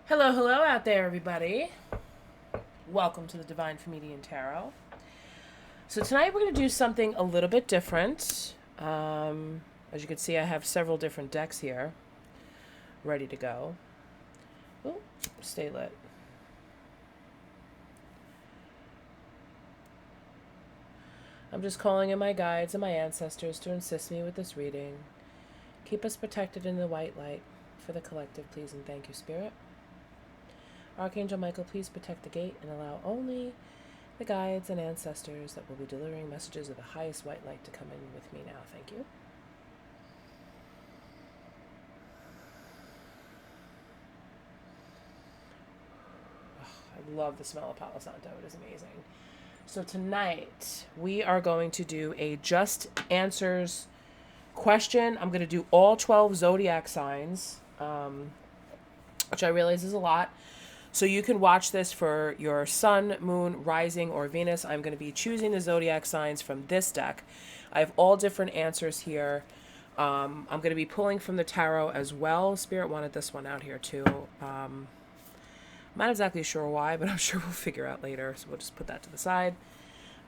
Hello, hello out there, everybody. Welcome to the Divine Comedian Tarot. So tonight we're going to do something a little bit different. As you can see, I have several different decks here ready to go. Oh, stay lit. I'm just calling in my guides and my ancestors to assist me with this reading. Keep us protected in the white light. For the collective, please and thank you, Spirit. Archangel Michael, please protect the gate and allow only the guides and ancestors that will be delivering messages of the highest white light to come in with me now. Thank you. I love the smell of Palo Santo. It is amazing. So tonight we are going to do a just answers question. I'm going to do all 12 zodiac signs, which I realize is a lot. So you can watch this for your sun, moon, rising, or Venus. I'm going to be choosing the zodiac signs from this deck. I have all different answers here. I'm going to be pulling from the tarot as well. Spirit wanted this one out here too. I'm not exactly sure why, but I'm sure we'll figure out later. So we'll just put that to the side.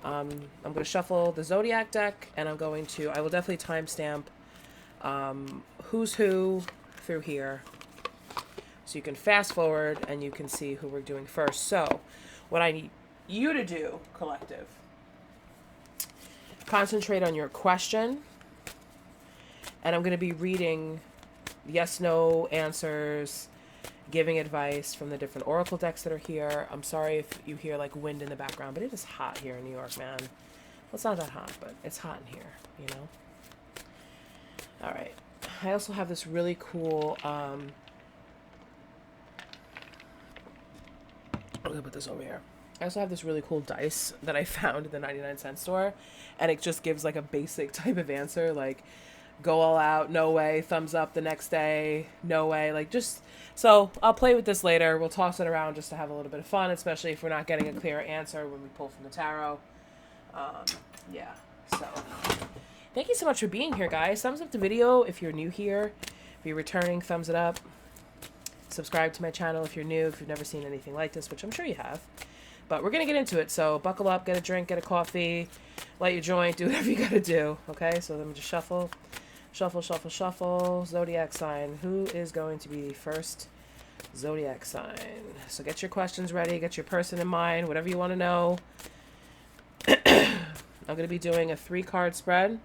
I'm going to shuffle the zodiac deck, and I will definitely timestamp who's who through here. So you can fast forward and you can see who we're doing first. So what I need you to do, collective, concentrate on your question. And I'm going to be reading yes, no answers, giving advice from the different oracle decks that are here. I'm sorry if you hear like wind in the background, but it is hot here in New York, man. Well, it's not that hot, but it's hot in here, you know? All right. I also have this really cool... I'm gonna put this over here. I also have this really cool dice that I found in the 99-cent store, and it just gives like a basic type of answer, like go all out, no way, thumbs up the next day, no way, like just, so I'll play with this later. We'll toss it around just to have a little bit of fun, especially if we're not getting a clear answer when we pull from the tarot. Yeah, so thank you so much for being here, guys. Thumbs up the video if you're new here. If you're returning, thumbs it up. Subscribe to my channel if you're new, if you've never seen anything like this, which I'm sure you have. But we're going to get into it, so buckle up, get a drink, get a coffee, light your joint, do whatever you got to do, okay? So let me just shuffle, shuffle, shuffle, shuffle. Zodiac sign. Who is going to be the first zodiac sign? So get your questions ready, get your person in mind, whatever you want to know. I'm going to be doing a 3-card spread.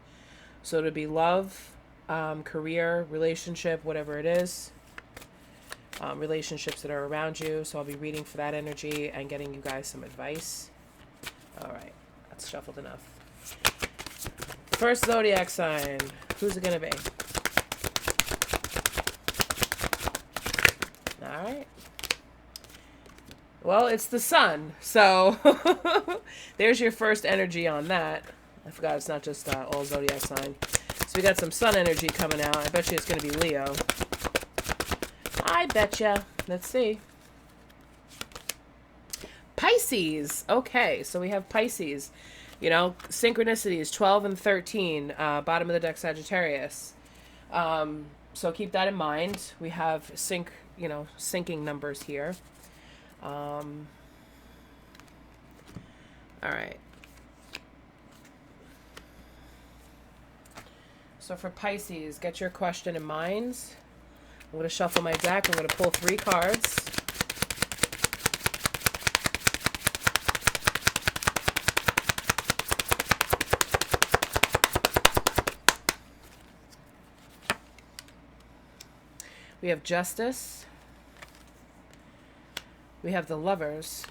So it'll be love, career, relationship, whatever it is. Relationships that are around you. So I'll be reading for that energy and getting you guys some advice. All right, that's shuffled enough. First zodiac sign. Who's it going to be? All right. Well, it's the sun. So there's your first energy on that. I forgot it's not just all zodiac sign. So we got some sun energy coming out. I bet you it's going to be Leo. I betcha. Let's see. Pisces. Okay, so we have Pisces. You know, synchronicities 12 and 13. Bottom of the deck, Sagittarius. So keep that in mind. We have syncing numbers here. All right. So for Pisces, get your question in mind. I'm going to shuffle my deck. I'm going to pull 3 cards. We have Justice. We have the Lovers.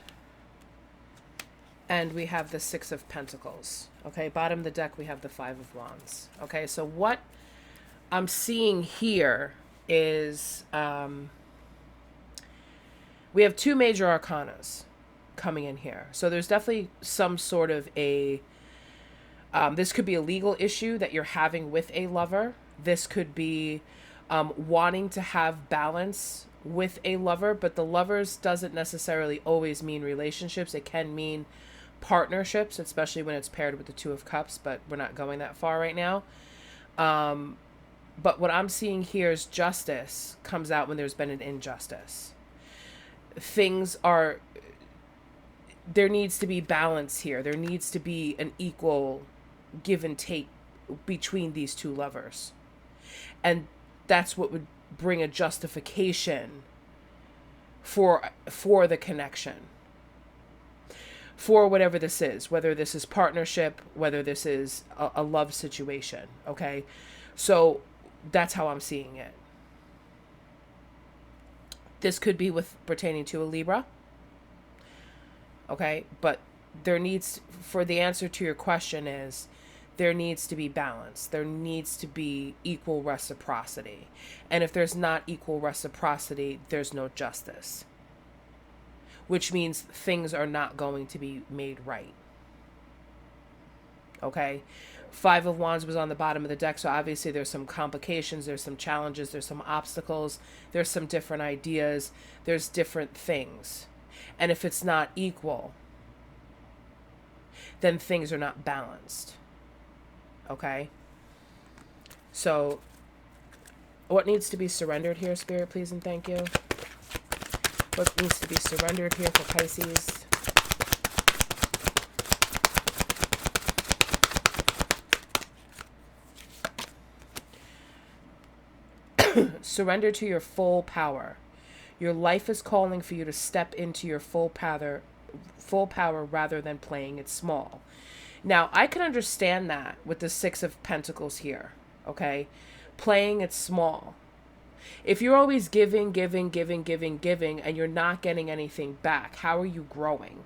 And we have the 6 of Pentacles. Okay, bottom of the deck, we have the 5 of Wands. Okay, so what I'm seeing here is we have 2 major arcanas coming in here. So there's definitely some sort of a, this could be a legal issue that you're having with a lover. This could be wanting to have balance with a lover, but the lovers doesn't necessarily always mean relationships. It can mean partnerships, especially when it's paired with the 2 of Cups, but we're not going that far right now. But what I'm seeing here is justice comes out when there's been an injustice. things are, there needs to be balance here. There needs to be an equal give and take between these two lovers. And that's what would bring a justification for the connection. For whatever this is, whether this is partnership, whether this is a love situation, okay? So that's how I'm seeing it. This could be with pertaining to a Libra, okay? But there needs, for the answer to your question is, there needs to be balance. There needs to be equal reciprocity. And if there's not equal reciprocity, there's no justice. Which means things are not going to be made right. Okay? Five of Wands was on the bottom of the deck, so obviously there's some complications, there's some challenges, there's some obstacles, there's some different ideas, there's different things. And if it's not equal, then things are not balanced. Okay? So, what needs to be surrendered here, Spirit, please and thank you? What needs to be surrendered here for Pisces? Surrender to your full power. Your life is calling for you to step into your full power rather than playing it small. Now, I can understand that with the Six of Pentacles here, okay? Playing it small. If you're always giving, and you're not getting anything back, how are you growing?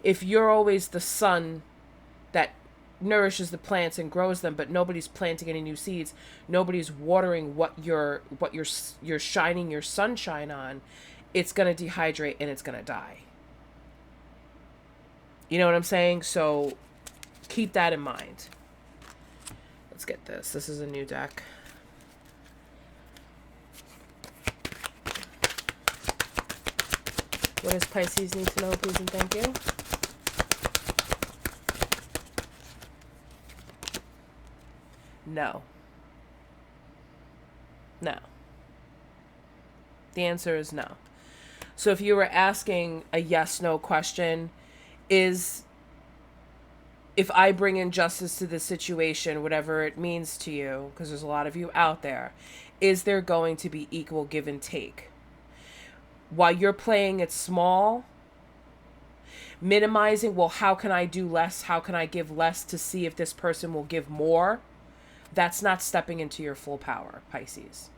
If you're always the sun that nourishes the plants and grows them, but nobody's planting any new seeds, nobody's watering what you're shining your sunshine on, it's going to dehydrate and it's going to die. You know what I'm saying? So keep that in mind. Let's get this. This is a new deck. What does Pisces need to know, please and thank you? No. No. The answer is no. So if you were asking a yes/no question, is if I bring injustice to the situation, whatever it means to you, because there's a lot of you out there, is there going to be equal give and take? While you're playing it small, minimizing, well, how can I do less? How can I give less to see if this person will give more? That's not stepping into your full power, Pisces.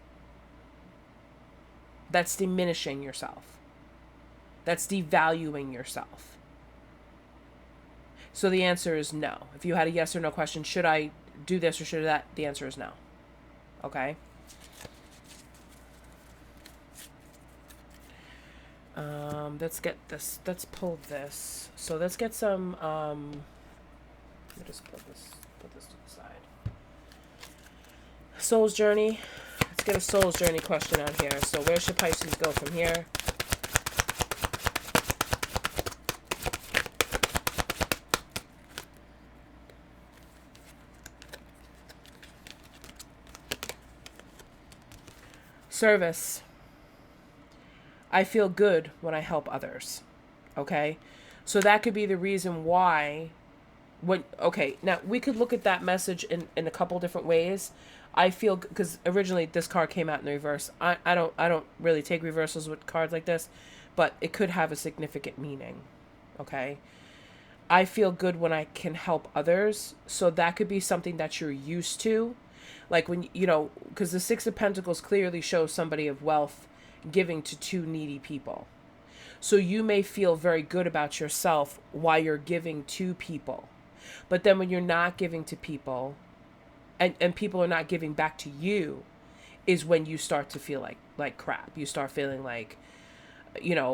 That's diminishing yourself. That's devaluing yourself. So the answer is no. If you had a yes or no question, should I do this or should I do that? The answer is no. Okay? Let's get this. Let's pull this. So let's get some, let me just put this to the side. Soul's Journey. Let's get a Soul's Journey question out here. So where should Pisces go from here? Service. I feel good when I help others. Okay? So that could be the reason why okay, now we could look at that message in a couple different ways. I feel, because originally this card came out in the reverse. I don't really take reversals with cards like this, but it could have a significant meaning. Okay? I feel good when I can help others. So that could be something that you're used to. Like when, because the Six of Pentacles clearly shows somebody of wealth giving to two needy people. So you may feel very good about yourself while you're giving to people. But then when you're not giving to people and people are not giving back to you is when you start to feel like crap. You start feeling like,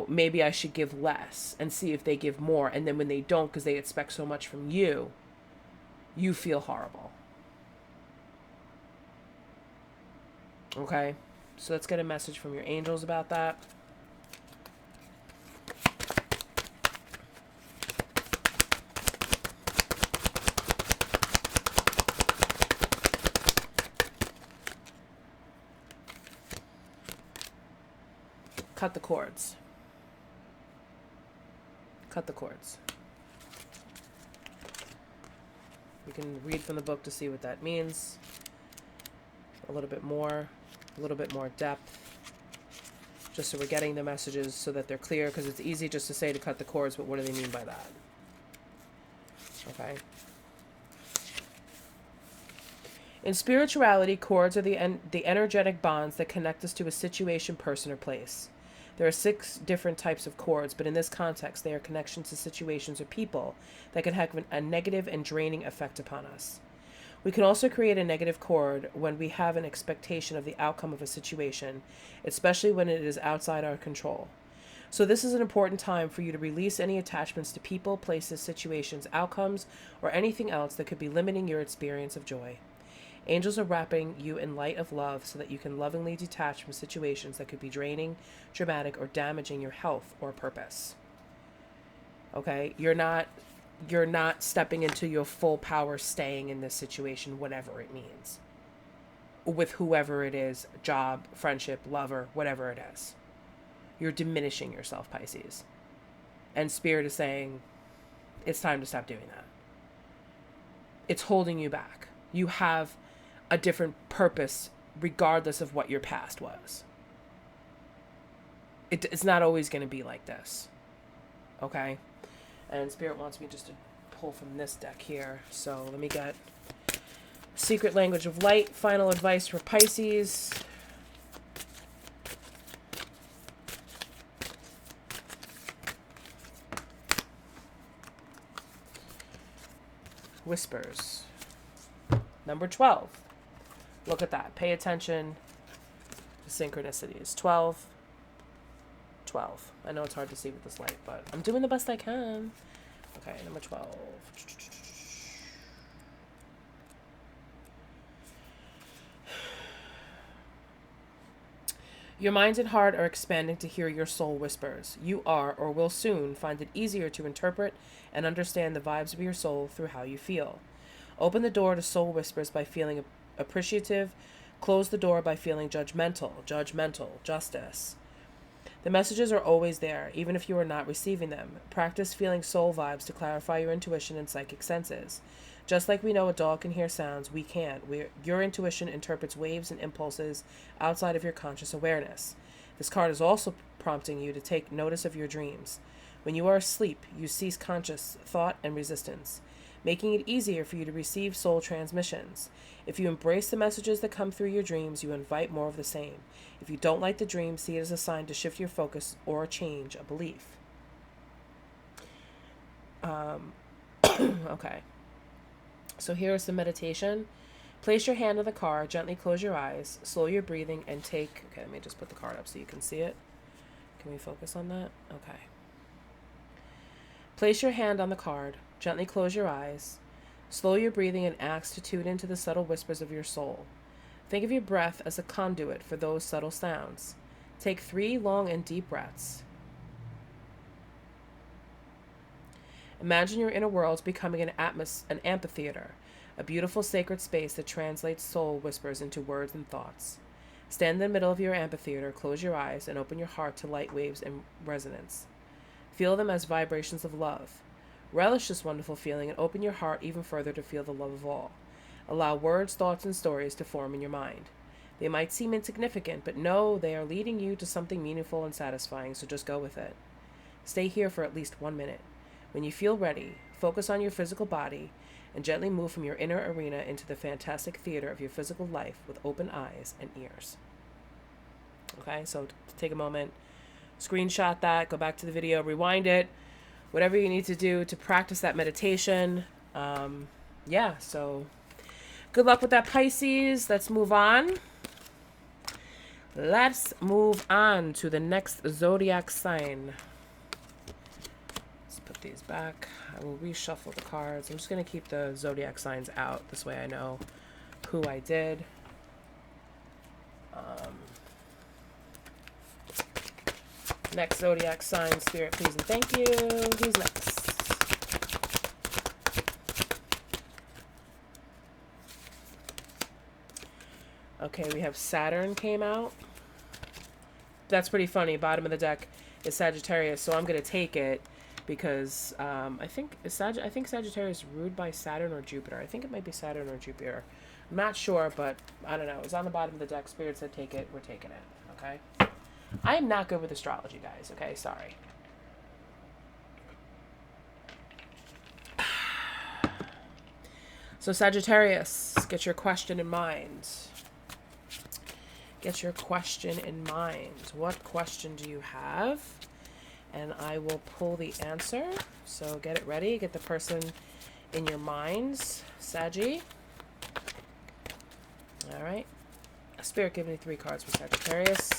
maybe I should give less and see if they give more. And then when they don't, because they expect so much from you, you feel horrible. Okay? So let's get a message from your angels about that. cut the cords. Cut the cords. You can read from the book to see what that means. A little bit more depth. Just so we're getting the messages so that they're clear, because it's easy just to say to cut the cords, but what do they mean by that? Okay. In spirituality, cords are the energetic bonds that connect us to a situation, person, or place. There are 6 different types of cords, but in this context, they are connections to situations or people that can have a negative and draining effect upon us. We can also create a negative cord when we have an expectation of the outcome of a situation, especially when it is outside our control. So this is an important time for you to release any attachments to people, places, situations, outcomes, or anything else that could be limiting your experience of joy. Angels are wrapping you in light of love so that you can lovingly detach from situations that could be draining, dramatic, or damaging your health or purpose. Okay? You're not stepping into your full power, staying in this situation, whatever it means. With whoever it is, job, friendship, lover, whatever it is. You're diminishing yourself, Pisces. And Spirit is saying, it's time to stop doing that. It's holding you back. You have a different purpose regardless of what your past was. It's not always going to be like this. Okay? And Spirit wants me just to pull from this deck here. So let me get Secret Language of Light, final advice for Pisces. Whispers. Number 12. Look at that. Pay attention to synchronicities. 12. 12. I know it's hard to see with this light, but I'm doing the best I can. Okay, number 12. Your mind and heart are expanding to hear your soul whispers. You are, or will soon, find it easier to interpret and understand the vibes of your soul through how you feel. Open the door to soul whispers by feeling appreciative. Close the door by feeling judgmental, justice. The messages are always there, even if you are not receiving them. Practice feeling soul vibes to clarify your intuition and psychic senses. Just like we know a dog can hear sounds, we can. Your intuition interprets waves and impulses outside of your conscious awareness. This card is also prompting you to take notice of your dreams. When you are asleep, you cease conscious thought and resistance, making it easier for you to receive soul transmissions. If you embrace the messages that come through your dreams, you invite more of the same. If you don't like the dream, see it as a sign to shift your focus or change a belief. Okay. So here is the meditation. Place your hand on the card, gently close your eyes, slow your breathing, and take... Okay, let me just put the card up so you can see it. Can we focus on that? Okay. Place your hand on the card, gently close your eyes, slow your breathing, and ask to tune into the subtle whispers of your soul. Think of your breath as a conduit for those subtle sounds. Take 3 long and deep breaths. Imagine your inner world becoming an amphitheater, a beautiful sacred space that translates soul whispers into words and thoughts. Stand in the middle of your amphitheater, close your eyes, and open your heart to light waves and resonance. Feel them as vibrations of love. Relish this wonderful feeling and open your heart even further to feel the love of all. Allow words, thoughts, and stories to form in your mind. They might seem insignificant, but know they are leading you to something meaningful and satisfying, so just go with it. Stay here for at least 1 minute. When you feel ready, focus on your physical body and gently move from your inner arena into the fantastic theater of your physical life with open eyes and ears. Okay, so take a moment, screenshot that, go back to the video, rewind it, whatever you need to do to practice that meditation. Yeah, so good luck with that, Pisces. Let's move on. Let's move on to the next zodiac sign. Let's put these back. I will reshuffle the cards. I'm just going to keep the zodiac signs out. This way I know who I did. Next zodiac sign, Spirit, please and thank you. Who's next? Okay, we have Saturn came out. that's pretty funny. Bottom of the deck is Sagittarius, so I'm gonna take it because I think Sagittarius ruled by Saturn or Jupiter. I think it might be Saturn or Jupiter. I'm not sure, but I don't know. It's on the bottom of the deck. Spirit said take it. We're taking it. Okay. I am not good with astrology, guys. Okay, sorry. So Sagittarius, get your question in mind. Get your question in mind. What question do you have? And I will pull the answer. So get it ready. Get the person in your minds. Saggy. All right. Spirit, give me 3 cards for Sagittarius.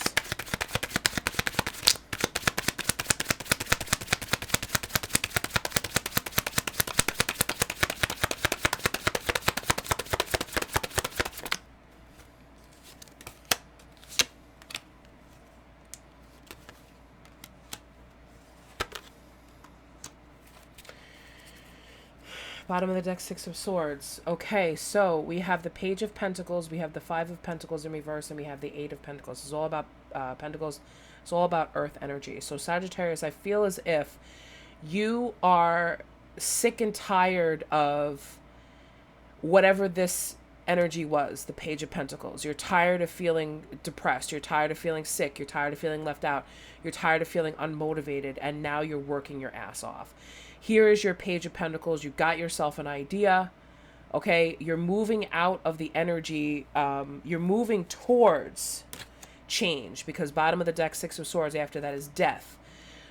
Bottom of the deck, 6 of Swords. Okay, so we have the Page of Pentacles, we have the 5 of Pentacles in reverse, and we have the 8 of Pentacles. It's all about Pentacles. It's all about Earth energy. So Sagittarius, I feel as if you are sick and tired of whatever this energy was, the Page of Pentacles. You're tired of feeling depressed. You're tired of feeling sick. You're tired of feeling left out. You're tired of feeling unmotivated, and now you're working your ass off. Here is your Page of Pentacles. You got yourself an idea. Okay, you're moving out of the energy. You're moving towards change, because bottom of the deck, 6 of Swords, after that is death.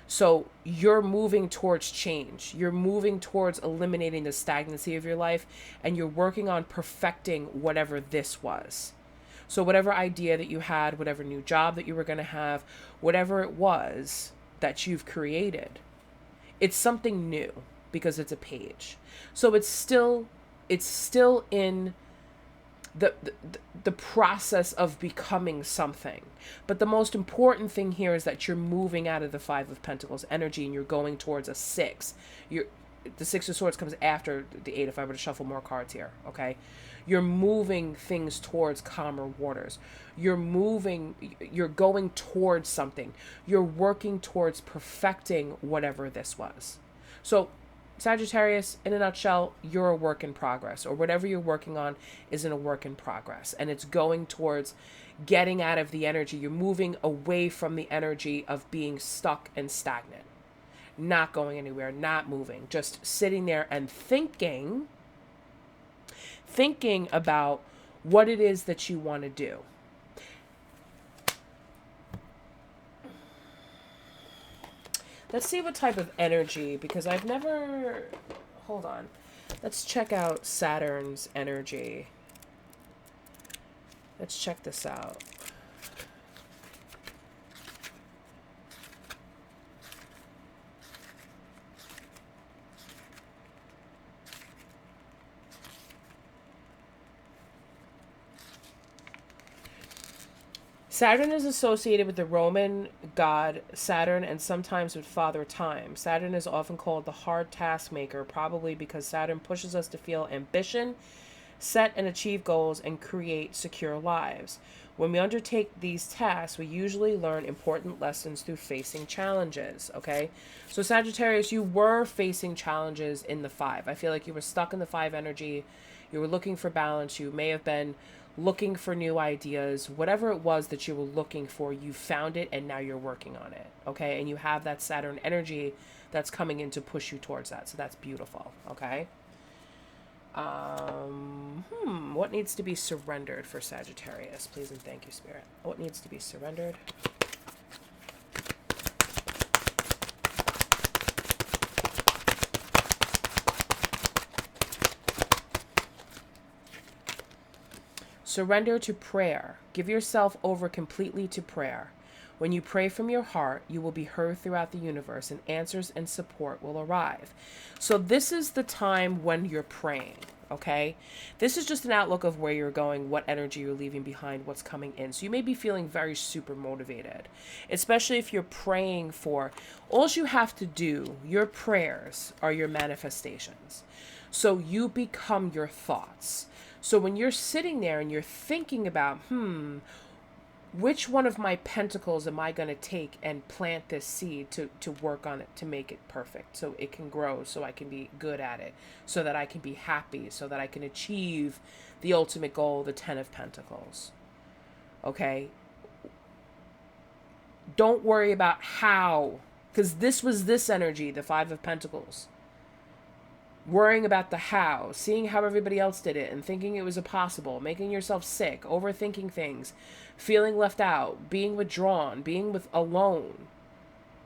So you're moving towards change. You're moving towards eliminating the stagnancy of your life, and you're working on perfecting whatever this was. So whatever idea that you had, whatever new job that you were going to have, whatever it was that you've created, it's something new because it's a page. So it's still in the process of becoming something. But the most important thing here is that you're moving out of the 5 of Pentacles energy and you're going towards a 6. The 6 of Swords comes after the 8 if I were to shuffle more cards here, okay? You're moving things towards calmer waters. You're going towards something. You're working towards perfecting whatever this was. So Sagittarius, in a nutshell, you're a work in progress, or whatever you're working on is in a work in progress, and it's going towards getting out of the energy. You're moving away from the energy of being stuck and stagnant, not going anywhere, not moving, just sitting there and thinking about what it is that you want to do. Let's see what type of energy, because I've never... Hold on. Let's check out Saturn's energy. Let's check this out. Saturn is associated with the Roman god Saturn and sometimes with Father Time. Saturn is often called the hard task maker, probably because Saturn pushes us to feel ambition, set and achieve goals, and create secure lives. When we undertake these tasks, we usually learn important lessons through facing challenges, okay? So Sagittarius, you were facing challenges in the 5. I feel like you were stuck in the 5 energy. You were looking for balance. You may have been looking for new ideas. Whatever it was that you were looking for, you found it, and now you're working on it, okay? And you have that Saturn energy that's coming in to push you towards that. So that's beautiful, okay? What needs to be surrendered for Sagittarius? Please and thank you, Spirit. What needs to be surrendered? Surrender to prayer. Give yourself over completely to prayer. When you pray from your heart, you will be heard throughout the universe, and answers and support will arrive. So this is the time when you're praying, okay? This is just an outlook of where you're going, what energy you're leaving behind, what's coming in. So you may be feeling very super motivated, especially if you're praying for, all you have to do, your prayers are your manifestations. So you become your thoughts. So when you're sitting there and you're thinking about, which one of my pentacles am I going to take and plant this seed to work on it, to make it perfect, so it can grow, so I can be good at it, so that I can be happy, so that I can achieve the ultimate goal, the 10 of Pentacles. Okay? Don't worry about how, because this was this energy, the 5 of Pentacles. Worrying about the how, seeing how everybody else did it and thinking it was impossible, making yourself sick, overthinking things, feeling left out, being withdrawn, being alone,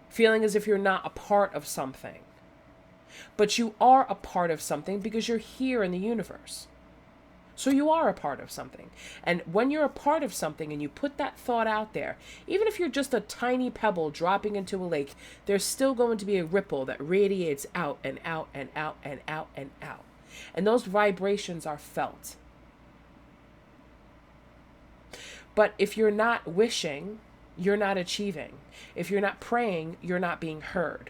feeling as if you're not a part of something. But you are a part of something because you're here in the universe. So you are a part of something. And when you're a part of something and you put that thought out there, even if you're just a tiny pebble dropping into a lake, there's still going to be a ripple that radiates out and out and out and out and out. And those vibrations are felt. But if you're not wishing, you're not achieving. If you're not praying, you're not being heard.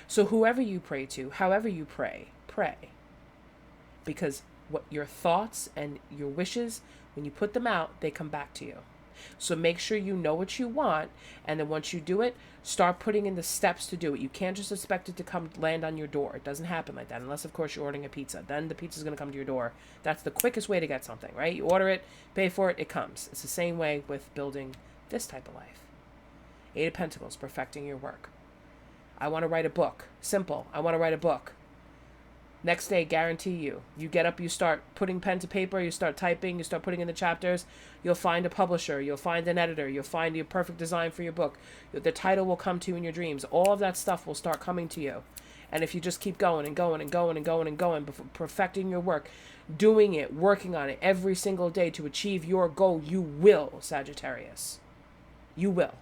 So whoever you pray to, however you pray, pray. Because what your thoughts and your wishes, when you put them out, they come back to you. So make sure you know what you want, and then once you do it, start putting in the steps to do it. You can't just expect it to come land on your door. It doesn't happen like that, unless of course you're ordering a pizza. Then the pizza's going to come to your door. That's the quickest way to get something, right? You order it, pay for it, it comes. It's the same way with building this type of life. 8 of Pentacles, perfecting your work. I want to write a book. Simple. I want to write a book. Next day, guarantee you get up, you start putting pen to paper, you start typing, you start putting in the chapters, you'll find a publisher, you'll find an editor, you'll find your perfect design for your book. The title will come to you in your dreams. All of that stuff will start coming to you. And if you just keep going and going and going and going and going, perfecting your work, doing it, working on it every single day to achieve your goal, you will, Sagittarius. You will.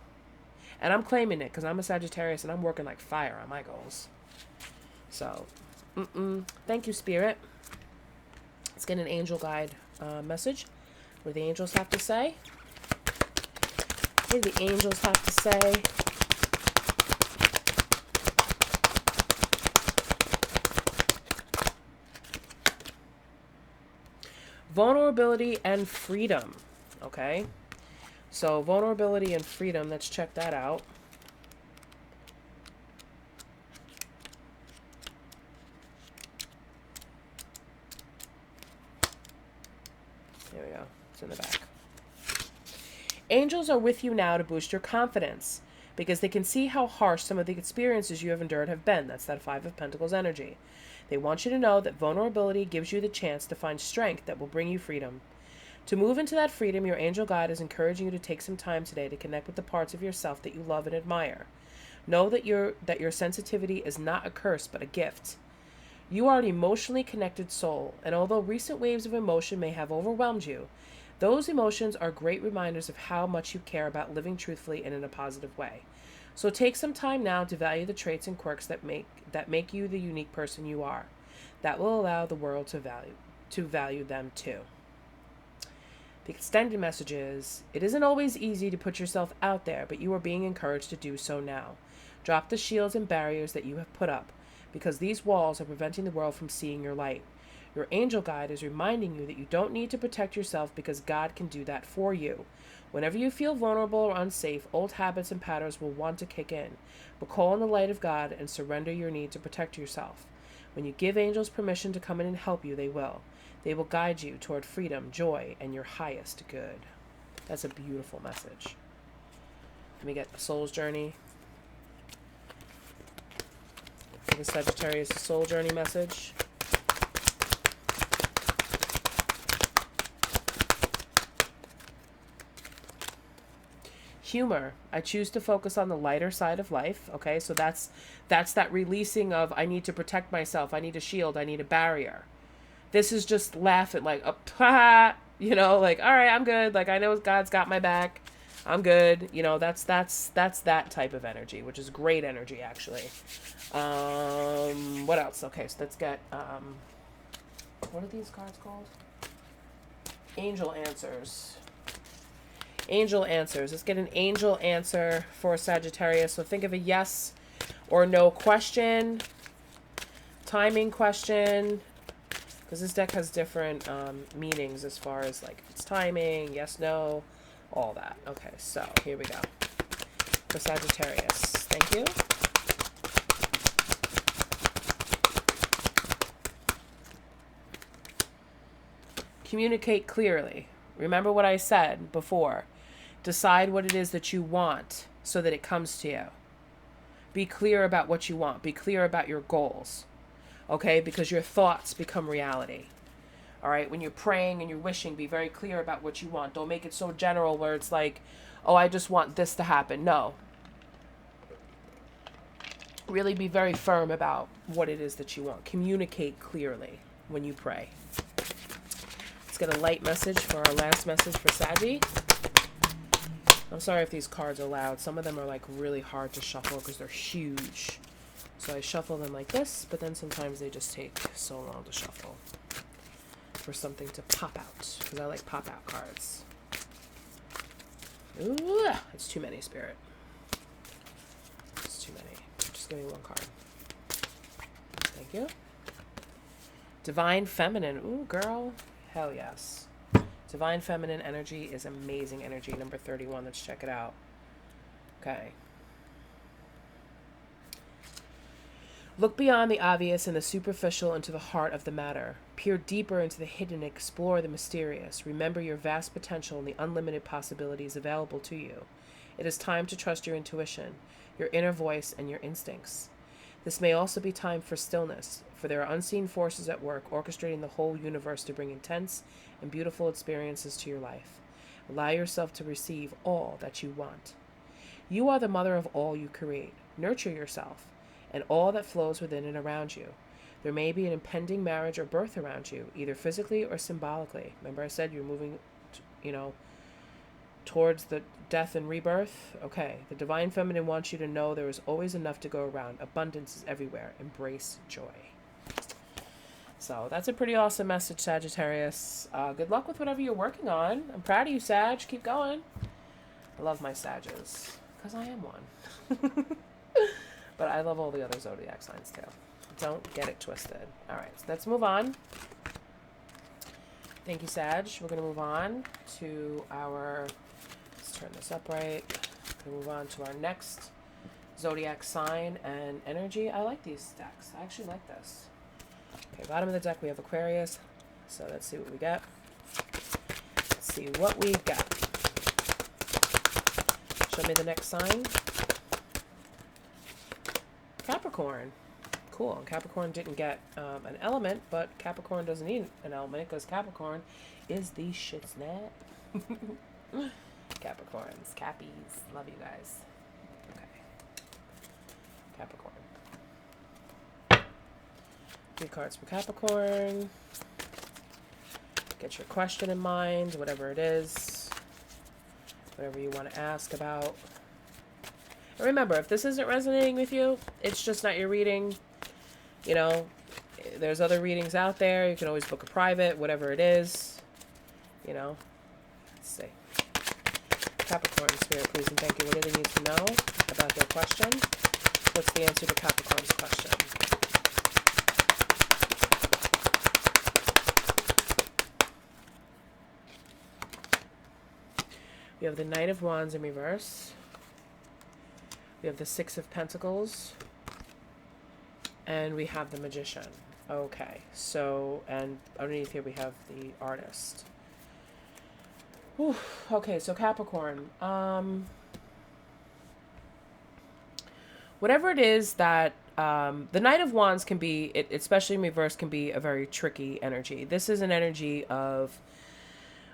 And I'm claiming it because I'm a Sagittarius and I'm working like fire on my goals. So... thank you, Spirit. Let's get an angel guide message. What do the angels have to say? What do the angels have to say? Vulnerability and freedom. Okay. So vulnerability and freedom. Let's check that out. There we go. It's in the back. Angels are with you now to boost your confidence because they can see how harsh some of the experiences you have endured have been. That's that 5 of Pentacles energy. They want you to know that vulnerability gives you the chance to find strength that will bring you freedom. To move into that freedom, your angel guide is encouraging you to take some time today to connect with the parts of yourself that you love and admire. Know that your sensitivity is not a curse, but a gift. You are an emotionally connected soul, and although recent waves of emotion may have overwhelmed you, those emotions are great reminders of how much you care about living truthfully and in a positive way. So take some time now to value the traits and quirks that make you the unique person you are. That will allow the world to value them too. The extended message is, it isn't always easy to put yourself out there, but you are being encouraged to do so now. Drop the shields and barriers that you have put up, because these walls are preventing the world from seeing your light. Your angel guide is reminding you that you don't need to protect yourself because God can do that for you. Whenever you feel vulnerable or unsafe, old habits and patterns will want to kick in. But call on the light of God and surrender your need to protect yourself. When you give angels permission to come in and help you, they will. They will guide you toward freedom, joy, and your highest good. That's a beautiful message. Let me get a soul's journey. For the Sagittarius, a soul journey message. Humor. I choose to focus on the lighter side of life. Okay, so that's that releasing of, I need to protect myself, I need a shield, I need a barrier. This is just laughing, like, you know, like, all right, I'm good. Like, I know God's got my back. I'm good. You know, that's that type of energy, which is great energy, actually. What else? Okay, so let's get, what are these cards called? Angel answers. Angel answers. Let's get an angel answer for Sagittarius. So think of a yes or no question, timing question, because this deck has different meanings as far as like it's timing, yes, no, all that. Okay, so here we go. For Sagittarius, thank you. Communicate clearly. Remember what I said before. Decide what it is that you want so that it comes to you. Be clear about what you want. Be clear about your goals. Okay? Because your thoughts become reality. All right? When you're praying and you're wishing, be very clear about what you want. Don't make it so general where it's like, oh, I just want this to happen. No. Really be very firm about what it is that you want. Communicate clearly when you pray. Let's get a light message for our last message for Saggy. I'm sorry if these cards are loud. Some of them are like really hard to shuffle because they're huge. So I shuffle them like this, but then sometimes they just take so long to shuffle for something to pop out, because I like pop out cards. Ooh, it's too many, Spirit. It's too many. Just give me one card. Thank you. Divine Feminine. Ooh, girl. Hell yes. Divine Feminine energy is amazing energy. Number 31. Let's check it out. Okay. Look beyond the obvious and the superficial into the heart of the matter. Peer deeper into the hidden and explore the mysterious. Remember your vast potential and the unlimited possibilities available to you. It is time to trust your intuition, your inner voice, and your instincts. This may also be time for stillness, for there are unseen forces at work orchestrating the whole universe to bring intense and beautiful experiences to your life. Allow yourself to receive all that you want. You are the mother of all you create. Nurture yourself and all that flows within and around you. There may be an impending marriage or birth around you, either physically or symbolically. Remember I said you're moving, towards the death and rebirth? Okay. The Divine Feminine wants you to know there is always enough to go around. Abundance is everywhere. Embrace joy. So that's a pretty awesome message, Sagittarius. Good luck with whatever you're working on. I'm proud of you, Sag. Keep going. I love my Sages, because I am one. But I love all the other zodiac signs too. Don't get it twisted. All right, so let's move on. Thank you, Sag. We're going to move on to our, let's turn this up right. We're going to move on to our next zodiac sign and energy. I like these decks. I actually like this. Okay, bottom of the deck we have Aquarius. So let's see what we got. Let's see what we got. Show me the next sign. Capricorn. Cool. And Capricorn didn't get an element, but Capricorn doesn't need an element because Capricorn is the shit snap. Capricorns. Cappies. Love you guys. Okay. Capricorn. 3 cards for Capricorn. Get your question in mind, whatever it is. Whatever you want to ask about. And remember, if this isn't resonating with you, it's just not your reading. There's other readings out there. You can always book a private, whatever it is. Let's see. Capricorn, Spirit, please and thank you. What do they need to know about their question? What's the answer to Capricorn's question? We have the Knight of Wands in reverse. We have the Six of Pentacles. And we have the Magician. Okay, so, and underneath here we have the Artist. Whew. Okay, so Capricorn. Whatever it is that, the Knight of Wands can be, especially in reverse, can be a very tricky energy. This is an energy of,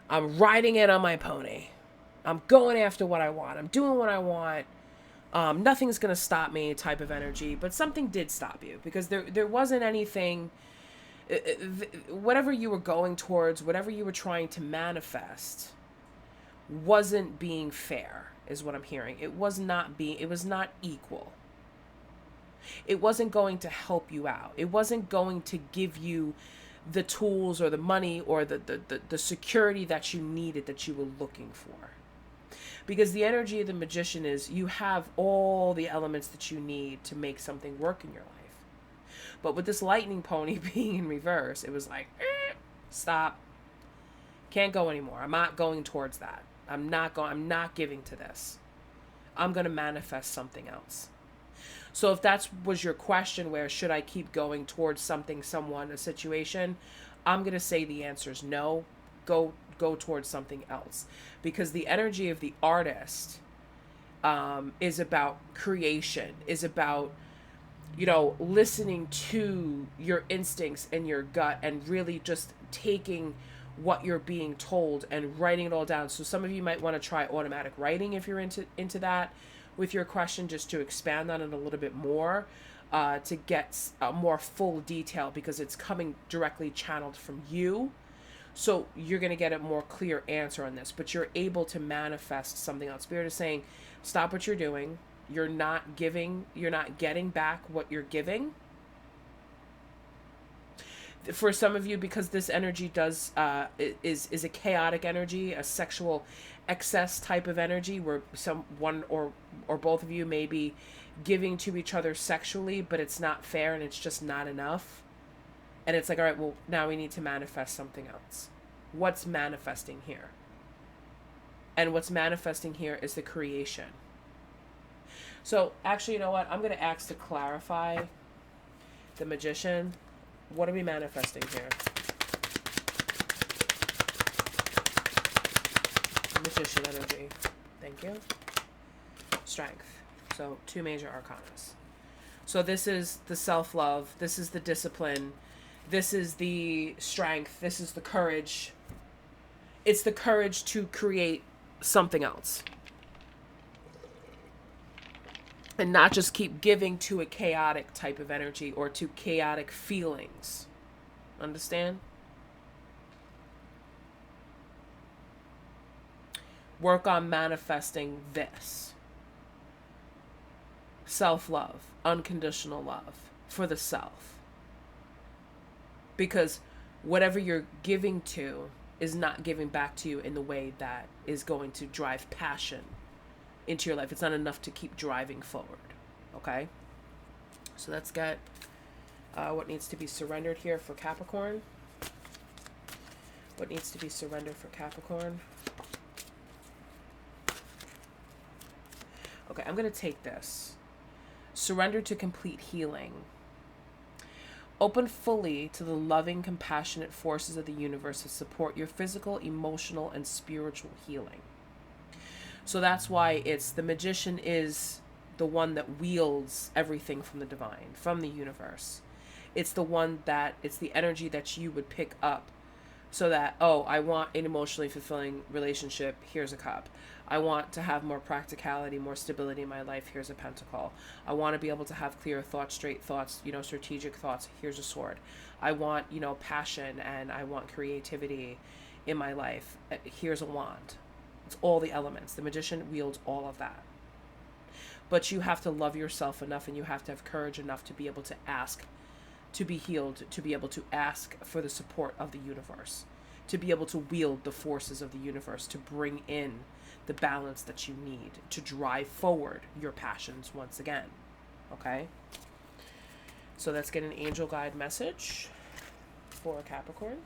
I'm riding in on my pony. I'm going after what I want. I'm doing what I want. Nothing's going to stop me type of energy, but something did stop you because there wasn't anything, whatever you were going towards, whatever you were trying to manifest wasn't being fair is what I'm hearing. It was not equal. It wasn't going to help you out. It wasn't going to give you the tools or the money or the security that you needed, that you were looking for. Because the energy of the Magician is you have all the elements that you need to make something work in your life. But with this lightning pony being in reverse, it was like, stop. Can't go anymore. I'm not going towards that. I'm not giving to this. I'm going to manifest something else. So if that was your question, where should I keep going towards something, someone, a situation, I'm going to say the answer is no. Go towards something else, because the energy of the artist is about creation, is about, you know, listening to your instincts and your gut and really just taking what you're being told and writing it all down. So some of you might want to try automatic writing if you're into that with your question, just to expand on it a little bit more, to get a more full detail, because it's coming directly channeled from you. So you're going to get a more clear answer on this, but you're able to manifest something else. Spirit is saying, stop what you're doing. You're not getting back what you're giving. For some of you, because this energy is a chaotic energy, a sexual excess type of energy, where one or both of you may be giving to each other sexually, but it's not fair and it's just not enough. And it's like, all right, well, now we need to manifest something else. What's manifesting here? And what's manifesting here is the creation. So actually, you know what? I'm going to ask to clarify the Magician. What are we manifesting here? Magician energy. Thank you. Strength. So 2 major arcanas. So this is the self-love. This is the discipline. This is the strength. This is the courage. It's the courage to create something else. And not just keep giving to a chaotic type of energy or to chaotic feelings. Understand? Work on manifesting this. Self-love, unconditional love for the self. Because whatever you're giving to is not giving back to you in the way that is going to drive passion into your life. It's not enough to keep driving forward. Okay? So let's get what needs to be surrendered here for Capricorn. What needs to be surrendered for Capricorn? Okay, I'm going to take this. Surrender to complete healing. Open fully to the loving, compassionate forces of the universe to support your physical, emotional, and spiritual healing. So that's why it's the Magician is the one that wields everything from the divine, from the universe. It's the one that, it's the energy that you would pick up, so that, oh, I want an emotionally fulfilling relationship, here's a cup. I want to have more practicality, more stability in my life, here's a pentacle. I want to be able to have clear thoughts, straight thoughts, strategic thoughts, here's a sword. I want, passion, and I want creativity in my life, here's a wand. It's all the elements. The Magician wields all of that. But you have to love yourself enough, and you have to have courage enough to be able to ask to be healed, to be able to ask for the support of the universe, to be able to wield the forces of the universe, to bring in the balance that you need to drive forward your passions once again. Okay? So let's get an angel guide message for Capricorn.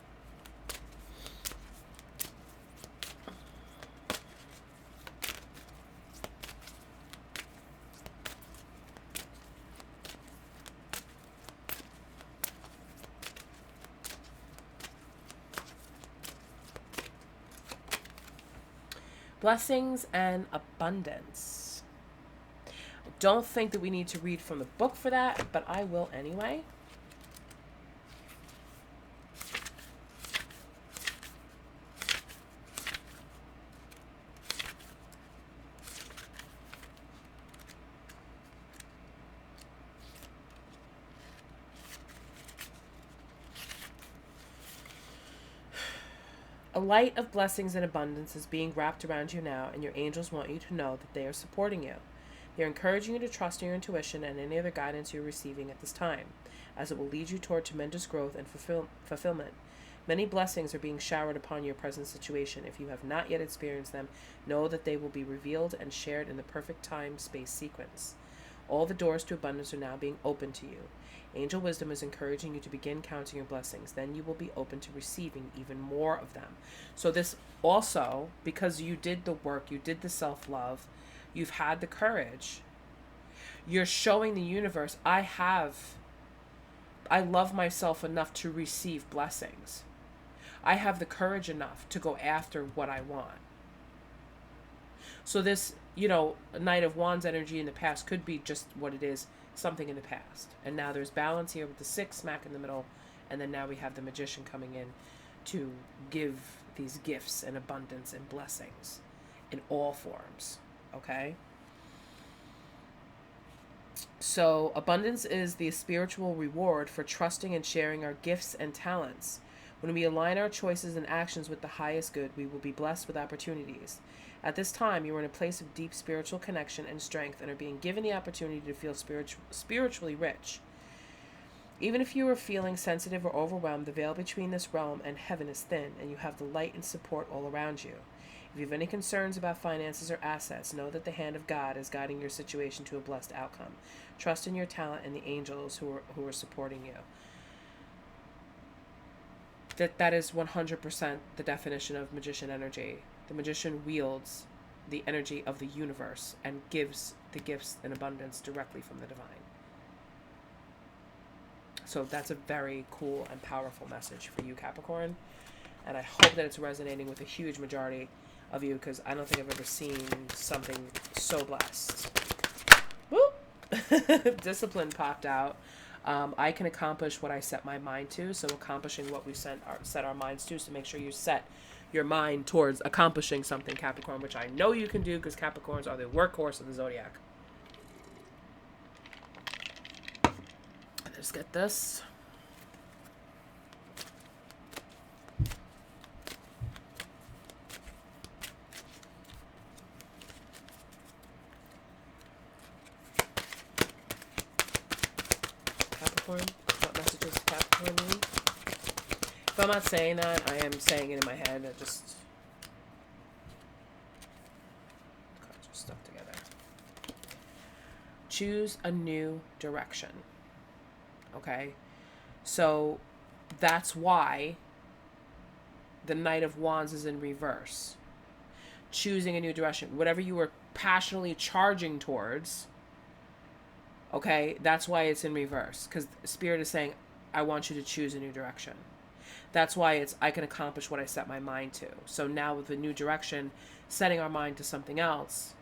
Blessings and abundance. Don't think that we need to read from the book for that, but I will anyway. A light of blessings and abundance is being wrapped around you now, and your angels want you to know that they are supporting you. They're encouraging you to trust in your intuition and any other guidance you're receiving at this time, as it will lead you toward tremendous growth and fulfillment. Many blessings are being showered upon your present situation. If you have not yet experienced them, know that they will be revealed and shared in the perfect time-space sequence. All the doors to abundance are now being opened to you. Angel wisdom is encouraging you to begin counting your blessings. Then you will be open to receiving even more of them. So this also, because you did the work, you did the self-love, you've had the courage, you're showing the universe, I love myself enough to receive blessings. I have the courage enough to go after what I want. So this, Knight of Wands energy in the past could be just what it is, something in the past. And now there's balance here with the 6 smack in the middle. And then now we have the Magician coming in to give these gifts and abundance and blessings in all forms. Okay? So abundance is the spiritual reward for trusting and sharing our gifts and talents. When we align our choices and actions with the highest good, we will be blessed with opportunities. At this time, you are in a place of deep spiritual connection and strength and are being given the opportunity to feel spiritually rich. Even if you are feeling sensitive or overwhelmed, the veil between this realm and heaven is thin, and you have the light and support all around you. If you have any concerns about finances or assets, know that the hand of God is guiding your situation to a blessed outcome. Trust in your talent and the angels who are supporting you. That is 100% the definition of magician energy. The magician wields the energy of the universe and gives the gifts and abundance directly from the divine. So that's a very cool and powerful message for you, Capricorn. And I hope that it's resonating with a huge majority of you, because I don't think I've ever seen something so blessed. Woo! Discipline popped out. I can accomplish what I set my mind to. So accomplishing what we set our minds to. So make sure you set your mind towards accomplishing something, Capricorn, which I know you can do, because Capricorns are the workhorse of the zodiac. Let's get this. Capricorn, what messages does Capricorn need? If I'm not saying that, I am saying it in my head. It just cards are stuck together. Choose a new direction. Okay? So that's why the Knight of Wands is in reverse. Choosing a new direction. Whatever you were passionately charging towards, okay, that's why it's in reverse. Because Spirit is saying, I want you to choose a new direction. That's why it's, I can accomplish what I set my mind to. So now with the new direction, setting our mind to something else,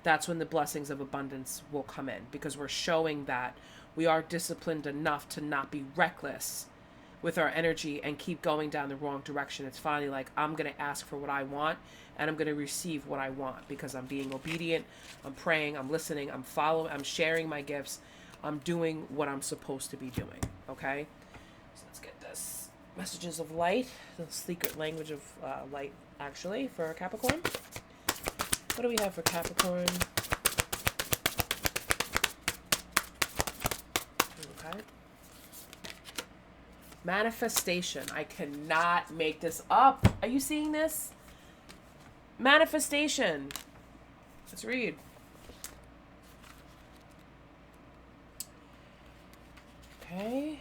that's when the blessings of abundance will come in. Because we're showing that we are disciplined enough to not be reckless with our energy and keep going down the wrong direction. It's finally like, I'm going to ask for what I want, and I'm going to receive what I want, because I'm being obedient, I'm praying, I'm listening, I'm following, I'm sharing my gifts, I'm doing what I'm supposed to be doing. Okay? So let's get this. Messages of light, the secret language of light, actually, for Capricorn. What do we have for Capricorn? Okay. Manifestation. I cannot make this up. Are you seeing this? Manifestation. Let's read. Okay.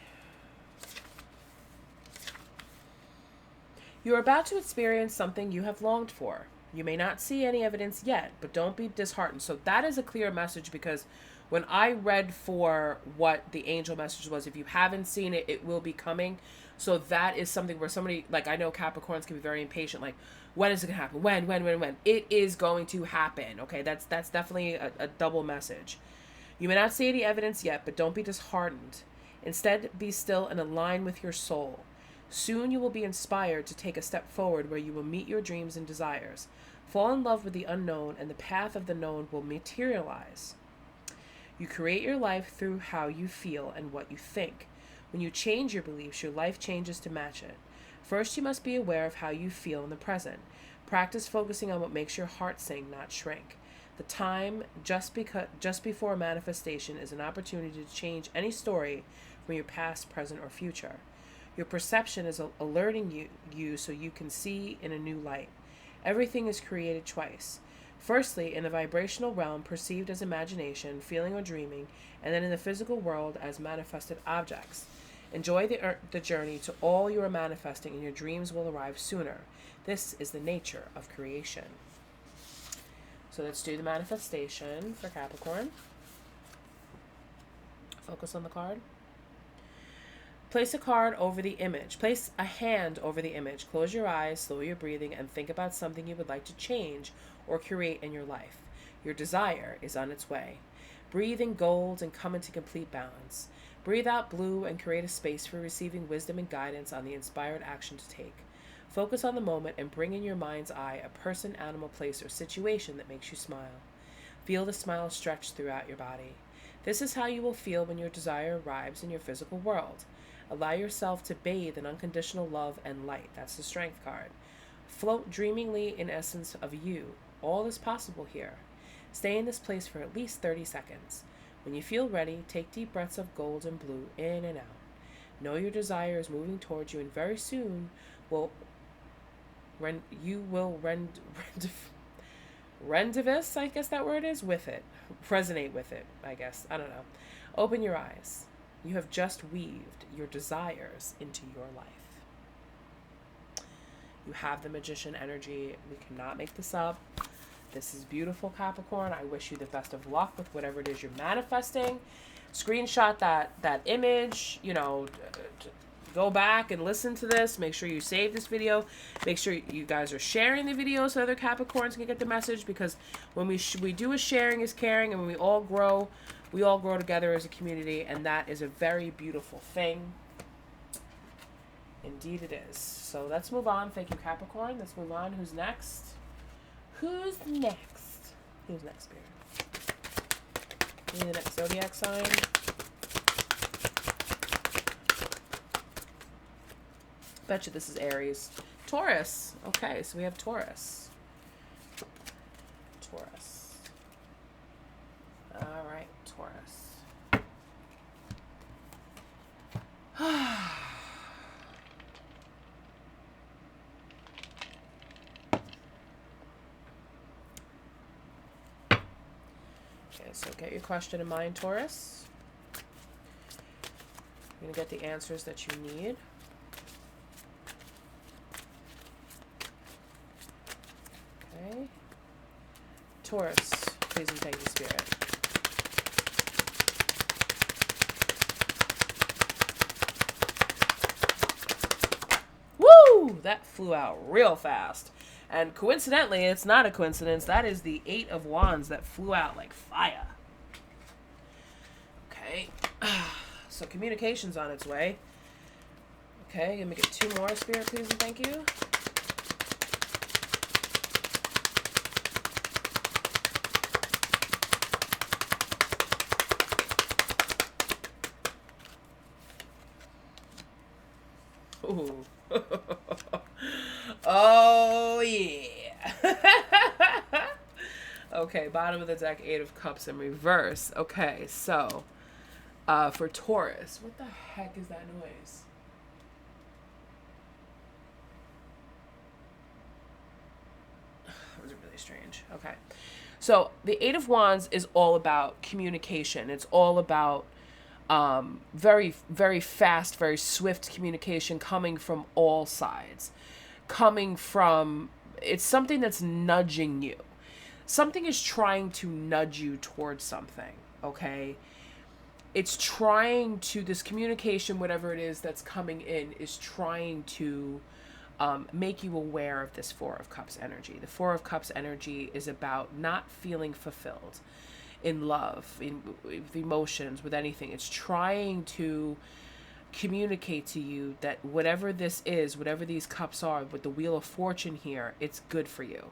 You are about to experience something you have longed for. You may not see any evidence yet, but don't be disheartened. So that is a clear message, because when I read for what the angel message was, if you haven't seen it, it will be coming. So that is something where somebody, like, I know Capricorns can be very impatient. Like, when is it going to happen? When? It is going to happen. Okay, that's definitely a double message. You may not see any evidence yet, but don't be disheartened. Instead, be still and align with your soul. Soon you will be inspired to take a step forward where you will meet your dreams and desires. Fall in love with the unknown, and the path of the known will materialize. You create your life through how you feel and what you think. When you change your beliefs, your life changes to match it. First, you must be aware of how you feel in the present. Practice focusing on what makes your heart sing, not shrink. The time just before manifestation is an opportunity to change any story from your past, present, or future. Your perception is alerting you so you can see in a new light. Everything is created twice. Firstly, in the vibrational realm, perceived as imagination, feeling, or dreaming, and then in the physical world as manifested objects. Enjoy the journey to all you are manifesting, and your dreams will arrive sooner. This is the nature of creation. So let's do the manifestation for Capricorn. Focus on the card. Place a card over the image. Place a hand over the image. Close your eyes, slow your breathing, and think about something you would like to change or create in your life. Your desire is on its way. Breathe in gold and come into complete balance. Breathe out blue and create a space for receiving wisdom and guidance on the inspired action to take. Focus on the moment and bring in your mind's eye a person, animal, place, or situation that makes you smile. Feel the smile stretch throughout your body. This is how you will feel when your desire arrives in your physical world. Allow yourself to bathe in unconditional love and light. That's the Strength card. Float dreamingly in essence of you. All is possible here. Stay in this place for at least 30 seconds. When you feel ready, take deep breaths of gold and blue in and out. Know your desire is moving towards you, and very soon you will rendezvous, I guess that word is, with it. Resonate with it, I guess. I don't know. Open your eyes. You have just weaved your desires into your life. You have the Magician energy. We cannot make this up. This is beautiful, Capricorn. I wish you the best of luck with whatever it is you're manifesting. Screenshot that image, go back and listen to this. Make sure you save this video. Make sure you guys are sharing the video so other Capricorns can get the message, because when we do a sharing is caring, and when we all grow together as a community, and that is a very beautiful thing. Indeed it is. So let's move on. Thank you, Capricorn. Let's move on. Who's next? Who's next? Who's next, Spirit? Give me the next zodiac sign. Bet you this is Aries. Taurus. Okay, so we have Taurus. Taurus. All right, Taurus. Okay, so get your question in mind, Taurus. You're going to get the answers that you need. Okay. Taurus, please and thank you, Spirit. Woo! That flew out real fast. And coincidentally, it's not a coincidence. That is the 8 of Wands that flew out like fire. Okay. So communication's on its way. Okay, let me get 2 more, Spirit, please and thank you. Ooh. Oh, yeah. Okay, bottom of the deck, 8 of Cups in reverse. Okay, so for Taurus, what the heck is that noise? That was really strange. Okay, so the 8 of Wands is all about communication. It's all about very, very fast, very swift communication coming from all sides. It's something that's nudging you. Something is trying to nudge you towards something, okay? It's trying to, this communication, whatever it is that's coming in, is trying to make you aware of this 4 of Cups energy. The 4 of Cups energy is about not feeling fulfilled in love, with emotions, with anything. It's trying to communicate to you that whatever this is, whatever these cups are, with the Wheel of Fortune here, it's good for you.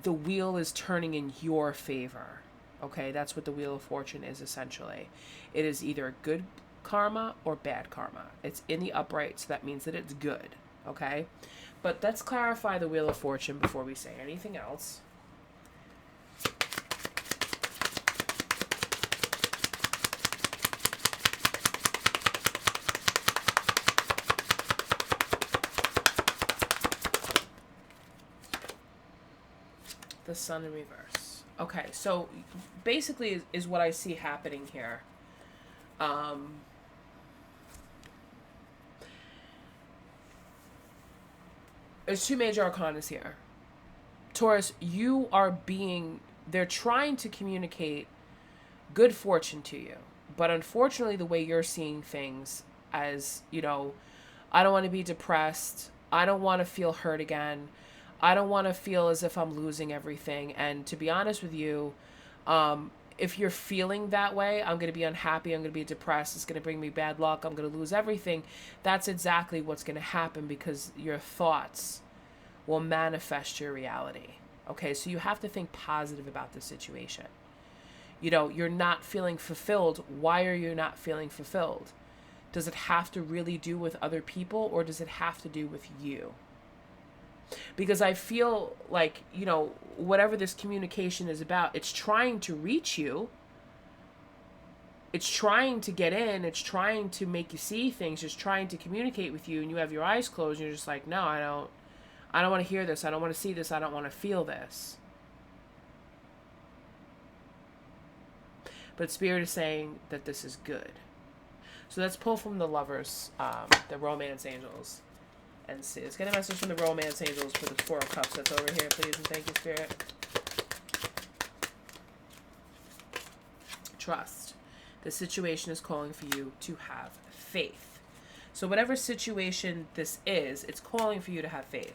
The wheel is turning in your favor. Okay, that's what the Wheel of Fortune is essentially. It is either good karma or bad karma. It's in the upright, so that means that it's good. Okay, but let's clarify the Wheel of Fortune before we say anything else. The Sun in reverse. Okay, so basically is what I see happening here. There's two major arcanas here. Taurus, they're trying to communicate good fortune to you. But unfortunately, the way you're seeing things as, I don't want to be depressed. I don't want to feel hurt again. I don't want to feel as if I'm losing everything. And to be honest with you, if you're feeling that way, I'm going to be unhappy. I'm going to be depressed. It's going to bring me bad luck. I'm going to lose everything. That's exactly what's going to happen because your thoughts will manifest your reality. Okay, so you have to think positive about the situation. You're not feeling fulfilled. Why are you not feeling fulfilled? Does it have to really do with other people or does it have to do with you? Because I feel like, whatever this communication is about, it's trying to reach you. It's trying to get in. It's trying to make you see things. It's trying to communicate with you and you have your eyes closed and you're just like, no, I don't want to hear this. I don't want to see this. I don't want to feel this. But Spirit is saying that this is good. So let's pull from the Lovers, the Romance Angels, and see. Let's get a message from the Romance Angels for the Four of Cups that's over here, please, and thank you, Spirit. Trust. The situation is calling for you to have faith. So whatever situation this is, it's calling for you to have faith.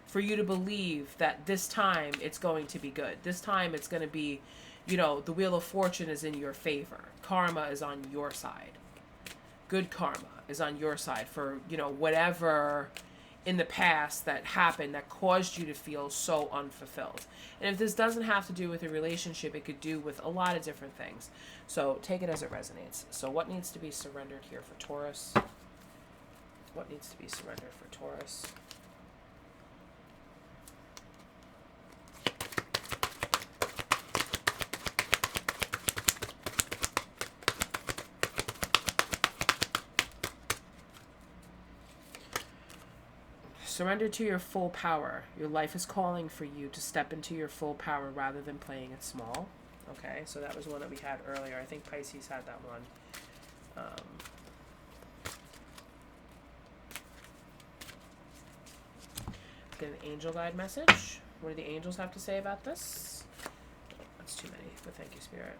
For you to believe that this time it's going to be good. This time it's going to be, the Wheel of Fortune is in your favor. Karma is on your side. Good karma is on your side for, whatever in the past that happened that caused you to feel so unfulfilled. And if this doesn't have to do with a relationship, it could do with a lot of different things. So take it as it resonates. So what needs to be surrendered here for Taurus? What needs to be surrendered for Taurus? Surrender to your full power. Your life is calling for you to step into your full power rather than playing it small. Okay, so that was one that we had earlier. I think Pisces had that one. Get an angel guide message. What do the angels have to say about this? That's too many, but thank you, Spirit.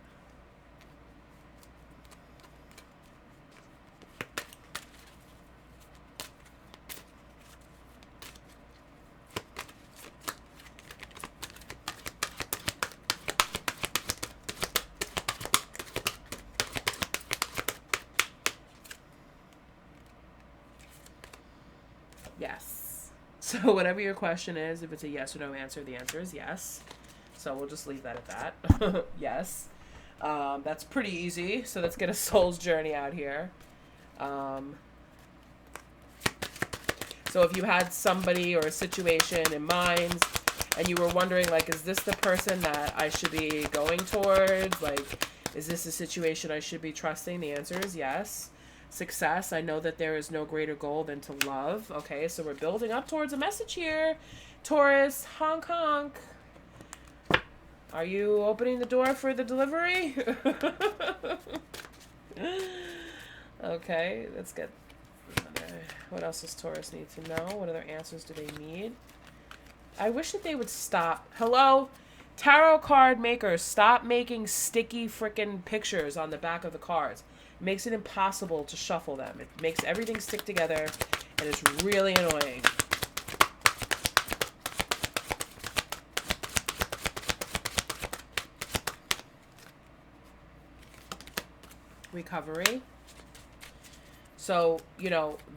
Yes. So whatever your question is, if it's a yes or no answer, the answer is yes. So we'll just leave that at that. Yes. That's pretty easy. So let's get a soul's journey out here. So if you had somebody or a situation in mind and you were wondering, is this the person that I should be going towards? Is this a situation I should be trusting? The answer is yes. Success. I know that there is no greater goal than to love. Okay, so we're building up towards a message here. Taurus, honk honk. Are you opening the door for the delivery? Okay, let's get another. What else does Taurus need to know? What other answers do they need? I wish that they would stop. Hello? Tarot card makers, stop making sticky freaking pictures on the back of the cards. It makes it impossible to shuffle them. It makes everything stick together, and it's really annoying. Recovery. So,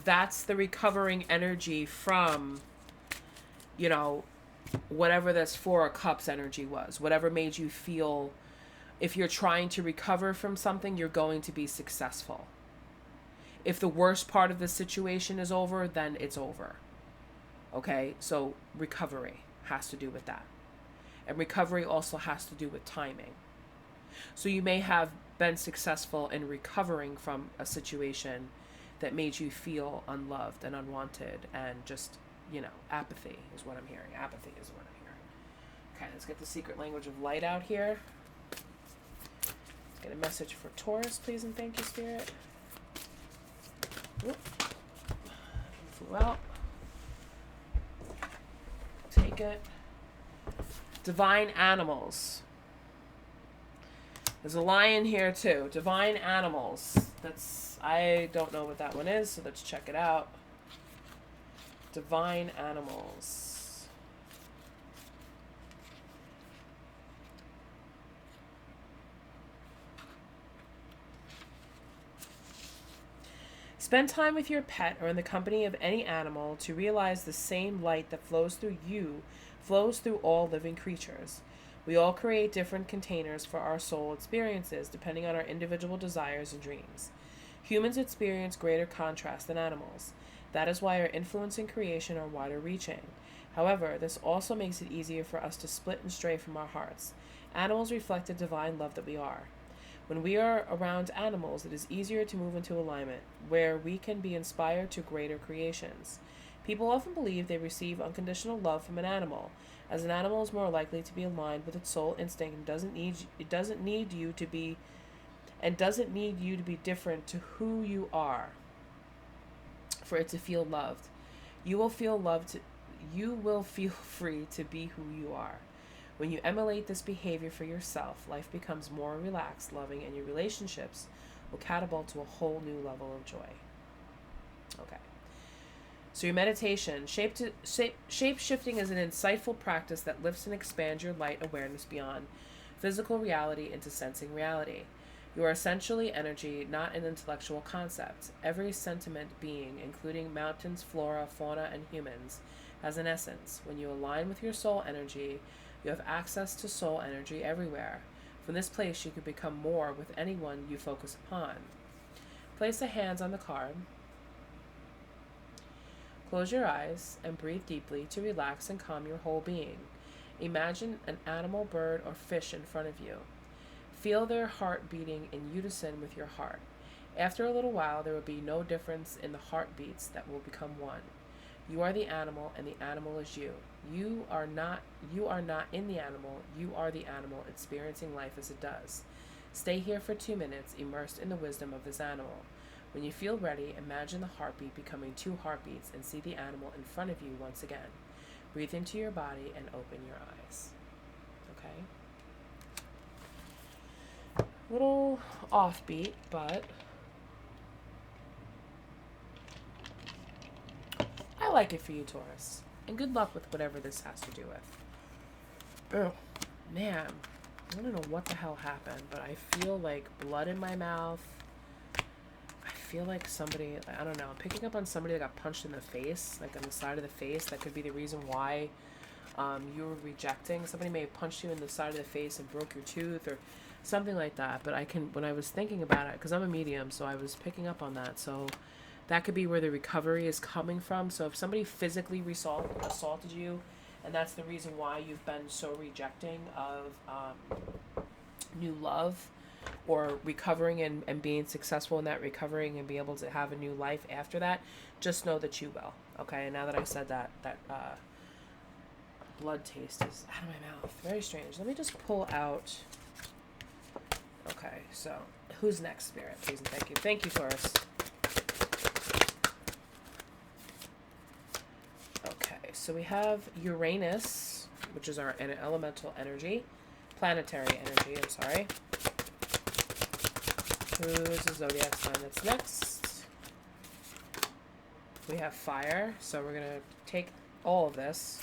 that's the recovering energy from, whatever this Four of Cups energy was. Whatever made you feel, if you're trying to recover from something, you're going to be successful. If the worst part of the situation is over, then it's over. Okay? So recovery has to do with that. And recovery also has to do with timing. So you may have been successful in recovering from a situation that made you feel unloved and unwanted and just, apathy is what I'm hearing. Apathy is what I'm Okay, let's get the secret language of light out here. Let's get a message for Taurus, please and thank you, Spirit. Whoop. Flew out. Take it. Divine animals. There's a lion here too. Divine animals. I don't know what that one is, so let's check it out. Divine animals. Spend time with your pet or in the company of any animal to realize the same light that flows through you flows through all living creatures. We all create different containers for our soul experiences depending on our individual desires and dreams. Humans experience greater contrast than animals. That is why our influence and creation are wider reaching. However, this also makes it easier for us to split and stray from our hearts. Animals reflect the divine love that we are. When we are around animals, it is easier to move into alignment, where we can be inspired to greater creations. People often believe they receive unconditional love from an animal, as an animal is more likely to be aligned with its soul instinct and doesn't need you to be different to who you are for it to feel loved. You will feel free to be who you are. When you emulate this behavior for yourself, life becomes more relaxed, loving, and your relationships will catapult to a whole new level of joy. Okay. So your meditation, shape-shifting is an insightful practice that lifts and expands your light awareness beyond physical reality into sensing reality. You are essentially energy, not an intellectual concept. Every sentient being, including mountains, flora, fauna, and humans, has an essence. When you align with your soul energy, you have access to soul energy everywhere. From this place, you can become more with anyone you focus upon. Place the hands on the card. Close your eyes and breathe deeply to relax and calm your whole being. Imagine an animal, bird, or fish in front of you. Feel their heart beating in unison with your heart. After a little while, there will be no difference in the heartbeats that will become one. You are the animal, and the animal is you. You are not in the animal. You are the animal experiencing life as it does. Stay here for 2 minutes, immersed in the wisdom of this animal. When you feel ready, imagine the heartbeat becoming 2 heartbeats and see the animal in front of you once again. Breathe into your body and open your eyes. Okay? Little offbeat, but I like it for you, Taurus. And good luck with whatever this has to do with. Oh, man. I don't know what the hell happened, but I feel like blood in my mouth. I feel like somebody, I don't know, I'm picking up on somebody that got punched in the face, like on the side of the face. That could be the reason why you were rejecting. Somebody may have punched you in the side of the face and broke your tooth or something like that. But when I was thinking about it, because I'm a medium, so I was picking up on that. So that could be where the recovery is coming from. So if somebody physically assaulted you, and that's the reason why you've been so rejecting of new love, or recovering and being successful in that recovering and be able to have a new life after that, just know that you will. Okay, and now that I said that, blood taste is out of my mouth. Very strange. Let me just pull out. Okay, so who's next, Spirit? Please and thank you. Thank you, Taurus. Okay, so we have Uranus, which is our elemental energy, planetary energy, I'm sorry. Who's the zodiac sign that's next? We have fire, so we're going to take all of this.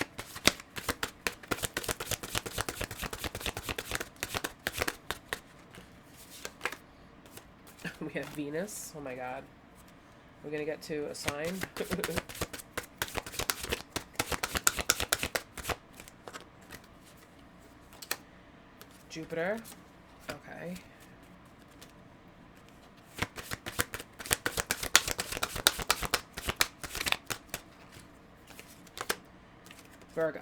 We have Venus. Oh my god. We're going to get to a sign. Jupiter. Okay. Virgo.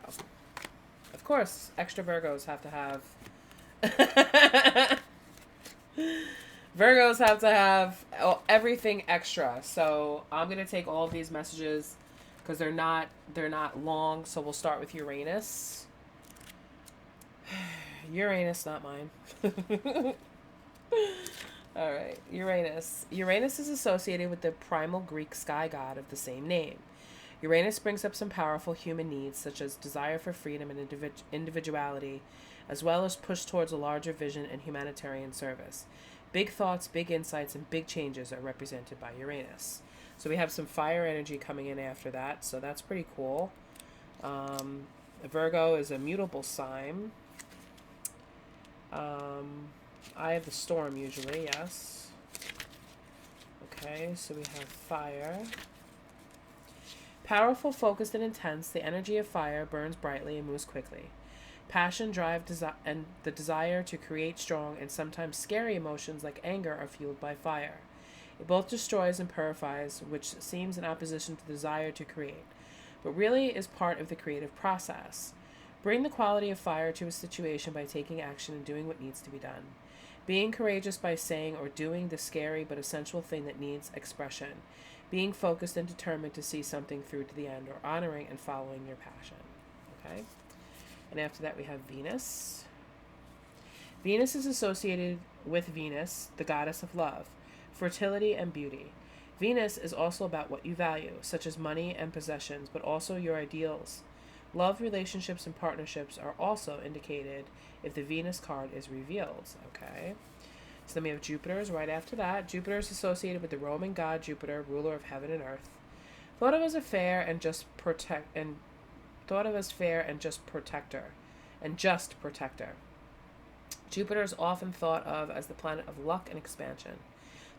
Of course, extra Virgos have to have... Virgos have to have everything extra. So I'm going to take all of these messages because they're not long. So we'll start with Uranus. Uranus, not mine. All right, Uranus. Uranus is associated with the primal Greek sky god of the same name. Uranus brings up some powerful human needs, such as desire for freedom and individuality, as well as push towards a larger vision and humanitarian service. Big thoughts, big insights, and big changes are represented by Uranus. So we have some fire energy coming in after that, so that's pretty cool. Virgo is a mutable sign. I have the storm usually, yes. Okay, so we have fire. Powerful, focused, and intense, the energy of fire burns brightly and moves quickly. Passion, drive, and the desire to create strong and sometimes scary emotions like anger are fueled by fire. It both destroys and purifies, which seems in opposition to the desire to create, but really is part of the creative process. Bring the quality of fire to a situation by taking action and doing what needs to be done. Being courageous by saying or doing the scary but essential thing that needs expression. Being focused and determined to see something through to the end, or honoring and following your passion. Okay? And after that we have Venus. Venus is associated with Venus, the goddess of love, fertility, and beauty. Venus is also about what you value, such as money and possessions, but also your ideals. Love, relationships, and partnerships are also indicated if the Venus card is revealed. Okay? So then we have Jupiter's right after that. Jupiter is associated with the Roman god Jupiter, ruler of heaven and earth. Thought of as fair and just protector. Jupiter is often thought of as the planet of luck and expansion.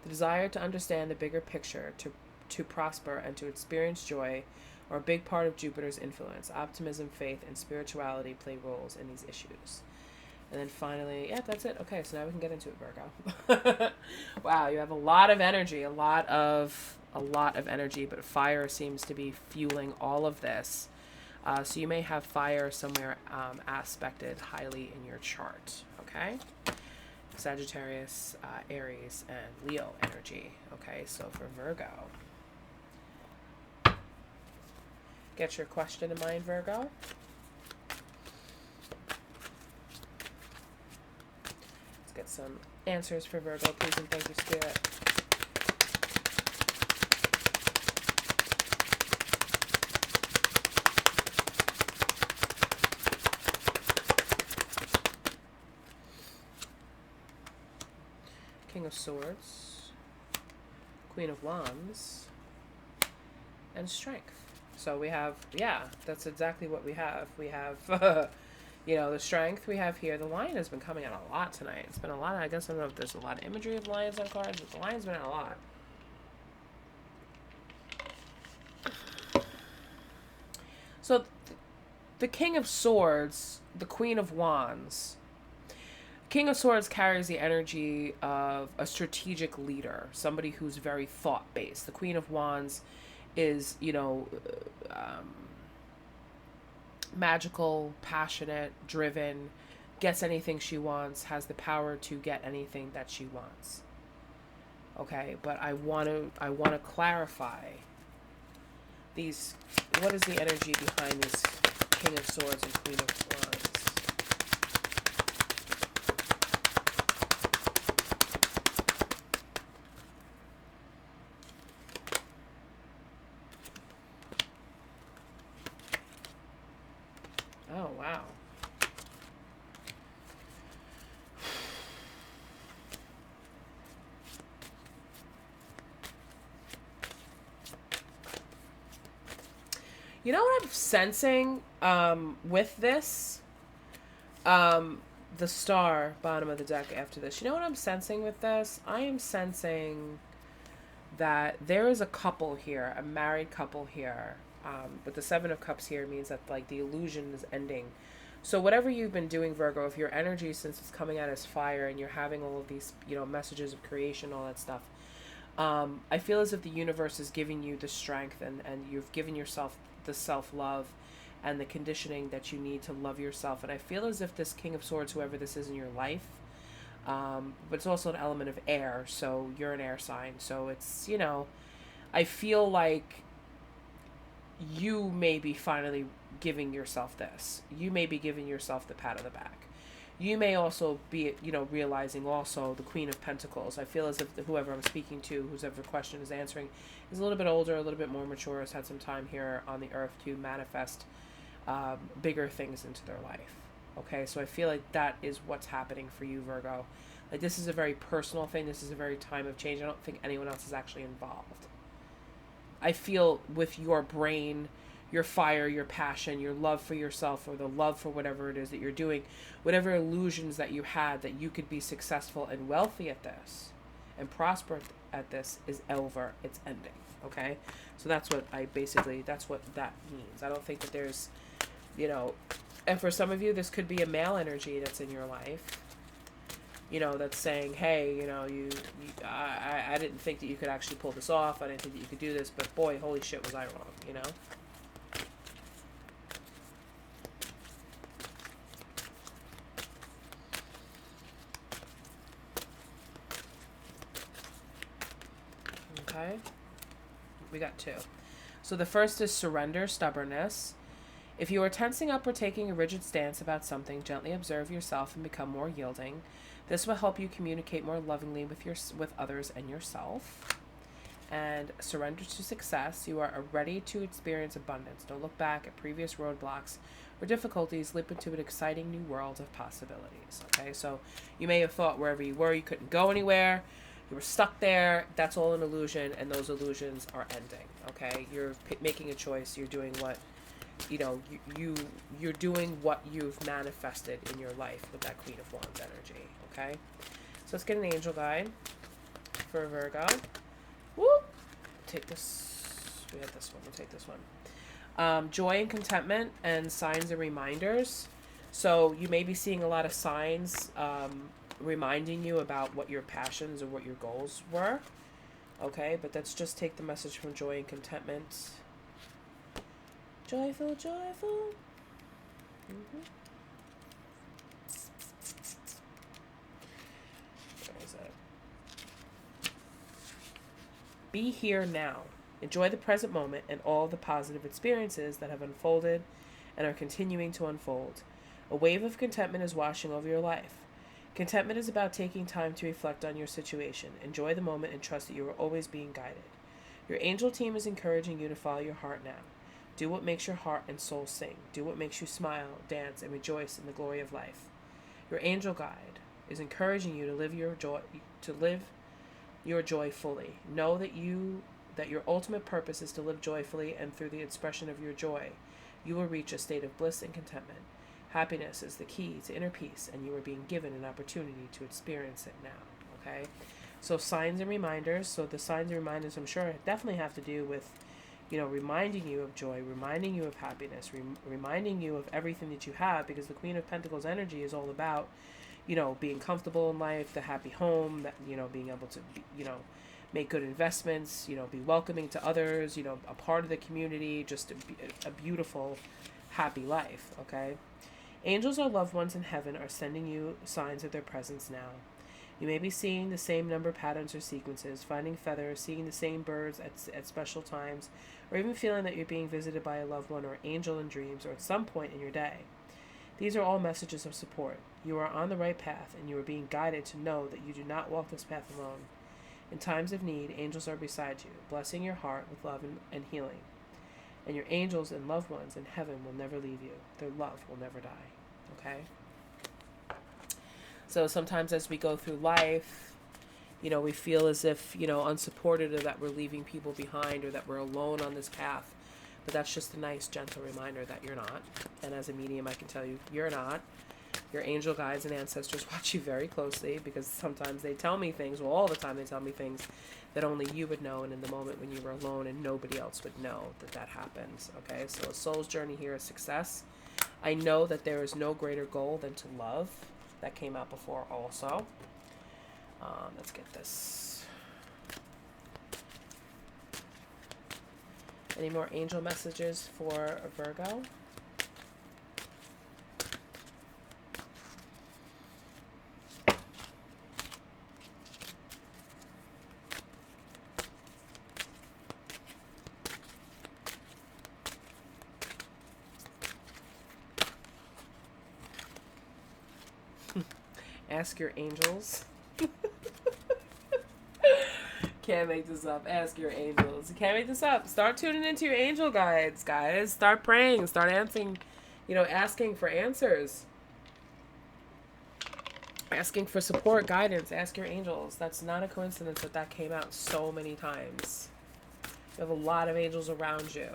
The desire to understand the bigger picture, to prosper, and to experience joy are a big part of Jupiter's influence. Optimism, faith, and spirituality play roles in these issues. And then finally, yeah, that's it. Okay, so now we can get into it, Virgo. Wow, you have a lot of energy, a lot of energy, but fire seems to be fueling all of this. So you may have fire somewhere aspected highly in your chart. Okay, Sagittarius, Aries, and Leo energy. Okay, so for Virgo, get your question in mind, Virgo. Get some answers for Virgo, please, and thank you, Spirit. King of Swords, Queen of Wands, and Strength. So we have, yeah, that's exactly what we have. We have you know, the Strength we have here. The Lion has been coming out a lot tonight. It's been a lot. I guess I don't know if there's a lot of imagery of lions on cards, but the Lion's been out a lot. So the King of Swords, the Queen of Wands. King of Swords carries the energy of a strategic leader, somebody who's very thought-based. The Queen of Wands is, you know, magical, passionate, driven, gets anything she wants, has the power to get anything that she wants. Okay, but I want to clarify these. What is the energy behind this King of Swords and Queen of Wands? Oh, wow. You know what I'm sensing with this? The star, bottom of the deck after this. You know what I'm sensing with this? I am sensing that there is a couple here, a married couple here. But the Seven of Cups here means that, like, the illusion is ending. So whatever you've been doing, Virgo, if your energy, since it's coming out as fire and you're having all of these, you know, messages of creation, all that stuff, I feel as if the universe is giving you the strength and you've given yourself the self-love and the conditioning that you need to love yourself. And I feel as if this King of Swords, whoever this is in your life, but it's also an element of air, so you're an air sign. So it's, you know, I feel like you may be finally giving yourself this. You may be giving yourself the pat on the back. you may also be, realizing also the Queen of Pentacles. I feel as if whoever I'm speaking to, whoever question is answering, is a little bit older, a little bit more mature, has had some time here on the earth to manifest bigger things into their life. Okay, so I feel like that is what's happening for you, Virgo. Like, this is a very personal thing. This is a very time of change. I don't think anyone else is actually involved. I feel with your brain, your fire, your passion, your love for yourself, or the love for whatever it is that you're doing, whatever illusions that you had that you could be successful and wealthy at this and prosper at this is over. It's ending. Okay? So that's what that's what that means. I don't think that there's, and for some of you, this could be a male energy that's in your life, that's saying, hey, I didn't think that you could actually pull this off. I didn't think that you could do this, but boy, holy shit, was I wrong, Okay. We got two. So the first is surrender, stubbornness. If you are tensing up or taking a rigid stance about something, gently observe yourself and become more yielding. This will help you communicate more lovingly with others and yourself. And surrender to success. You are ready to experience abundance. Don't look back at previous roadblocks or difficulties. Leap into an exciting new world of possibilities. Okay, so you may have thought wherever you were, you couldn't go anywhere. You were stuck there. That's all an illusion, and those illusions are ending. Okay, you're making a choice. You're doing what, you're doing what you've manifested in your life with that Queen of Wands energy. Okay, so let's get an angel guide for Virgo. Woo! Take this. We had this one. We'll take this one. Joy and contentment and signs and reminders. So you may be seeing a lot of signs reminding you about what your passions or what your goals were. Okay, but let's just take the message from joy and contentment. Joyful, joyful. Where is it? Be here now. Enjoy the present moment and all the positive experiences that have unfolded and are continuing to unfold. A wave of contentment is washing over your life. Contentment is about taking time to reflect on your situation. Enjoy the moment and trust that you are always being guided. Your angel team is encouraging you to follow your heart now. Do what makes your heart and soul sing. Do what makes you smile, dance, and rejoice in the glory of life. Your angel guide is encouraging you to live your joy fully. Know that your ultimate purpose is to live joyfully, and through the expression of your joy, you will reach a state of bliss and contentment. Happiness is the key to inner peace, and you are being given an opportunity to experience it now. Okay? So signs and reminders. So the signs and reminders, I'm sure, definitely have to do with, reminding you of joy, reminding you of happiness, reminding you of everything that you have, because the Queen of Pentacles energy is all about, being comfortable in life, the happy home, that, being able to, make good investments, be welcoming to others, a part of the community, just a beautiful, happy life. Okay? Angels or loved ones in heaven are sending you signs of their presence now. You may be seeing the same number patterns or sequences, finding feathers, seeing the same birds at special times, or even feeling that you're being visited by a loved one or angel in dreams or at some point in your day. These are all messages of support. You are on the right path, and you are being guided to know that you do not walk this path alone. In times of need, angels are beside you, blessing your heart with love and healing. And your angels and loved ones in heaven will never leave you. Their love will never die. Okay? So sometimes as we go through life, we feel as if, unsupported, or that we're leaving people behind, or that we're alone on this path. But that's just a nice, gentle reminder that you're not. And as a medium, I can tell you, you're not. Your angel guides and ancestors watch you very closely, because sometimes they tell me things, well, all the time they tell me things that only you would know, and in the moment when you were alone and nobody else would know that happens. Okay, so a soul's journey here is success. I know that there is no greater goal than to love. That came out before also. Let's get this. Any more angel messages for Virgo? Ask your angels. Can't make this up. Ask your angels. You can't make this up. Start tuning into your angel guides, guys. Start praying. Start answering, asking for answers. Asking for support, guidance. Ask your angels. That's not a coincidence that came out so many times. You have a lot of angels around you.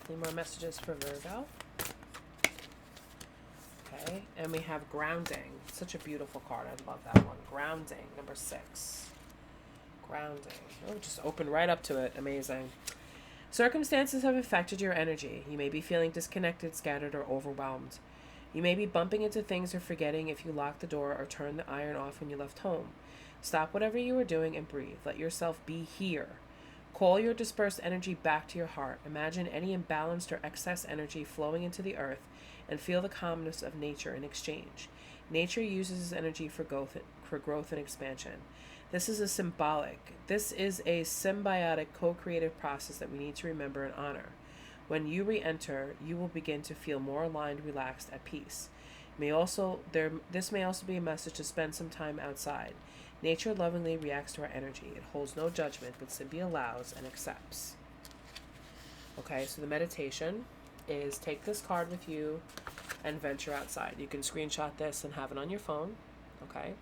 Any more messages for Virgo? Okay, and we have grounding. Such a beautiful card. I love that one. Grounding, number 6. Grounding. Oh, just open right up to it. Amazing. Circumstances have affected your energy. You may be feeling disconnected, scattered, or overwhelmed. You may be bumping into things or forgetting if you locked the door or turned the iron off when you left home. Stop whatever you are doing and breathe. Let yourself be here. Call your dispersed energy back to your heart. Imagine any imbalanced or excess energy flowing into the earth and feel the calmness of nature in exchange. Nature uses this energy for growth and expansion. This is a symbiotic co-creative process that we need to remember and honor. When you re-enter, you will begin to feel more aligned, relaxed, at peace. This may also be a message to spend some time outside. Nature lovingly reacts to our energy. It holds no judgment, but simply allows and accepts. Okay, so the meditation is take this card with you and venture outside. You can screenshot this and have it on your phone. Okay.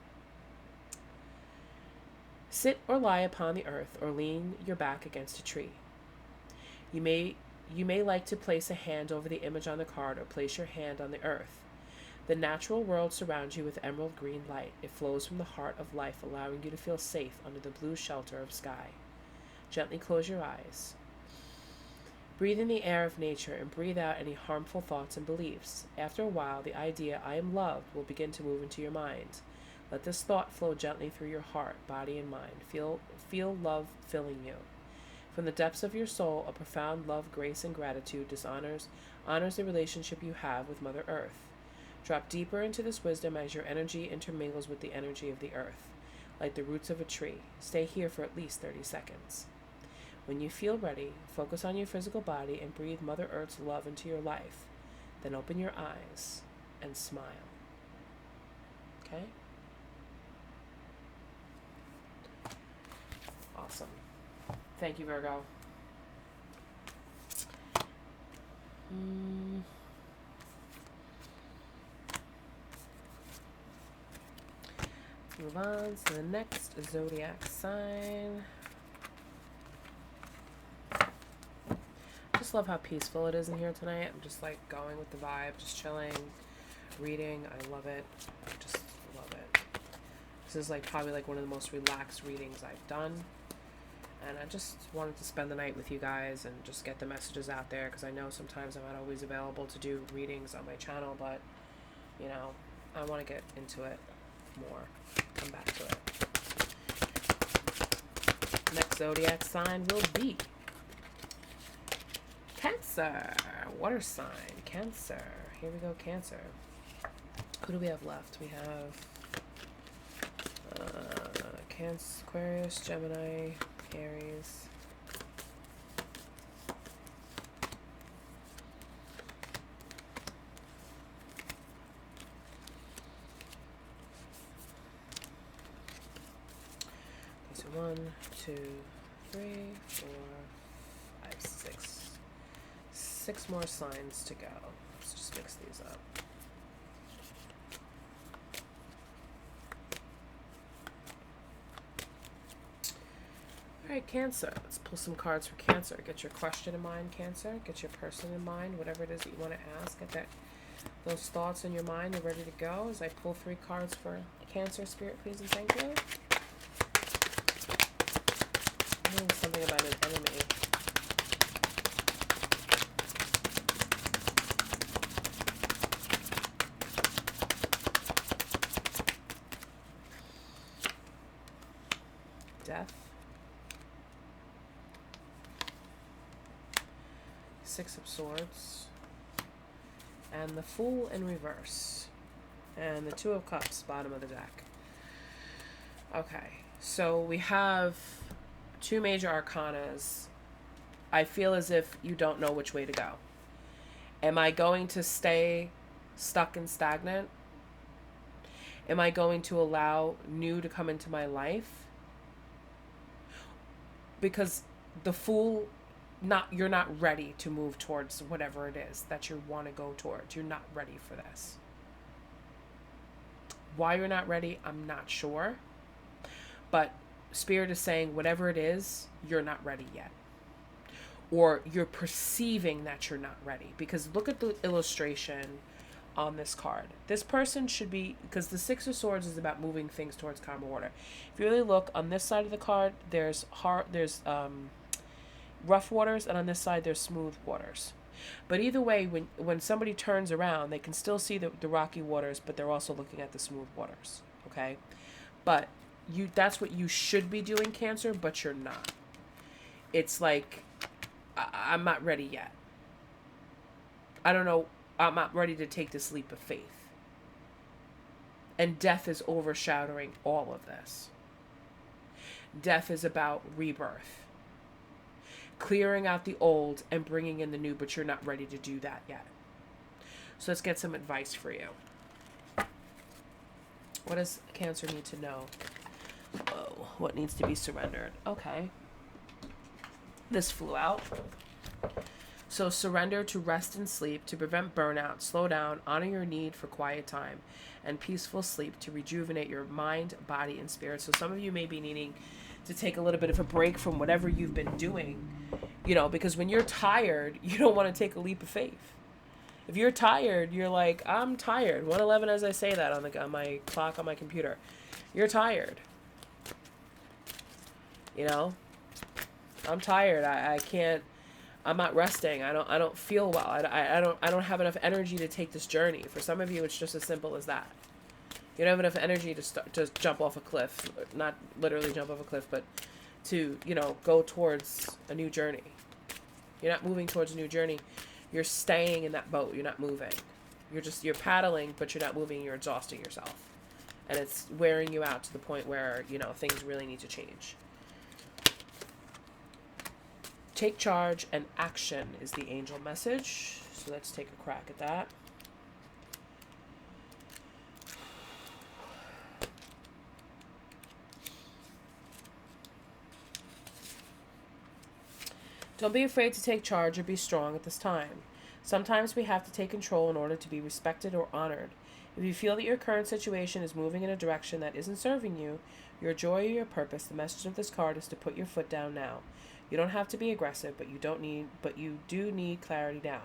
Sit or lie upon the earth or lean your back against a tree. You may like to place a hand over the image on the card or place your hand on the earth. The natural world surrounds you with emerald green light. It flows from the heart of life, allowing you to feel safe under the blue shelter of sky. Gently close your eyes. Breathe in the air of nature and breathe out any harmful thoughts and beliefs. After a while, the idea, I am loved, will begin to move into your mind. Let this thought flow gently through your heart, body, and mind. Feel love filling you. From the depths of your soul, a profound love, grace, and gratitude honors the relationship you have with Mother Earth. Drop deeper into this wisdom as your energy intermingles with the energy of the earth, like the roots of a tree. Stay here for at least 30 seconds. When you feel ready, focus on your physical body and breathe Mother Earth's love into your life. Then open your eyes and smile. Okay? Awesome. Thank you, Virgo. Move on to the next zodiac sign. Just love how peaceful it is in here tonight. I'm just like going with the vibe, just chilling, reading. I love it. I just love it. This is like probably like one of the most relaxed readings I've done. And I just wanted to spend the night with you guys and just get the messages out there, because I know sometimes I'm not always available to do readings on my channel, but I want to get into it more. Come back to it. Next zodiac sign will be Cancer. Water sign. Cancer. Here we go, Cancer. Who do we have left? We have Cancer, Aquarius, Gemini, Aries. So 1, 2, 3, 4, 5, 6. 6 more signs to go. Let's just mix these up. Alright, Cancer. Let's pull some cards for Cancer. Get your question in mind, Cancer. Get your person in mind, whatever it is that you want to ask. Get those thoughts in your mind and ready to go as I pull 3 cards for Cancer. Spirit, please and thank you. I think something about an enemy. Death. 6 of Swords. And the Fool in reverse. And the 2 of Cups, bottom of the deck. Okay, so we have two major arcanas, I feel as if you don't know which way to go. Am I going to stay stuck and stagnant? Am I going to allow new to come into my life? Because the Fool, you're not ready to move towards whatever it is that you want to go towards. You're not ready for this. Why you're not ready, I'm not sure. But Spirit is saying whatever it is, you're not ready yet. Or you're perceiving that you're not ready. Because look at the illustration on this card. This person should be, because the Six of Swords is about moving things towards calmer water. If you really look on this side of the card, there's rough waters, and on this side there's smooth waters. But either way, when somebody turns around, they can still see the rocky waters, but they're also looking at the smooth waters. Okay, but that's what you should be doing, Cancer, but you're not. It's like, I'm not ready yet. I don't know. I'm not ready to take this leap of faith. And death is overshadowing all of this. Death is about rebirth. Clearing out the old and bringing in the new, but you're not ready to do that yet. So let's get some advice for you. What does Cancer need to know? Oh, what needs to be surrendered? Okay. This flew out. So surrender to rest and sleep to prevent burnout, slow down, honor your need for quiet time and peaceful sleep to rejuvenate your mind, body, and spirit. So some of you may be needing to take a little bit of a break from whatever you've been doing, because when you're tired, you don't want to take a leap of faith. If you're tired, you're like, I'm tired. 1:11 as I say that on my clock on my computer. You're tired. I'm tired. I can't. I'm not resting. I don't feel well. I don't have enough energy to take this journey. For some of you, it's just as simple as that. You don't have enough energy to jump off a cliff. Not literally jump off a cliff, but to, go towards a new journey. You're not moving towards a new journey. You're staying in that boat. You're not moving. You're paddling, but you're not moving. You're exhausting yourself. And it's wearing you out to the point where, things really need to change. Take charge and action is the angel message. So let's take a crack at that. Don't be afraid to take charge or be strong at this time. Sometimes we have to take control in order to be respected or honored. If you feel that your current situation is moving in a direction that isn't serving you, your joy or your purpose, the message of this card is to put your foot down now. You don't have to be aggressive, but you do need clarity now.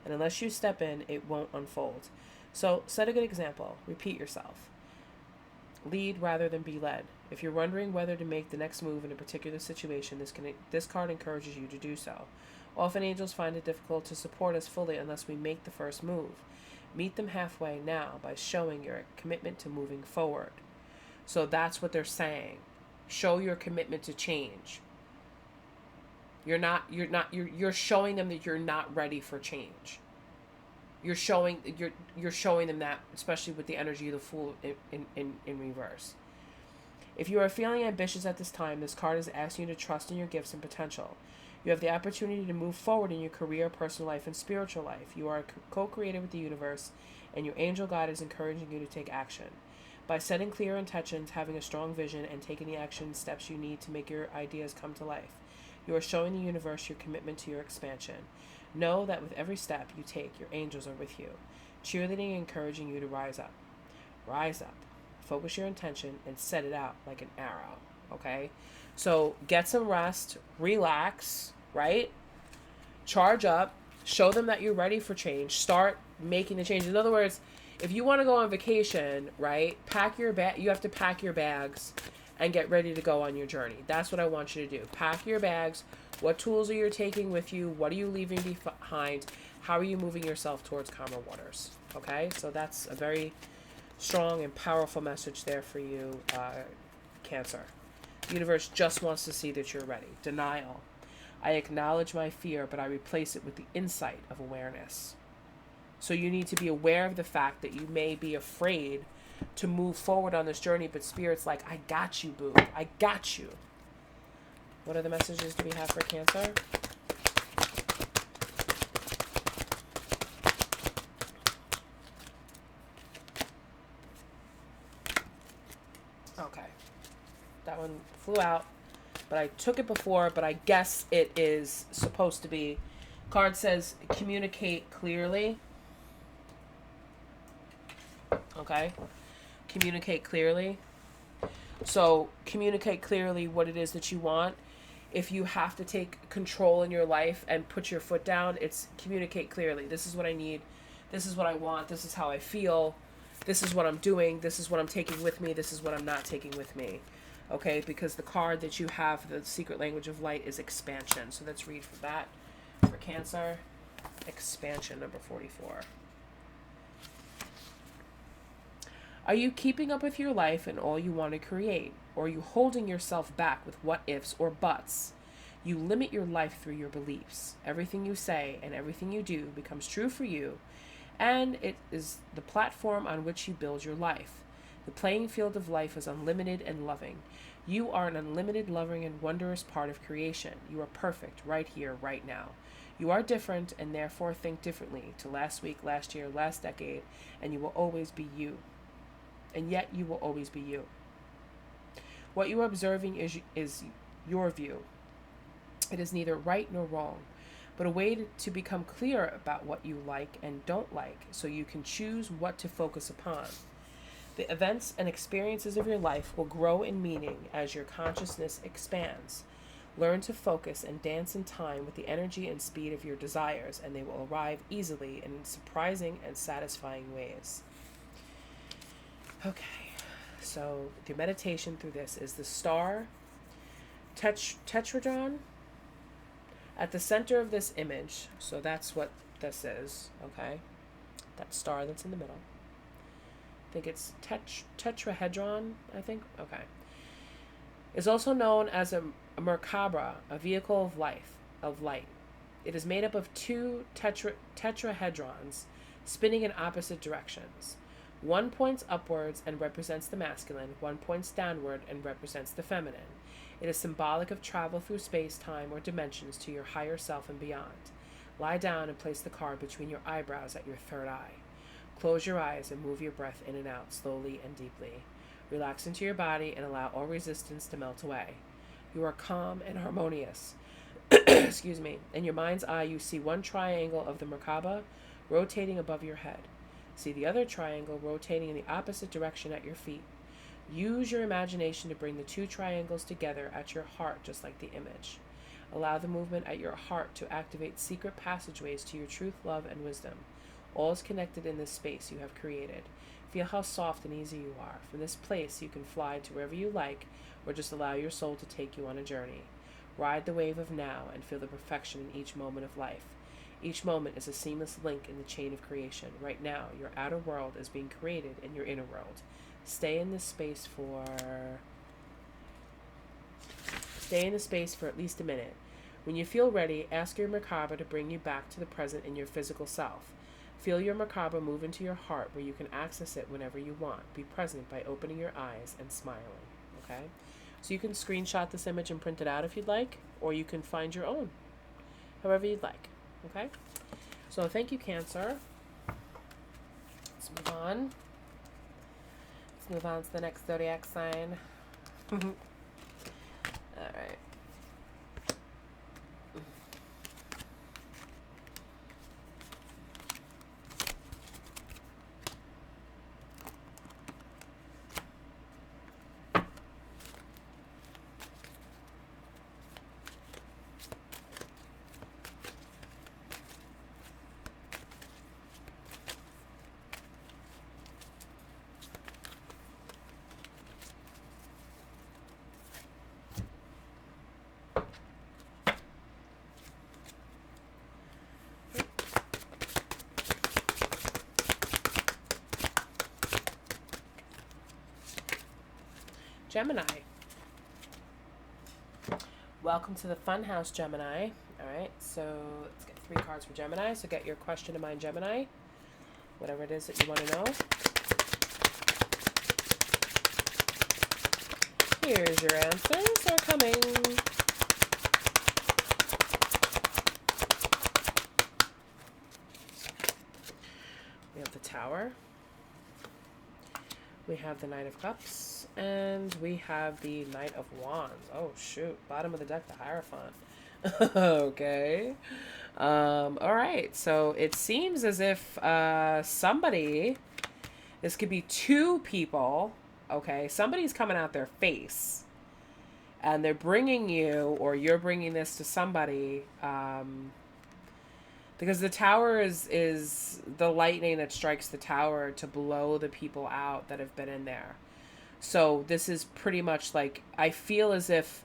And unless you step in, it won't unfold. So set a good example. Repeat yourself. Lead rather than be led. If you're wondering whether to make the next move in a particular situation, this card encourages you to do so. Often angels find it difficult to support us fully unless we make the first move. Meet them halfway now by showing your commitment to moving forward. So that's what they're saying. Show your commitment to change. You're showing them that you're not ready for change. You're showing them that, especially with the energy of the Fool in reverse. If you are feeling ambitious at this time, this card is asking you to trust in your gifts and potential. You have the opportunity to move forward in your career, personal life, and spiritual life. You are a co-creator with the universe, and your angel guide is encouraging you to take action. By setting clear intentions, having a strong vision, and taking the action steps you need to make your ideas come to life, you are showing the universe your commitment to your expansion. Know that with every step you take, your angels are with you, cheerleading and encouraging you to rise up. Rise up. Focus your intention and set it out like an arrow. Okay? So get some rest, relax, right? Charge up, show them that you're ready for change. Start making the change. In other words, if you want to go on vacation, right? You have to pack your bags and get ready to go on your journey. That's what I want you to do. Pack your bags. What tools are you taking with you? What are you leaving behind? How are you moving yourself towards calmer waters? Okay, so that's a very strong and powerful message there for you, Cancer. The universe just wants to see that you're ready. Denial. I acknowledge my fear, but I replace it with the insight of awareness. So you need to be aware of the fact that you may be afraid to move forward on this journey, but Spirit's like, I got you, boo. I got you. What other messages do we have for Cancer? Okay. That one flew out, but I took it before, but I guess it is supposed to be. Card says communicate clearly. Okay. Communicate clearly. So communicate clearly what it is that you want. If you have to take control in your life and put your foot down, it's communicate clearly. This is what I need. This is what I want. This is how I feel. This is what I'm doing. This is what I'm taking with me. This is what I'm not taking with me. Okay, because the card that you have, the secret language of light, is expansion. So let's read for that. For Cancer, expansion, number 44. Are you keeping up with your life and all you want to create? Or are you holding yourself back with what ifs or buts? You limit your life through your beliefs. Everything you say and everything you do becomes true for you, and it is the platform on which you build your life. The playing field of life is unlimited and loving. You are an unlimited, loving, and wondrous part of creation. You are perfect right here, right now. You are different and therefore think differently to last week, last year, last decade, and you will always be you. And yet you will always be you. What you are observing is your view. It is neither right nor wrong, but a way to become clear about what you like and don't like, so you can choose what to focus upon. The events and experiences of your life will grow in meaning as your consciousness expands. Learn to focus and dance in time with the energy and speed of your desires, and they will arrive easily in surprising and satisfying ways. Okay, so the meditation through this is the star tetrahedron at the center of this image. So that's what this is, okay? That star that's in the middle. I think it's tetrahedron, I think. Okay. Is also known as a Merkaba, a vehicle of light. It is made up of two tetrahedrons spinning in opposite directions. One points upwards and represents the masculine, one points downward and represents the feminine. It is symbolic of travel through space, time, or dimensions to your higher self and beyond. Lie down and place the card between your eyebrows at your third eye. Close your eyes and move your breath in and out slowly and deeply. Relax into your body and allow all resistance to melt away. You are calm and harmonious. Excuse me. In your mind's eye, you see one triangle of the Merkaba rotating above your head. See the other triangle rotating in the opposite direction at your feet. Use your imagination to bring the two triangles together at your heart, just like the image. Allow the movement at your heart to activate secret passageways to your truth, love, and wisdom. All is connected in this space you have created. Feel how soft and easy you are. From this place, you can fly to wherever you like, or just allow your soul to take you on a journey. Ride the wave of now and feel the perfection in each moment of life. Each moment is a seamless link in the chain of creation. Right now, your outer world is being created in your inner world. Stay in this space for at least a minute. When you feel ready, ask your Merkaba to bring you back to the present in your physical self. Feel your Merkaba move into your heart where you can access it whenever you want. Be present by opening your eyes and smiling. Okay? So you can screenshot this image and print it out if you'd like, or you can find your own, however you'd like. Okay? So thank you, Cancer. Let's move on. Let's move on to the next zodiac sign. All right. Gemini. Welcome to the fun house, Gemini. All right, so let's get 3 cards for Gemini. So get your question in mind, Gemini. Whatever it is that you want to know. Here's your answers are coming. Tower. We have the Knight of Cups. And we have the Knight of Wands. Oh, shoot. Bottom of the deck, the Hierophant. Okay. All right. So it seems as if somebody... This could be two people. Okay. Somebody's coming out their face. And they're bringing you, or you're bringing this to somebody, because the tower is the lightning that strikes the tower to blow the people out that have been in there. So this is pretty much like, I feel as if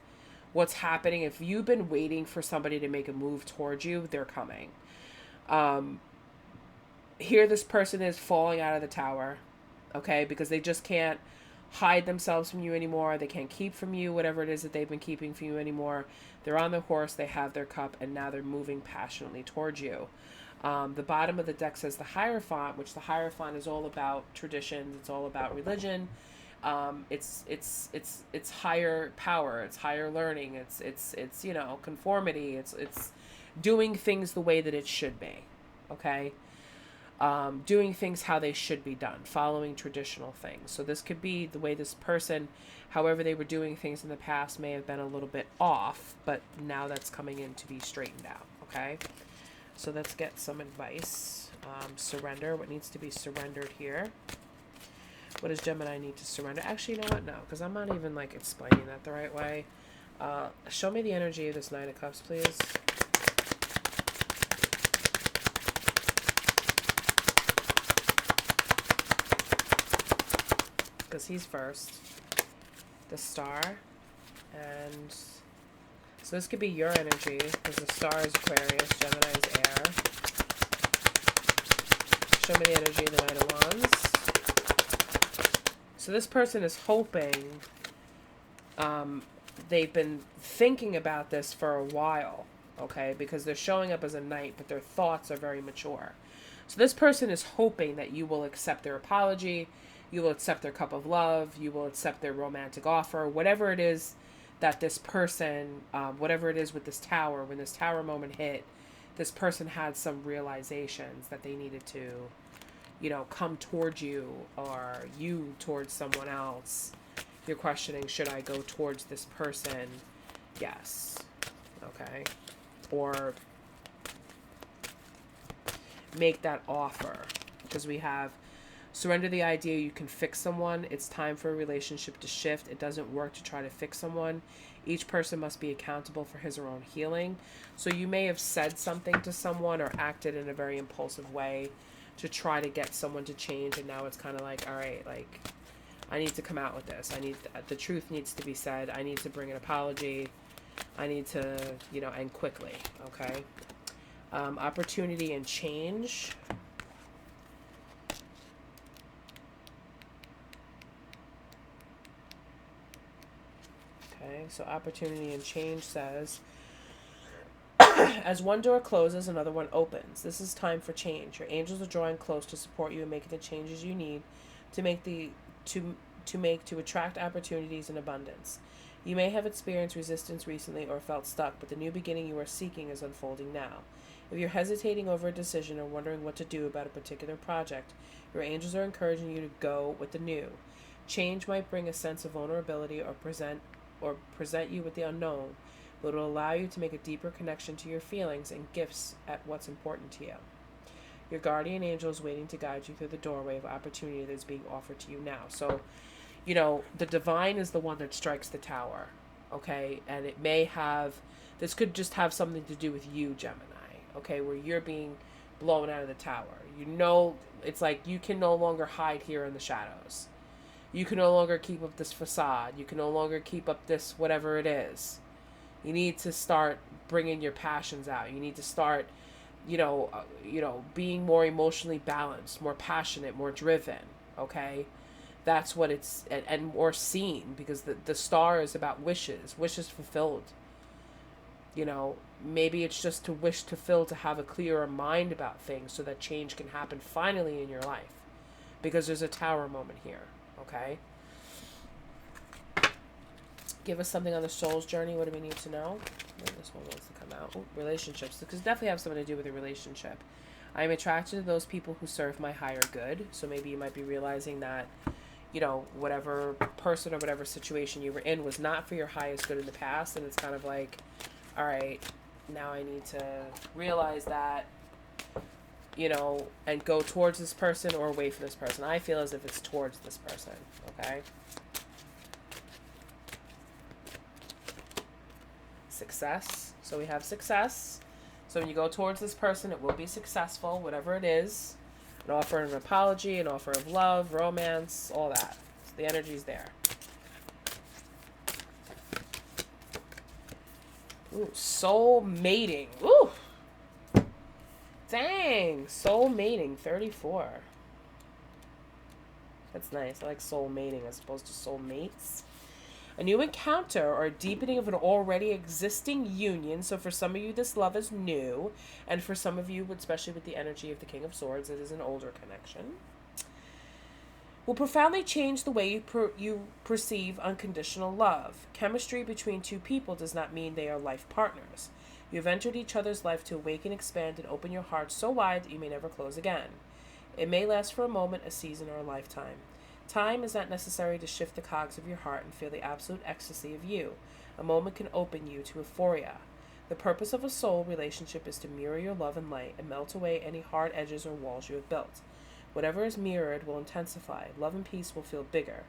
what's happening, if you've been waiting for somebody to make a move towards you, they're coming. Here this person is falling out of the tower, okay, because they just can't hide themselves from you anymore. They can't keep from you whatever it is that they've been keeping from you anymore. They're on their horse, they have their cup, and now they're moving passionately towards you. The bottom of the deck says the Hierophant, which the Hierophant is all about traditions. It's all about religion. It's higher power. It's higher learning. It's you know, conformity. It's doing things the way that it should be. Okay. Doing things how they should be done, following traditional things. So this could be the way this person, however they were doing things in the past, may have been a little bit off, but now that's coming in to be straightened out. Okay. So let's get some advice. Surrender. What needs to be surrendered here? What does Gemini need to surrender? Actually, you know what? No, because I'm not even like explaining that the right way. Show me the energy of this Nine of Cups, please. Because he's first. The Star. And so this could be your energy, because the Star is Aquarius, Gemini is air. Show me the energy of the Knight of Wands. So this person is hoping, they've been thinking about this for a while, okay, because they're showing up as a knight, but their thoughts are very mature. So this person is hoping that you will accept their apology, you will accept their cup of love, you will accept their romantic offer, whatever it is that this person, whatever it is with this tower, when this tower moment hit, this person had some realizations that they needed to, you know, come towards you, or you towards someone else. You're questioning, should I go towards this person? Yes. Okay. Or make that offer. Because we have surrender the idea you can fix someone. It's time for a relationship to shift. It doesn't work to try to fix someone. Each person must be accountable for his or her own healing. So you may have said something to someone or acted in a very impulsive way to try to get someone to change, and now it's kind of like, all right, like, I need to come out with this. The truth needs to be said. I need to bring an apology. I need to, you know, end quickly. Okay. Opportunity and change. Okay, so opportunity and change says, as one door closes, another one opens. This is time for change. Your angels are drawing close to support you in making the changes you need to make to attract opportunities in abundance. You may have experienced resistance recently or felt stuck, but the new beginning you are seeking is unfolding now. If you're hesitating over a decision or wondering what to do about a particular project, your angels are encouraging you to go with the new. Change might bring a sense of vulnerability or present you with the unknown, but it will allow you to make a deeper connection to your feelings and gifts at what's important to you. Your guardian angel is waiting to guide you through the doorway of opportunity that is being offered to you now. So, you know, the divine is the one that strikes the tower, okay? And it may have, this could just have something to do with you, Gemini, okay? Where you're being blown out of the tower. You know, it's like you can no longer hide here in the shadows. You can no longer keep up this facade. You can no longer keep up this whatever it is. You need to start bringing your passions out. You need to start, being more emotionally balanced, more passionate, more driven. Okay, that's what it's and more seen, because the star is about wishes fulfilled. You know, maybe it's just to wish to fill, to have a clearer mind about things, so that change can happen finally in your life, because there's a tower moment here. Okay. Give us something on the soul's journey. What do we need to know? This one wants to come out. Ooh, relationships. Because definitely have something to do with a relationship. I am attracted to those people who serve my higher good. So maybe you might be realizing that, you know, whatever person or whatever situation you were in was not for your highest good in the past. And it's kind of like, all right, now I need to realize that, you know, and go towards this person or away from this person. I feel as if it's towards this person, okay? Success. So we have success. So when you go towards this person, it will be successful, whatever it is. An offer of an apology, an offer of love, romance, all that. So the energy's there. Ooh, soul mating. Ooh. Dang. Soul mating, 34. That's nice. I like soul mating as opposed to soul mates. A new encounter or a deepening of an already existing union. So for some of you, this love is new. And for some of you, especially with the energy of the King of Swords, it is an older connection. Will profoundly change the way you perceive unconditional love. Chemistry between two people does not mean they are life partners. You have entered each other's life to awaken, expand, and open your heart so wide that you may never close again. It may last for a moment, a season, or a lifetime. Time is not necessary to shift the cogs of your heart and feel the absolute ecstasy of you. A moment can open you to euphoria. The purpose of a soul relationship is to mirror your love and light and melt away any hard edges or walls you have built. Whatever is mirrored will intensify. Love and peace will feel bigger,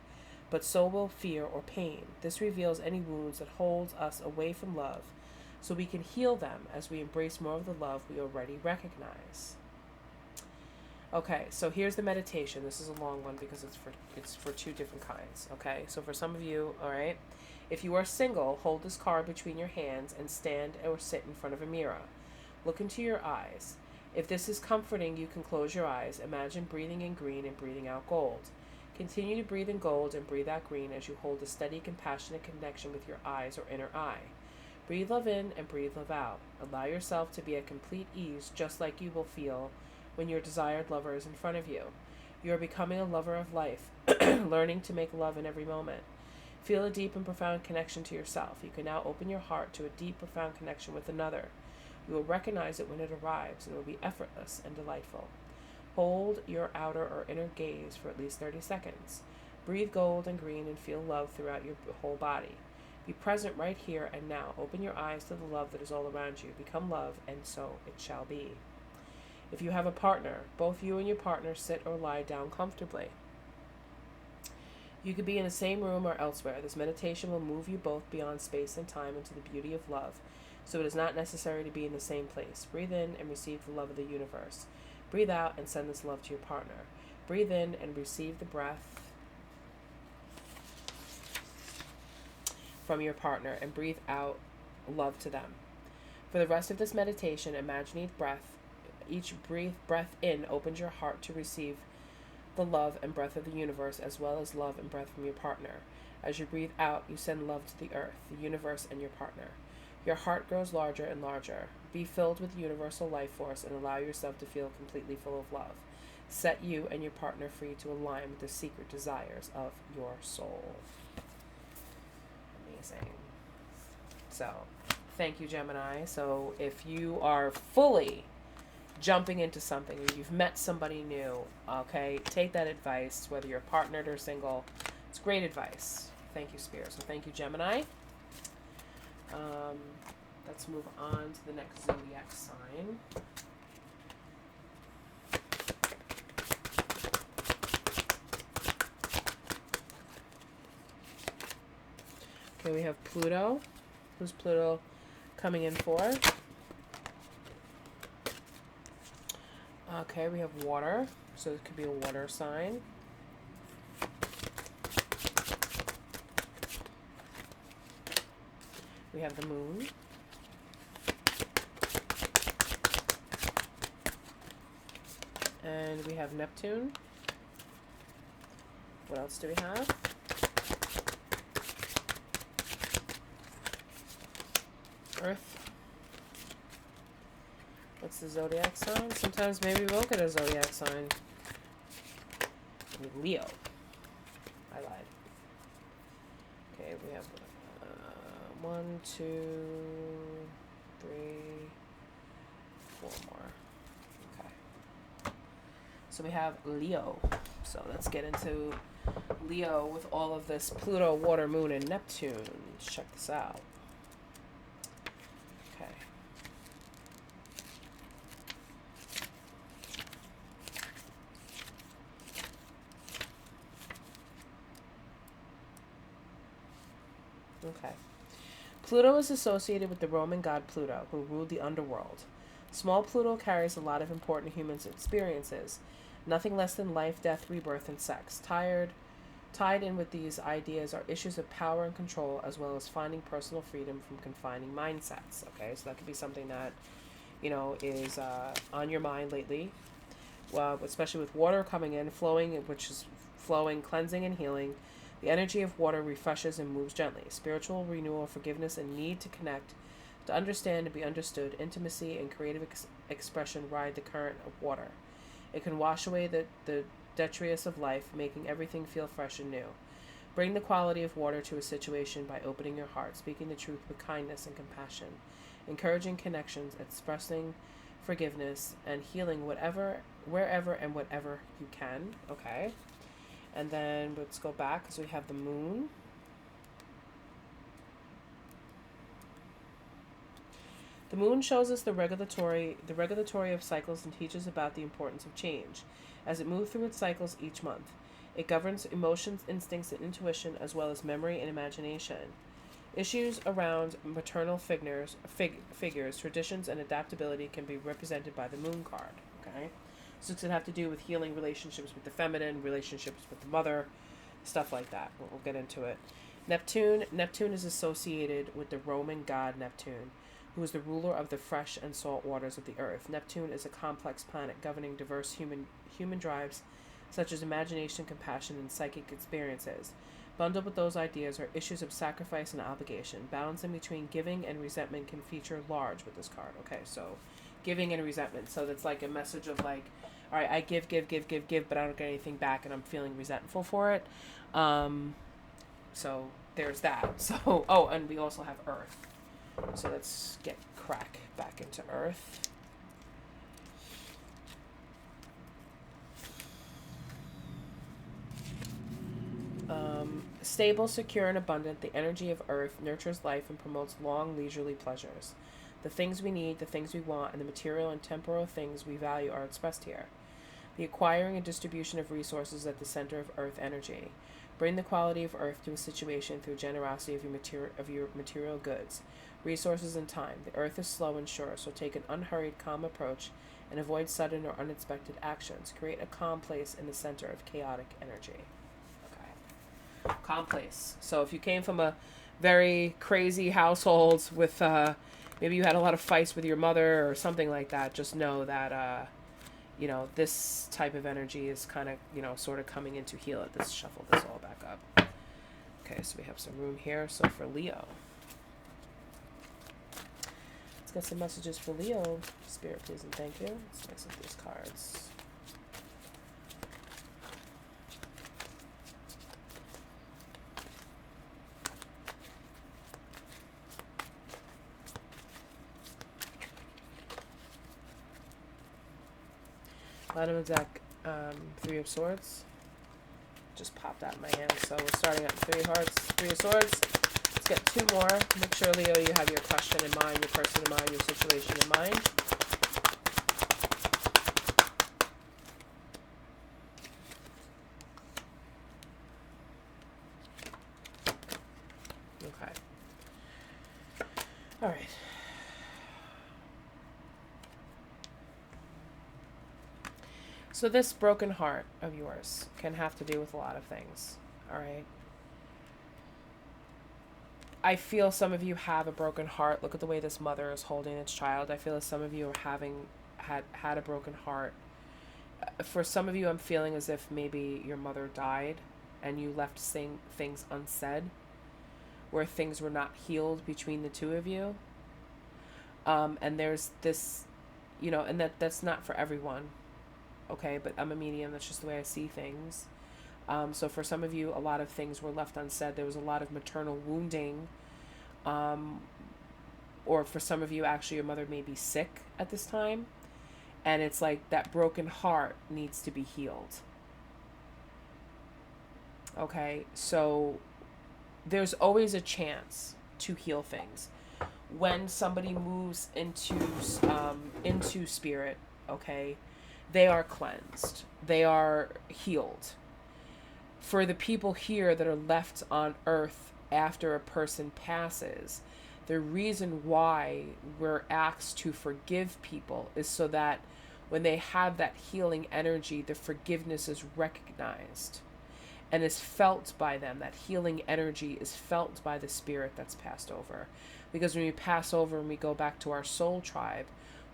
but so will fear or pain. This reveals any wounds that hold us away from love, so we can heal them as we embrace more of the love we already recognize. Okay, so here's the meditation. This is a long one because it's for two different kinds. Okay, so for some of you, all right, if you are single, hold this card between your hands and stand or sit in front of a mirror. Look into your eyes. If this is comforting, you can close your eyes. Imagine breathing in green and breathing out gold. Continue to breathe in gold and breathe out green as you hold a steady, compassionate connection with your eyes or inner eye. Breathe love in and breathe love out. Allow yourself to be at complete ease, just like you will feel when your desired lover is in front of you. You are becoming a lover of life, learning to make love in every moment. Feel a deep and profound connection to yourself. You can now open your heart to a deep, profound connection with another. You will recognize it when it arrives, and it will be effortless and delightful. Hold your outer or inner gaze for at least 30 seconds. Breathe gold and green and feel love throughout your whole body. Be present right here and now. Open your eyes to the love that is all around you. Become love, and so it shall be. If you have a partner, both you and your partner sit or lie down comfortably. You could be in the same room or elsewhere. This meditation will move you both beyond space and time into the beauty of love, so it is not necessary to be in the same place. Breathe in and receive the love of the universe. Breathe out and send this love to your partner. Breathe in and receive the breath from your partner, and breathe out love to them. For the rest of this meditation, imagine each breath in opens your heart to receive the love and breath of the universe, as well as love and breath from your partner. As you breathe out, you send love to the earth, the universe, and your partner. Your heart grows larger and larger. Be filled with universal life force and allow yourself to feel completely full of love. Set you and your partner free to align with the secret desires of your soul. Amazing. So, thank you, Gemini. So, if you are fully jumping into something, or you've met somebody new, okay, take that advice, whether you're partnered or single. It's great advice. Thank you, Spirit. So thank you, Gemini. Let's move on to the next zodiac sign. Okay, we have Pluto. Who's Pluto coming in for? Okay, we have water, so it could be a water sign. We have the moon. And we have Neptune. What else do we have? Earth. What's the zodiac sign? Sometimes maybe we'll get a zodiac sign. Leo. I lied. Okay, we have 1, 2, 3, 4 more. Okay. So we have Leo. So let's get into Leo with all of this Pluto, water, moon, and Neptune. Let's check this out. Okay. Okay. Pluto is associated with the Roman god Pluto, who ruled the underworld. Small Pluto carries a lot of important human experiences, nothing less than life, death, rebirth, and sex. Tied in with these ideas are issues of power and control, as well as finding personal freedom from confining mindsets. Okay, so that could be something that, is on your mind lately, especially with water coming in, flowing, cleansing, and healing. The energy of water refreshes and moves gently. Spiritual renewal, forgiveness, and need to connect, to understand and be understood, intimacy, and creative expression ride the current of water. It can wash away the detritus of life, making everything feel fresh and new. Bring the quality of water to a situation by opening your heart, speaking the truth with kindness and compassion, encouraging connections, expressing forgiveness, and healing wherever and whatever you can. Okay. And then let's go back because we have the moon. The moon shows us the regulatory of cycles and teaches about the importance of change as it moves through its cycles each month. It governs emotions, instincts, and intuition, as well as memory and imagination. Issues around maternal figures, traditions, and adaptability can be represented by the moon card. Okay, so it's going to have to do with healing relationships with the feminine, relationships with the mother, stuff like that. We'll get into it. Neptune is associated with the Roman god Neptune, who is the ruler of the fresh and salt waters of the earth. Neptune is a complex planet governing diverse human drives such as imagination, compassion, and psychic experiences. Bundled with those ideas are issues of sacrifice and obligation. Balancing between giving and resentment can feature large with this card. Okay, so giving and resentment. So that's like a message of like, all right, I give, but I don't get anything back, and I'm feeling resentful for it. So there's that. So, and we also have Earth. So let's crack back into Earth. Stable, secure, and abundant, the energy of Earth nurtures life and promotes long, leisurely pleasures. The things we need, the things we want, and the material and temporal things we value are expressed here. The acquiring and distribution of resources at the center of Earth energy. Bring the quality of Earth to a situation through generosity of your material goods, resources, and time. The Earth is slow and sure, so take an unhurried, calm approach and avoid sudden or unexpected actions. Create a calm place in the center of chaotic energy. Okay. Calm place. So if you came from a very crazy household with maybe you had a lot of fights with your mother or something like that, just know that this type of energy is kind of, sort of coming in to heal it. Let's shuffle this all back up. Okay, so we have some room here. So for Leo, let's get some messages for Leo. Spirit, please and thank you. Let's mix up these cards. Bottom of the deck, Three of Swords. Just popped out in my hand. So we're starting at Three of Hearts, Three of Swords. Let's get two more. Make sure, Leo, you have your question in mind, your person in mind, your situation in mind. Okay. All right. So this broken heart of yours can have to do with a lot of things, all right? I feel some of you have a broken heart. Look at the way this mother is holding its child. I feel as some of you are had a broken heart. For some of you, I'm feeling as if maybe your mother died and you left things unsaid, where things were not healed between the two of you. And there's this, and that's not for everyone. Okay, but I'm a medium. That's just the way I see things. So for some of you, a lot of things were left unsaid. There was a lot of maternal wounding. Or for some of you, actually, your mother may be sick at this time. And it's like that broken heart needs to be healed. Okay, so there's always a chance to heal things when somebody moves into spirit. Okay, they are cleansed, they are healed. For the people here that are left on earth after a person passes, the reason why we're asked to forgive people is so that when they have that healing energy, the forgiveness is recognized and is felt by them. That healing energy is felt by the spirit that's passed over. Because when we pass over and we go back to our soul tribe,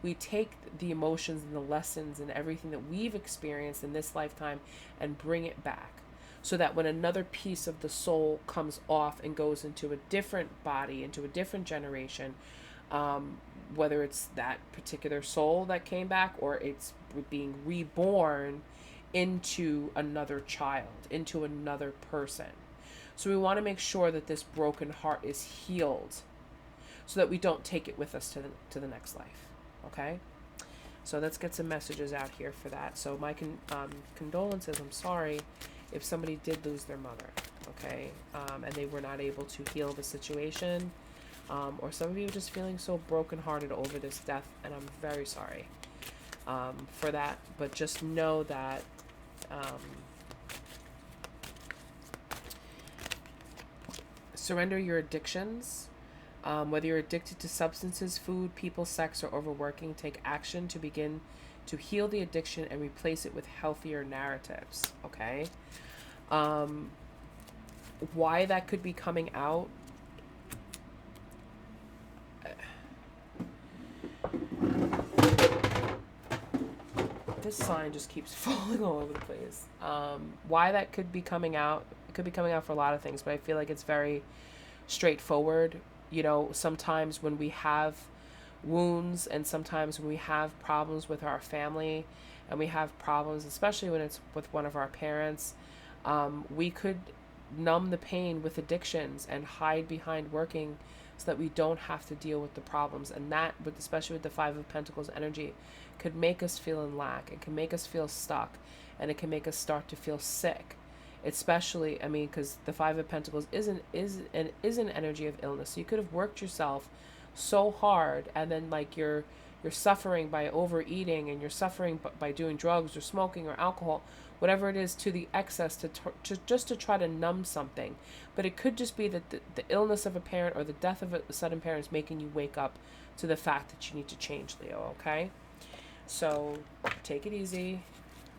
we take the emotions and the lessons and everything that we've experienced in this lifetime and bring it back. So that when another piece of the soul comes off and goes into a different body, into a different generation, whether it's that particular soul that came back or it's being reborn into another child, into another person. So we want to make sure that this broken heart is healed so that we don't take it with us to the next life. Okay? So let's get some messages out here for that. So my condolences. I'm sorry if somebody did lose their mother, okay, and they were not able to heal the situation, or some of you are just feeling so brokenhearted over this death, and I'm very sorry for that. But just know that surrender your addictions. Whether you're addicted to substances, food, people, sex, or overworking, take action to begin to heal the addiction and replace it with healthier narratives. Okay? Why that could be coming out. This sign just keeps falling all over the place. Why that could be coming out. It could be coming out for a lot of things, but I feel like it's very straightforward. You know, sometimes when we have wounds and sometimes when we have problems with our family and we have problems, especially when it's with one of our parents, we could numb the pain with addictions and hide behind working so that we don't have to deal with the problems. And that, especially with the Five of Pentacles energy, could make us feel in lack. It can make us feel stuck, and it can make us start to feel sick. Especially, I mean, because the Five of Pentacles is an energy of illness. So you could have worked yourself so hard, and then like you're suffering by overeating, and you're suffering by doing drugs or smoking or alcohol, whatever it is, to the excess to try to numb something. But it could just be that the illness of a parent or the death of a sudden parent is making you wake up to the fact that you need to change, Leo. Okay, so take it easy,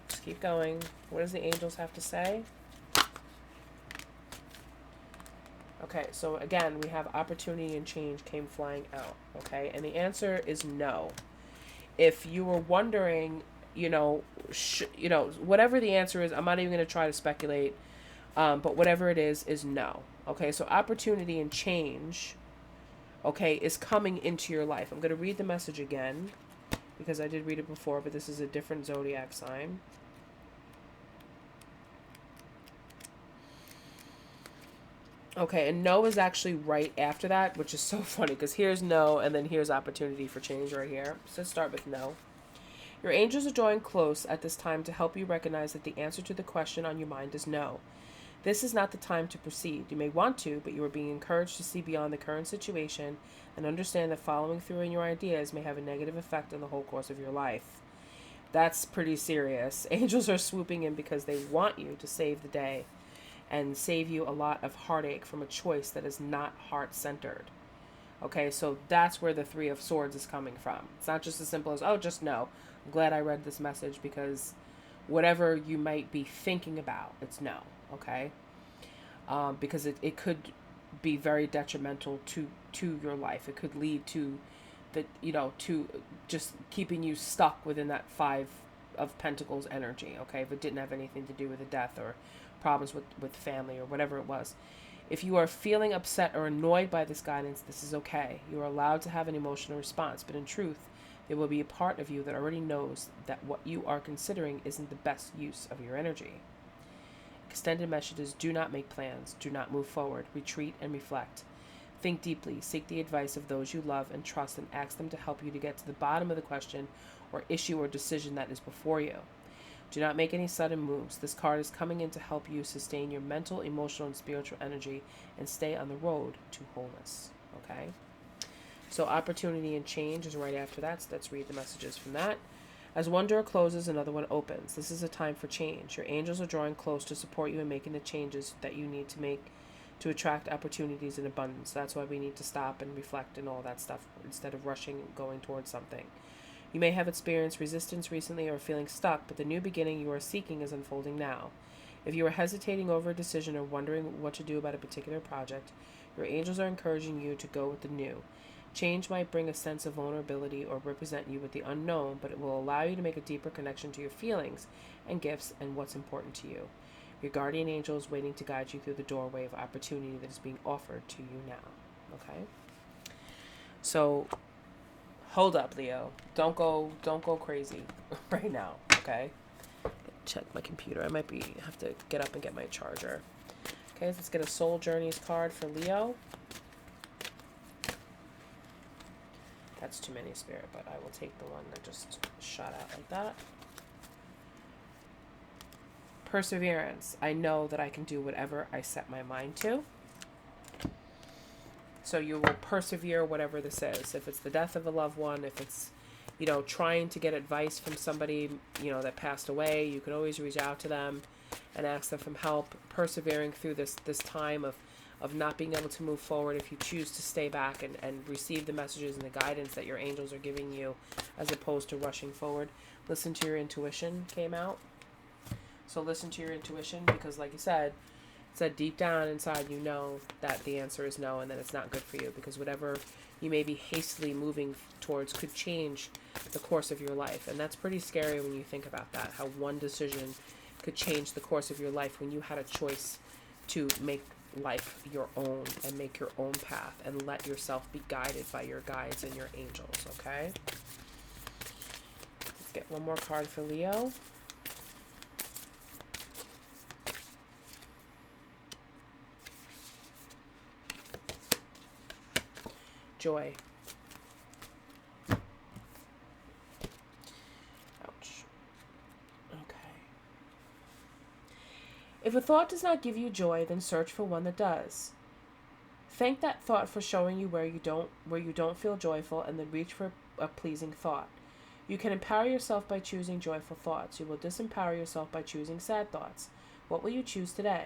just keep going. What does the angels have to say? Okay, so again, we have opportunity and change came flying out, okay? And the answer is no. If you were wondering, whatever the answer is, I'm not even going to try to speculate, but whatever it is no, okay? So opportunity and change, okay, is coming into your life. I'm going to read the message again because I did read it before, but this is a different zodiac sign. Okay, and no is actually right after that, which is so funny because here's no and then here's opportunity for change right here. So let's start with no. Your angels are drawing close at this time to help you recognize that the answer to the question on your mind is no. This is not the time to proceed. You may want to, but you are being encouraged to see beyond the current situation and understand that following through in your ideas may have a negative effect on the whole course of your life. That's pretty serious. Angels are swooping in because they want you to save the day and save you a lot of heartache from a choice that is not heart-centered. Okay, so that's where the Three of Swords is coming from. It's not just as simple as, oh, just no. I'm glad I read this message because whatever you might be thinking about, it's no, okay? Because it could be very detrimental to your life. It could lead to to just keeping you stuck within that Five of Pentacles energy, okay? If it didn't have anything to do with a death or problems with family or whatever it was. If you are feeling upset or annoyed by this guidance, this is okay. You are allowed to have an emotional response, but in truth, there will be a part of you that already knows that what you are considering isn't the best use of your energy. Extended messages: do not make plans, do not move forward, retreat and reflect. Think deeply, seek the advice of those you love and trust, and ask them to help you to get to the bottom of the question or issue or decision that is before you. Do not make any sudden moves. This card is coming in to help you sustain your mental, emotional, and spiritual energy and stay on the road to wholeness. Okay? So opportunity and change is right after that. So let's read the messages from that. As one door closes, another one opens. This is a time for change. Your angels are drawing close to support you in making the changes that you need to make to attract opportunities in abundance. That's why we need to stop and reflect and all that stuff instead of rushing and going towards something. You may have experienced resistance recently or feeling stuck, but the new beginning you are seeking is unfolding now. If you are hesitating over a decision or wondering what to do about a particular project, your angels are encouraging you to go with the new. Change might bring a sense of vulnerability or represent you with the unknown, but it will allow you to make a deeper connection to your feelings and gifts and what's important to you. Your guardian angel is waiting to guide you through the doorway of opportunity that is being offered to you now. Okay? So, hold up, Leo. Don't go crazy right now, okay? Check my computer. I might have to get up and get my charger. Okay, let's get a Soul Journeys card for Leo. That's too many, Spirit, but I will take the one that just shot out like that. Perseverance. I know that I can do whatever I set my mind to. So you will persevere whatever this is. If it's the death of a loved one, if it's, trying to get advice from somebody, that passed away, you can always reach out to them and ask them for help. Persevering through this time of not being able to move forward if you choose to stay back and receive the messages and the guidance that your angels are giving you as opposed to rushing forward. Listen to your intuition came out. So listen to your intuition because like you said, it said deep down inside you know that the answer is no and that it's not good for you because whatever you may be hastily moving towards could change the course of your life. And that's pretty scary when you think about that, how one decision could change the course of your life when you had a choice to make life your own and make your own path and let yourself be guided by your guides and your angels, okay? Let's get one more card for Leo. Joy. Ouch. Okay. If a thought does not give you joy, then search for one that does. Thank that thought for showing you where you don't feel joyful, and then reach for a pleasing thought. You can empower yourself by choosing joyful thoughts. You will disempower yourself by choosing sad thoughts. What will you choose today?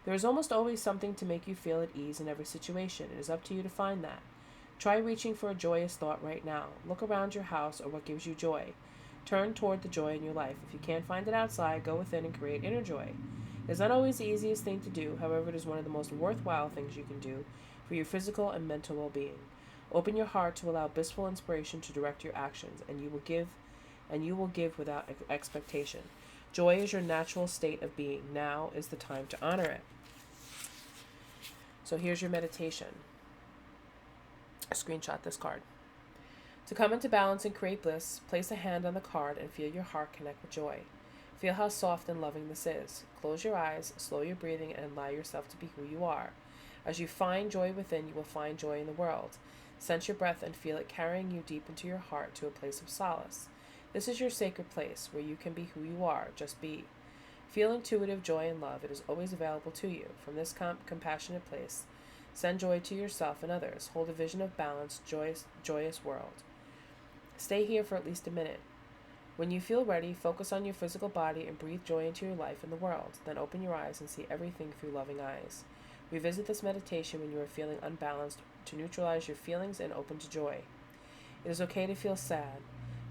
There is almost always something to make you feel at ease in every situation. It is up to you to find that. Try reaching for a joyous thought right now. Look around your house or what gives you joy. Turn toward the joy in your life. If you can't find it outside, go within and create inner joy. It is not always the easiest thing to do. However, it is one of the most worthwhile things you can do for your physical and mental well-being. Open your heart to allow blissful inspiration to direct your actions, and you will give without expectation. Joy is your natural state of being. Now is the time to honor it. So here's your meditation. Screenshot this card. To come into balance and create bliss, place a hand on the card and feel your heart connect with joy. Feel how soft and loving this is. Close your eyes, slow your breathing, and allow yourself to be who you are. As you find joy within, you will find joy in the world. Sense your breath and feel it carrying you deep into your heart to a place of solace. This is your sacred place where you can be who you are, just be. Feel intuitive joy and love. It is always available to you. From this compassionate place, send joy to yourself and others. Hold a vision of balanced, joyous world. Stay here for at least a minute. When you feel ready, focus on your physical body and breathe joy into your life and the world. Then open your eyes and see everything through loving eyes. Revisit this meditation when you are feeling unbalanced to neutralize your feelings and open to joy. It is okay to feel sad.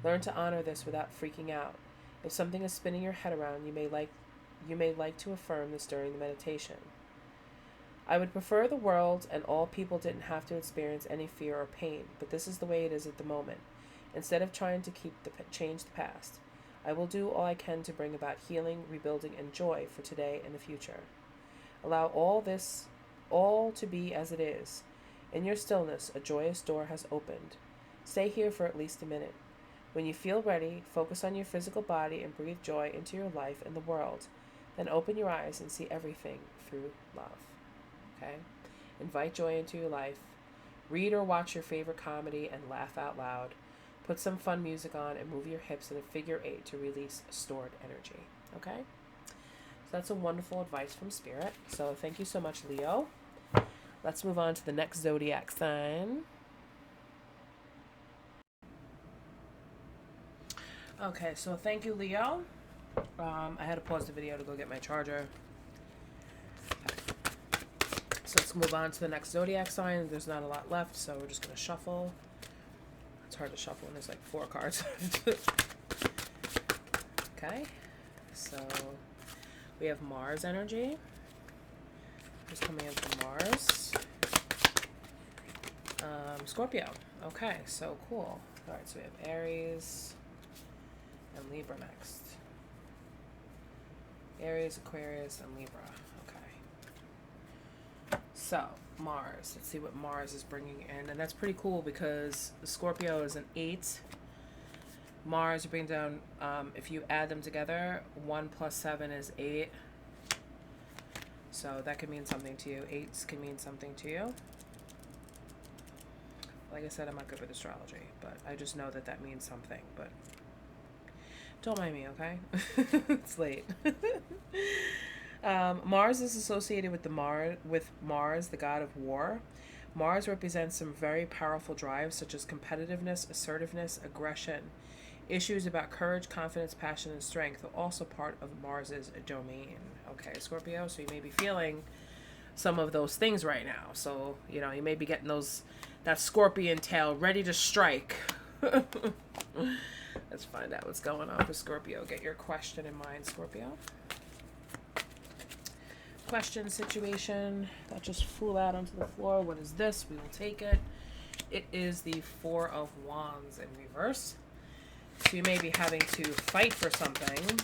Learn to honor this without freaking out. If something is spinning your head around, you may like to affirm this during the meditation. I would prefer the world and all people didn't have to experience any fear or pain, but this is the way it is at the moment. Instead of trying to change the past, I will do all I can to bring about healing, rebuilding, and joy for today and the future. Allow all to be as it is. In your stillness, a joyous door has opened. Stay here for at least a minute. When you feel ready, focus on your physical body and breathe joy into your life and the world. Then open your eyes and see everything through love. Okay? Invite joy into your life. Read or watch your favorite comedy and laugh out loud. Put some fun music on and move your hips in a figure 8 to release stored energy. Okay? So that's a wonderful advice from Spirit. So thank you so much, Leo. Let's move on to the next zodiac sign. Okay, so thank you, Leo. I had to pause the video to go get my charger. So let's move on to the next zodiac sign. There's not a lot left, so we're just going to shuffle. It's hard to shuffle when there's like 4 cards. Okay, so we have Mars energy. Who's coming in from Mars? Scorpio. Okay, so cool. All right, so we have Aries and Libra next. Aries, Aquarius, and Libra. Okay. So, Mars. Let's see what Mars is bringing in. And that's pretty cool because Scorpio is an 8. Mars, you bring down, if you add them together, 1 plus 7 is 8. So that could mean something to you. 8s can mean something to you. Like I said, I'm not good with astrology, but I just know that that means something. But don't mind me, okay? It's late. Mars is associated with Mars, the god of war. Mars represents some very powerful drives such as competitiveness, assertiveness, aggression. Issues about courage, confidence, passion, and strength are also part of Mars's domain. Okay, Scorpio, so you may be feeling some of those things right now. So, you know, you may be getting that scorpion tail ready to strike. Let's find out what's going on for Scorpio. Get your question in mind, Scorpio. Question situation that just flew out onto the floor. What is this? We will take it. It is the 4 of Wands in reverse. So you may be having to fight for something.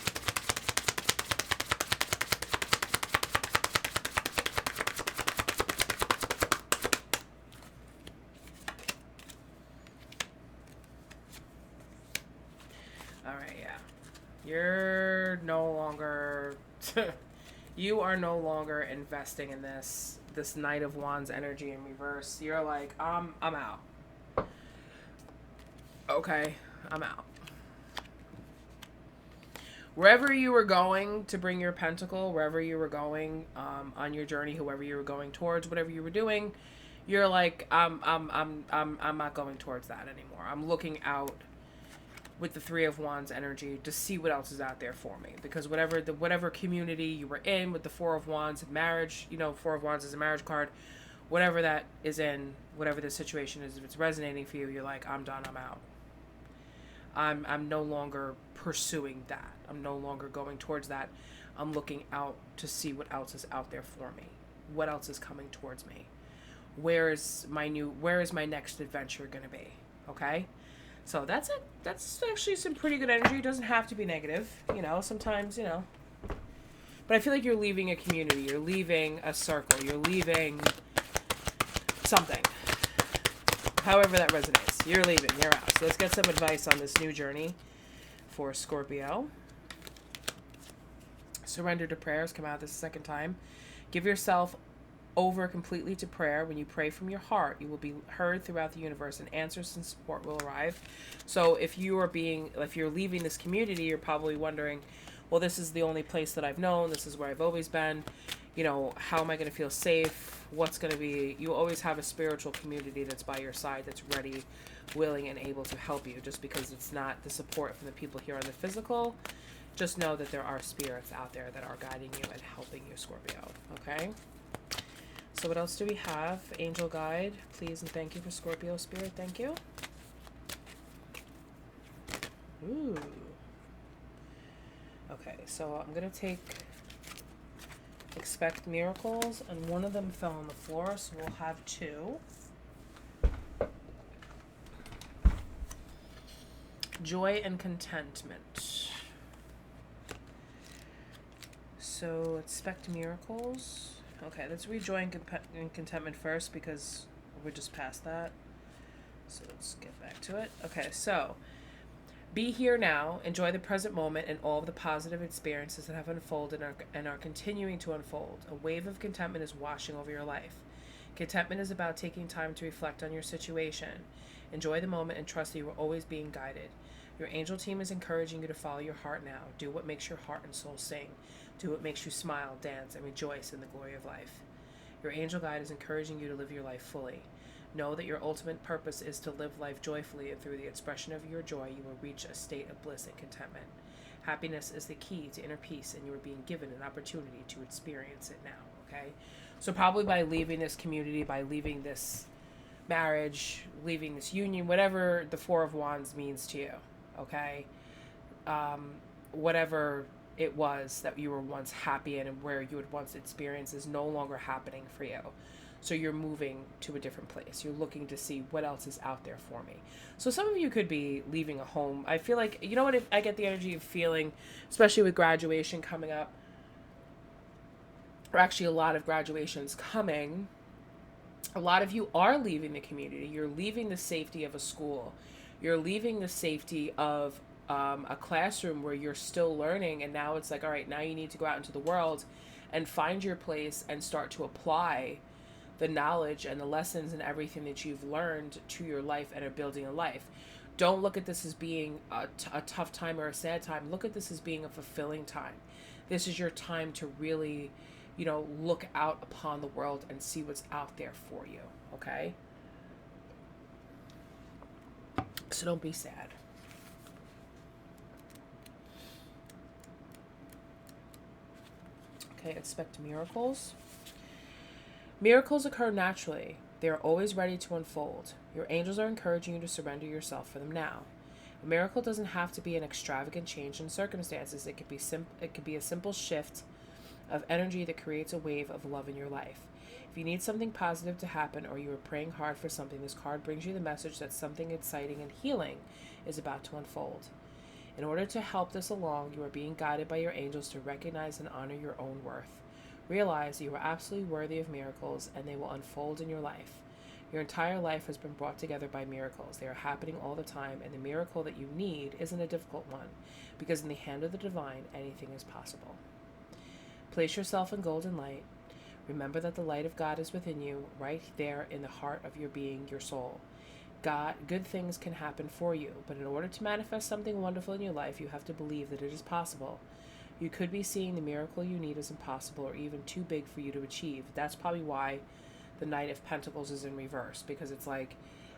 All right, yeah. You're no longer... You are no longer investing in this Knight of Wands energy in reverse. You're like, I'm out. Okay, I'm out. Wherever you were going to bring your pentacle, wherever you were going on your journey, whoever you were going towards, whatever you were doing, you're like, I'm not going towards that anymore. I'm looking out with the 3 of Wands energy to see what else is out there for me. Because whatever community you were in with the 4 of Wands, marriage, 4 of Wands is a marriage card, whatever that is in, whatever the situation is, if it's resonating for you, you're like, I'm done, I'm out. I'm no longer pursuing that. I'm no longer going towards that. I'm looking out to see what else is out there for me. What else is coming towards me? Where is my next adventure going to be? Okay? So that's actually some pretty good energy. It doesn't have to be negative, sometimes, But I feel like you're leaving a community. You're leaving a circle. You're leaving something. However that resonates. You're leaving. You're out. So let's get some advice on this new journey for Scorpio. Surrender to prayers. Come out this second time. Give yourself over completely to prayer. When you pray from your heart, you will be heard throughout the universe and answers and support will arrive. So if you're leaving this community, you're probably wondering, well, this is the only place that I've known. This is where I've always been. How am I going to feel safe? What's going to be... You always have a spiritual community that's by your side, that's ready, willing, and able to help you. Just because it's not the support from the people here on the physical, just know that there are spirits out there that are guiding you and helping you, Scorpio. Okay? So what else do we have? Angel guide, please and thank you for Scorpio spirit. Thank you. Ooh. Okay, so I'm going to take expect miracles, and one of them fell on the floor, so we'll have 2. Joy and contentment. So expect miracles. Okay, let's read joy and contentment first because we're just past that. So let's get back to it. Okay, so be here now, enjoy the present moment and all of the positive experiences that have unfolded and are continuing to unfold. A wave of contentment is washing over your life. Contentment is about taking time to reflect on your situation Enjoy the moment and trust that you are always being guided. Your angel team is encouraging you to follow your heart now. Do what makes your heart and soul sing. Do what makes you smile, dance, and rejoice in the glory of life. Your angel guide is encouraging you to live your life fully. Know that your ultimate purpose is to live life joyfully, and through the expression of your joy, you will reach a state of bliss and contentment. Happiness is the key to inner peace, and you are being given an opportunity to experience it now, okay? So probably by leaving this community, by leaving this marriage, leaving this union, whatever the Four of Wands means to you, okay? Whatever it was that you were once happy in and where you had once experienced is no longer happening for you. So you're moving to a different place. You're looking to see what else is out there for me. So some of you could be leaving a home. I feel like, you know what, if I get the energy of feeling, especially with graduation coming up, or actually a lot of graduations coming, a lot of you are leaving the community. You're leaving the safety of a school. You're leaving the safety of a classroom where you're still learning. And now it's like, all right, now you need to go out into the world and find your place and start to apply the knowledge and the lessons and everything that you've learned to your life and are building a life. Don't look at this as being a tough time or a sad time. Look at this as being a fulfilling time. This is your time to really, look out upon the world and see what's out there for you, okay? So don't be sad. Okay, expect miracles. Miracles occur naturally. They are always ready to unfold. Your angels are encouraging you to surrender yourself for them now. A miracle doesn't have to be an extravagant change in circumstances. It could be a simple shift of energy that creates a wave of love in your life. If you need something positive to happen or you are praying hard for something, this card brings you the message that something exciting and healing is about to unfold. In order to help this along, you are being guided by your angels to recognize and honor your own worth. Realize you are absolutely worthy of miracles, and they will unfold in your life. Your entire life has been brought together by miracles. They are happening all the time, and the miracle that you need isn't a difficult one, because in the hand of the divine, anything is possible. Place yourself in golden light. Remember that the light of God is within you, right there in the heart of your being, your soul. Good things can happen for you, but in order to manifest something wonderful in your life, you have to believe that it is possible. You could be seeing the miracle you need as impossible or even too big for you to achieve. That's probably why the Knight of Pentacles is in reverse, because it's like,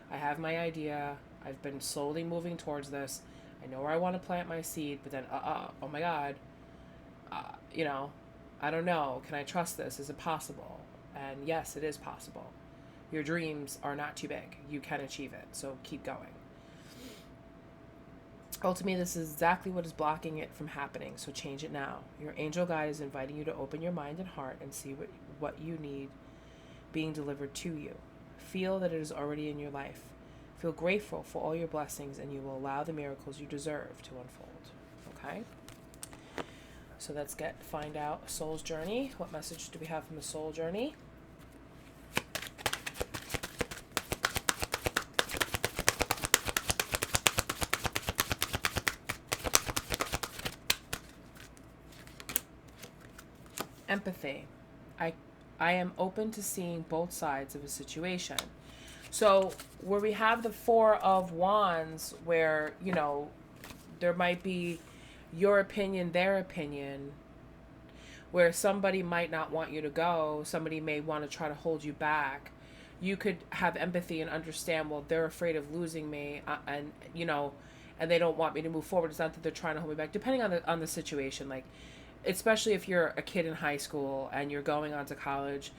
I have my idea, I've been slowly moving towards this, I know where I want to plant my seed, but then, oh my God, I don't know, can I trust this? Is it possible? And yes, it is possible. Your dreams are not too big. You can achieve it, so keep going. Ultimately, this is exactly what is blocking it from happening, so change it now. Your angel guide is inviting you to open your mind and heart and see what you need being delivered to you. Feel that it is already in your life. Feel grateful for all your blessings, and you will allow the miracles you deserve to unfold. Okay? So let's find out Soul's Journey. What message do we have from the Soul Journey? Empathy. I am open to seeing both sides of a situation. So where we have the Four of Wands, where, there might be your opinion, their opinion, where somebody might not want you to go, somebody may want to try to hold you back. You could have empathy and understand, well, they're afraid of losing me, and they don't want me to move forward. It's not that they're trying to hold me back, depending on the situation. Like, especially if you're a kid in high school and you're going on to college,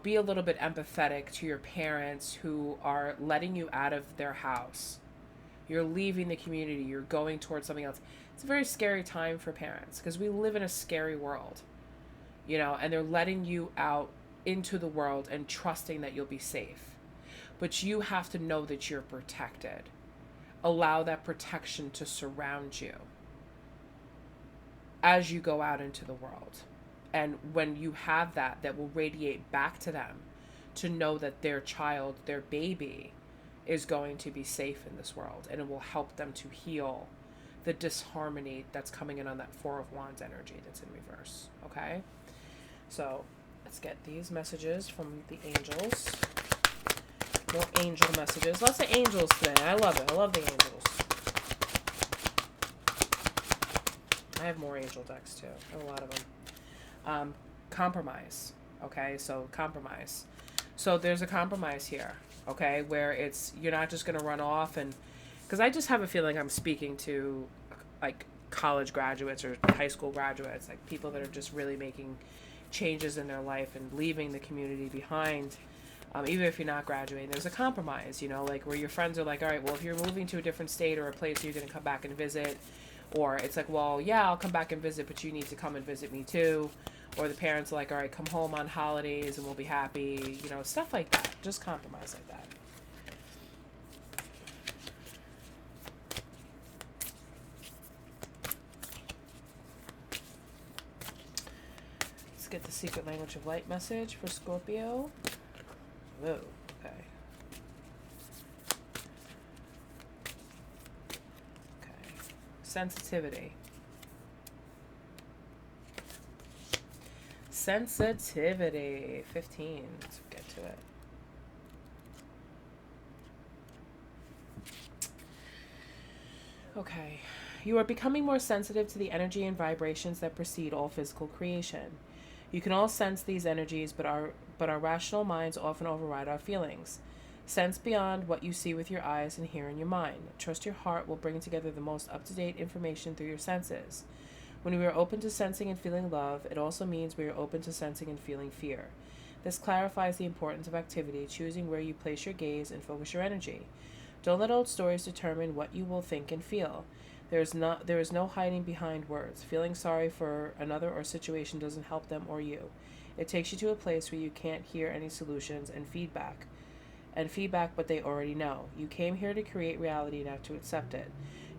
be a little bit empathetic to your parents who are letting you out of their house. You're leaving the community. You're going towards something else. It's a very scary time for parents because we live in a scary world, and they're letting you out into the world and trusting that you'll be safe. But you have to know that you're protected. Allow that protection to surround you as you go out into the world. And when you have that will radiate back to them to know that their child, their baby, is going to be safe in this world, and it will help them to heal the disharmony that's coming in on that Four of Wands energy that's in reverse. Okay? So let's get these messages from the angels More angel messages. Lots of angels today. I love it. I love the angels. I have more angel decks too. I have a lot of them. Compromise. Okay, so compromise. So there's a compromise here. Okay, where it's, you're not just going to run off and, because I just have a feeling I'm speaking to like college graduates or high school graduates, like people that are just really making changes in their life and leaving the community behind. Even if you're not graduating, there's a compromise, you know, like where your friends are like, all right, well, if you're moving to a different state or a place you're going to come back and visit, or it's like, well, yeah, I'll come back and visit, but you need to come and visit me too. Or the parents are like, all right, come home on holidays and we'll be happy, you know, stuff like that. Just compromise like that. Let's get the secret language of light message for Scorpio. Whoa, okay. Okay. Sensitivity. Sensitivity. 15. Let's get to it. Okay. You are becoming more sensitive to the energy and vibrations that precede all physical creation. You can all sense these energies, but our rational minds often override our feelings. Sense beyond what you see with your eyes and hear in your mind. Trust your heart will bring together the most up-to-date information through your senses. When we are open to sensing and feeling love, it also means we are open to sensing and feeling fear. This clarifies the importance of activity, choosing where you place your gaze and focus your energy. Don't let old stories determine what you will think and feel. There is no hiding behind words. Feeling sorry for another or situation doesn't help them or you. It takes you to a place where you can't hear any solutions and feedback, but they already know. You came here to create reality, not to accept it.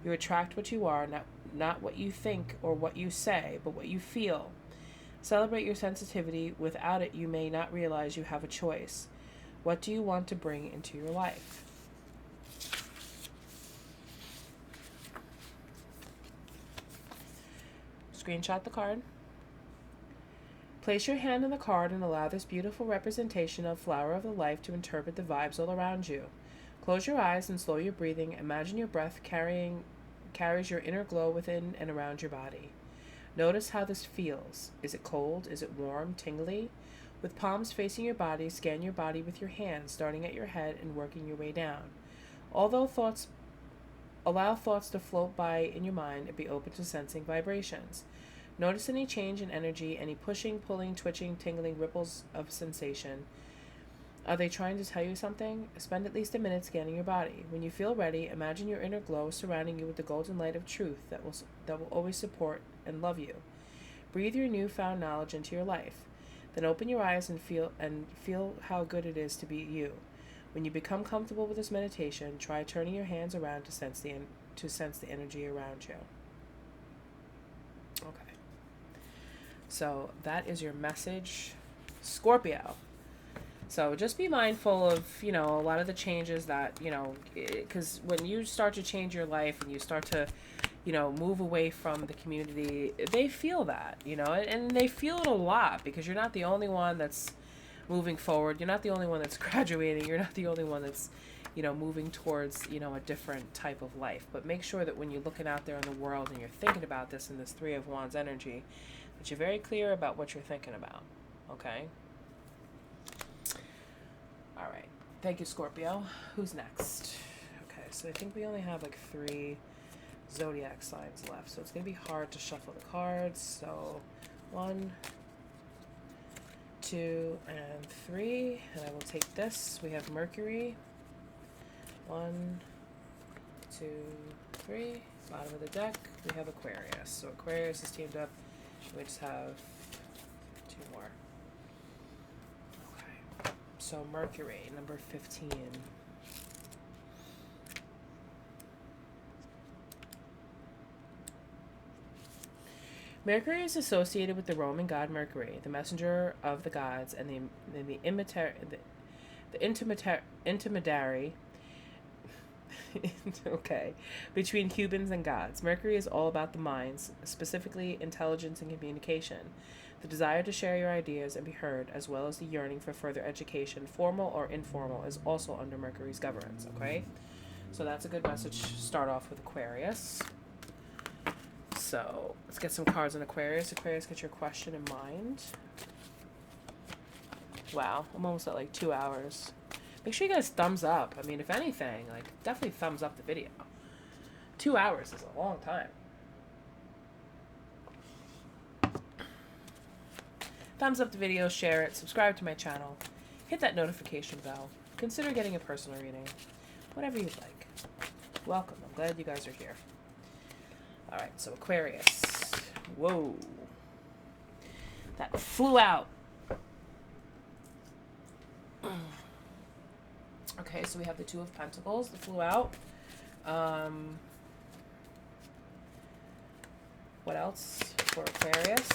You attract what you are, not what you think or what you say, but what you feel. Celebrate your sensitivity. Without it, you may not realize you have a choice. What do you want to bring into your life? Screenshot the card. Place your hand on the card and allow this beautiful representation of flower of the life to interpret the vibes all around you. Close your eyes and slow your breathing. Imagine your breath carries your inner glow within and around your body. Notice how this feels. Is it cold? Is it warm? Tingly? With palms facing your body, scan your body with your hands, starting at your head and working your way down. Allow thoughts to float by in your mind and be open to sensing vibrations. Notice any change in energy, any pushing, pulling, twitching, tingling, ripples of sensation. Are they trying to tell you something? Spend at least a minute scanning your body. When you feel ready, imagine your inner glow surrounding you with the golden light of truth that will always support and love you. Breathe your newfound knowledge into your life. Then open your eyes and feel how good it is to be you. When you become comfortable with this meditation, try turning your hands around to sense the energy around you. Okay. So that is your message, Scorpio. So just be mindful of, a lot of the changes that, because when you start to change your life and you start to, move away from the community, they feel that, and they feel it a lot because you're not the only one that's moving forward. You're not the only one that's graduating. You're not the only one that's, moving towards, a different type of life. But make sure that when you're looking out there in the world and you're thinking about this in this Three of Wands energy, that you're very clear about what you're thinking about. Okay? All right. Thank you, Scorpio. Who's next? Okay, so I think we only have like 3 Zodiac signs left. So it's going to be hard to shuffle the cards. So 1, 2, and 3. And I will take this. We have Mercury. 1, 2, 3. Bottom of the deck, we have Aquarius. So Aquarius is teamed up. We just have 2 more. Okay. So Mercury, number 15. Mercury is associated with the Roman god Mercury, the messenger of the gods, and the intermediary Okay. Between Cubans and gods. Mercury is all about the minds, specifically intelligence and communication. The desire to share your ideas and be heard, as well as the yearning for further education, formal or informal, is also under Mercury's governance, okay? So that's a good message to start off with Aquarius. So let's get some cards on Aquarius. Aquarius, get your question in mind. Wow, I'm almost at like 2 hours. Make sure you guys thumbs up. I mean, if anything, like, definitely thumbs up the video. 2 hours is a long time. Thumbs up the video, share it, subscribe to my channel, hit that notification bell, consider getting a personal reading, whatever you'd like. Welcome. I'm glad you guys are here. All right, so Aquarius. Whoa. That flew out. Okay, so we have the Two of Pentacles that flew out. What else for Aquarius?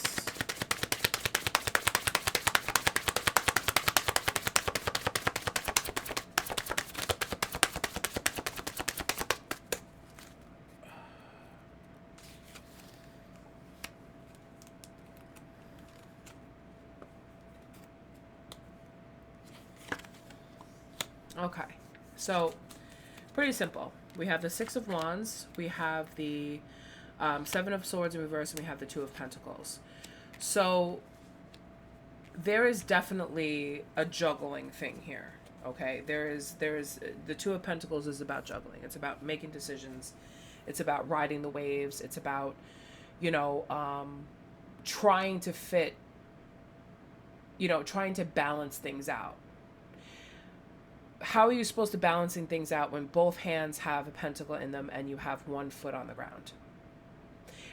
Okay, so pretty simple. We have the Six of Wands, we have the Seven of Swords in reverse, and we have the Two of Pentacles. So there is definitely a juggling thing here. Okay, there is the Two of Pentacles is about juggling. It's about making decisions. It's about riding the waves. It's about, you know, trying to fit, you know, trying to balance things out. How are you supposed to balancing things out when both hands have a pentacle in them and you have one foot on the ground?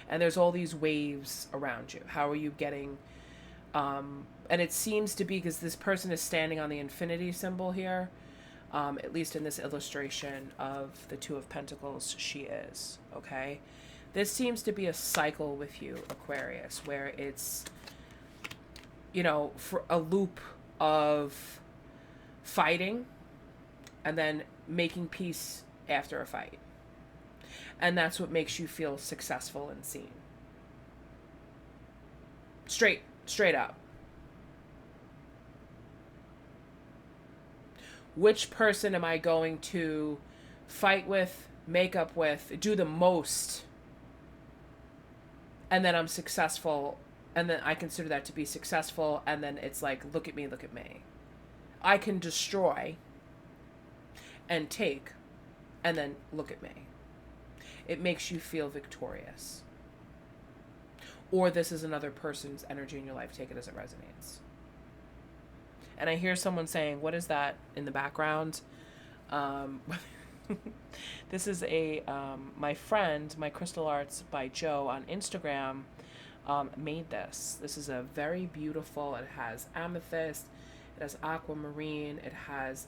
And there's all these waves around you. How are you getting, and it seems to be because this person is standing on the infinity symbol here, at least in this illustration of the Two of Pentacles, she is, okay? This seems to be a cycle with you, Aquarius, where it's, you know, for a loop of fighting, and then making peace after a fight. And that's what makes you feel successful and seen. Straight up. Which person am I going to fight with, make up with, do the most, and then I'm successful, and then I consider that to be successful, and then it's like, look at me, look at me. I can destroy and take, and then look at me. It makes you feel victorious. Or this is another person's energy in your life. Take it as it resonates. And I hear someone saying, what is that in the background? This is a, my friend, my Crystal Arts by Joe on Instagram, made this. This is a very beautiful, it has amethyst, it has aquamarine, it has,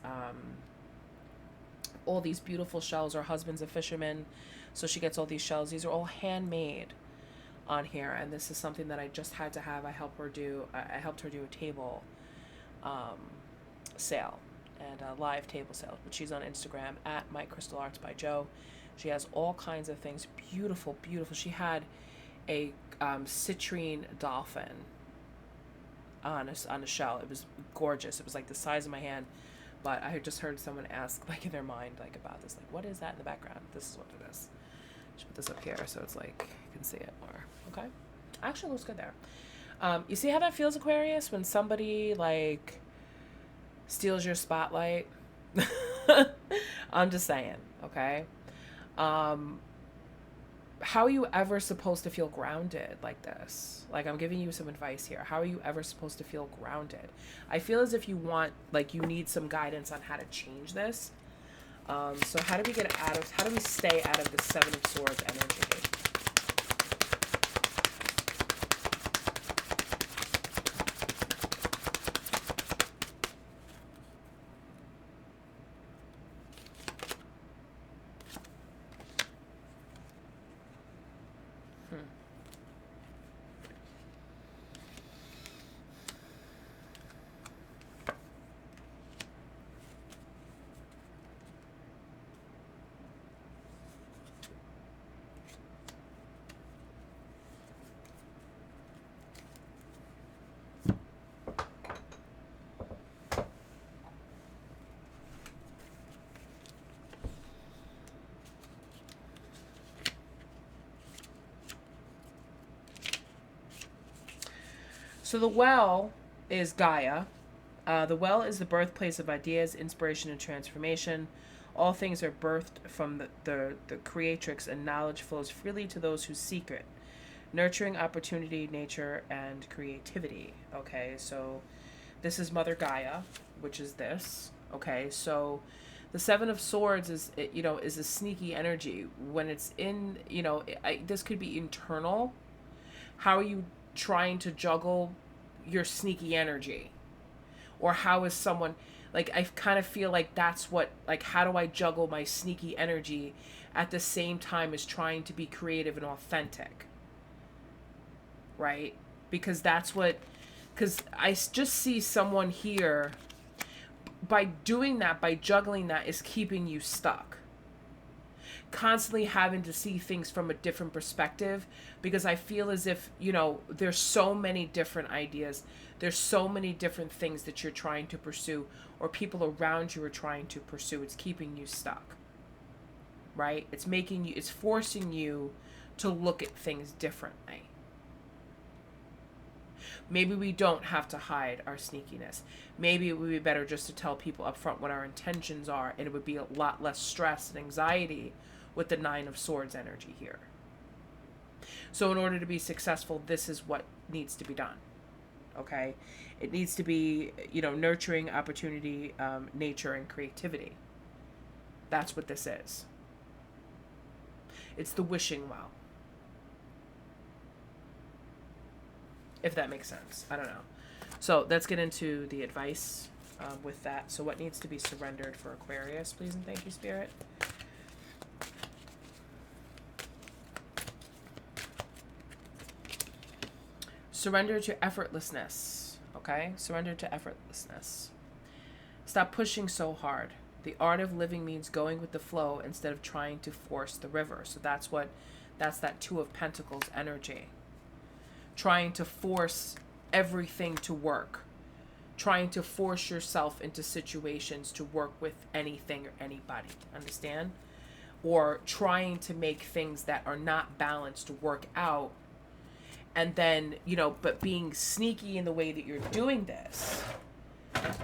all these beautiful shells. Her husband's a fisherman, so she gets all these shells. These are all handmade on here, and this is something that I just had to have. I helped her do a table sale and a live table sale, but she's on Instagram at My Crystal Arts by Joe. She has all kinds of things, beautiful. She had a citrine dolphin on a shell. It was gorgeous. It was like the size of my hand. But I just heard someone ask, like, in their mind, like, about this, like, what is that in the background? This is what it is. I should put this up here so it's like you can see it more. Okay, actually looks good there. You see how that feels, Aquarius, when somebody like steals your spotlight? I'm just saying. Okay. How are you ever supposed to feel grounded like this? Like, I'm giving you some advice here. How are you ever supposed to feel grounded? I feel as if you want, like, you need some guidance on how to change this. So how do we stay out of the Seven of Swords energy? So the well is Gaia. The well is the birthplace of ideas, inspiration, and transformation. All things are birthed from the creatrix, and knowledge flows freely to those who seek it. Nurturing opportunity, nature, and creativity. Okay, so this is Mother Gaia, which is this. Okay, so the Seven of Swords is, is a sneaky energy. When it's in, this could be internal. How are you trying to juggle your sneaky energy? Or how is someone, like, I kind of feel like that's what, like, how do I juggle my sneaky energy at the same time as trying to be creative and authentic? Right? Because because I just see someone here, by doing that, by juggling that, is keeping you stuck. Constantly having to see things from a different perspective, because I feel as if, there's so many different ideas. There's so many different things that you're trying to pursue, or people around you are trying to pursue. It's keeping you stuck. Right? It's forcing you to look at things differently. Maybe we don't have to hide our sneakiness. Maybe it would be better just to tell people up front what our intentions are, and it would be a lot less stress and anxiety with the Nine of Swords energy here. So in order to be successful, this is what needs to be done. Okay? It needs to be, nurturing opportunity, nature, and creativity. That's what this is. It's the wishing well. If that makes sense. I don't know. So let's get into the advice with that. So what needs to be surrendered for Aquarius, please and thank you, Spirit? Surrender to effortlessness. Okay? Surrender to effortlessness. Stop pushing so hard. The art of living means going with the flow instead of trying to force the river. So that's that Two of Pentacles energy. Trying to force everything to work. Trying to force yourself into situations to work with anything or anybody. Understand? Or trying to make things that are not balanced work out. And then, but being sneaky in the way that you're doing this.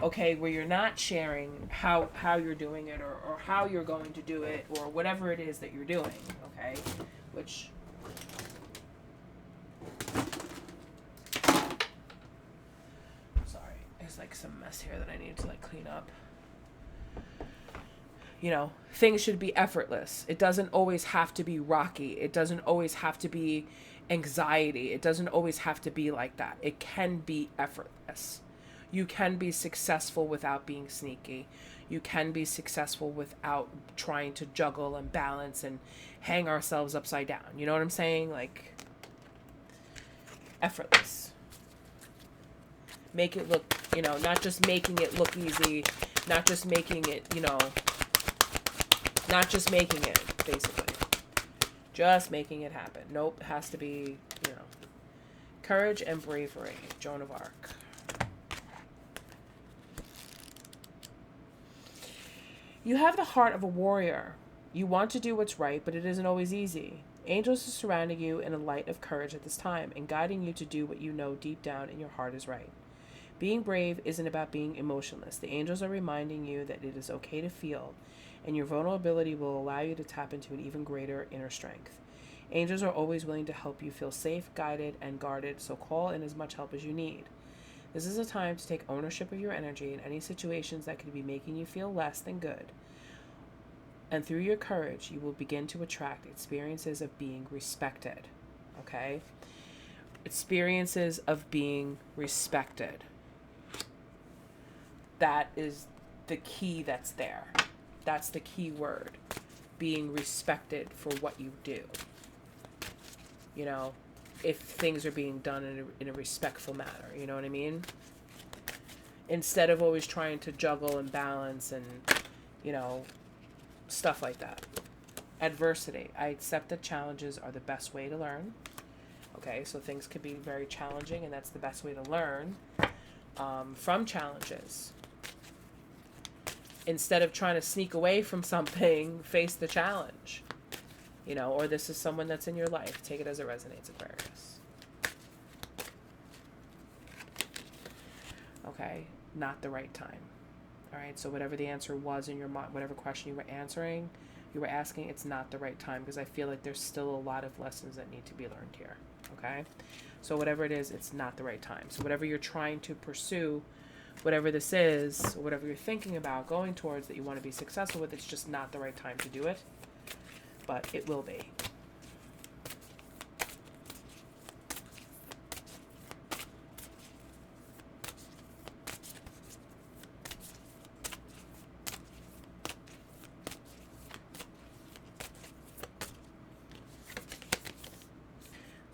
Okay, where you're not sharing how you're doing it, or how you're going to do it, or whatever it is that you're doing. Okay? Which... like some mess here that I need to clean up. Things should be effortless. It doesn't always have to be rocky. It doesn't always have to be anxiety. It doesn't always have to be like that. It can be effortless. You can be successful without being sneaky. You can be successful without trying to juggle and balance and hang ourselves upside down. You know what I'm saying? Like, effortless. Make it look, not just making it look easy, not just making it, not just making it, basically. Just making it happen. Nope, it has to be, courage and bravery. Joan of Arc. You have the heart of a warrior. You want to do what's right, but it isn't always easy. Angels are surrounding you in a light of courage at this time and guiding you to do what you know deep down in your heart is right. Being brave isn't about being emotionless. The angels are reminding you that it is okay to feel, and your vulnerability will allow you to tap into an even greater inner strength. Angels are always willing to help you feel safe, guided, and guarded, so call in as much help as you need. This is a time to take ownership of your energy in any situations that could be making you feel less than good. And through your courage, you will begin to attract experiences of being respected. Okay? Experiences of being respected. That is the key that's there. That's the key word. Being respected for what you do. If things are being done in a respectful manner. You know what I mean? Instead of always trying to juggle and balance and, stuff like that. Adversity. I accept that challenges are the best way to learn. Okay, so things could be very challenging, and that's the best way to learn from challenges. Instead of trying to sneak away from something, face the challenge. Or this is someone that's in your life. Take it as it resonates, Aquarius. Okay? Not the right time. All right? So whatever the answer was in your mind, whatever question you were asking, it's not the right time, because I feel like there's still a lot of lessons that need to be learned here. Okay? So whatever it is, it's not the right time. So whatever you're trying to pursue, whatever this is, or whatever you're thinking about going towards that you want to be successful with, it's just not the right time to do it. But it will be.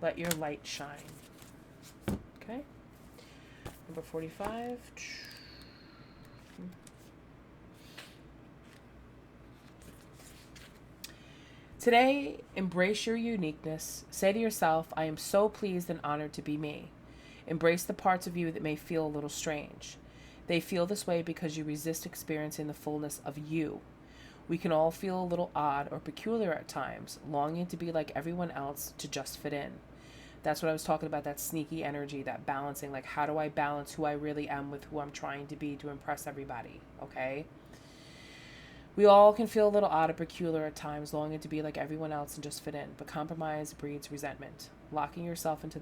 Let your light shine. Okay. Number 45. Today, embrace your uniqueness. Say to yourself, I am so pleased and honored to be me. Embrace the parts of you that may feel a little strange. They feel this way because you resist experiencing the fullness of you. We can all feel a little odd or peculiar at times, longing to be like everyone else, to just fit in. That's what I was talking about, that sneaky energy, that balancing. Like, how do I balance who I really am with who I'm trying to be to impress everybody? Okay? We all can feel a little odd or peculiar at times, longing to be like everyone else and just fit in. But compromise breeds resentment. Locking yourself into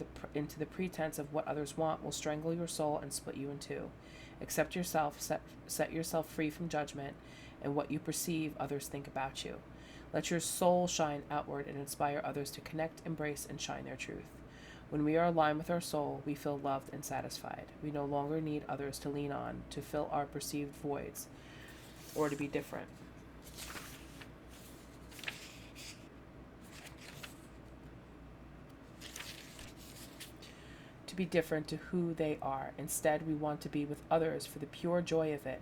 the pretense of what others want will strangle your soul and split you in two. Accept yourself, set yourself free from judgment and what you perceive others think about you. Let your soul shine outward and inspire others to connect, embrace, and shine their truth. When we are aligned with our soul, we feel loved and satisfied. We no longer need others to lean on to fill our perceived voids or to be different. To be different to who they are. Instead, we want to be with others for the pure joy of it.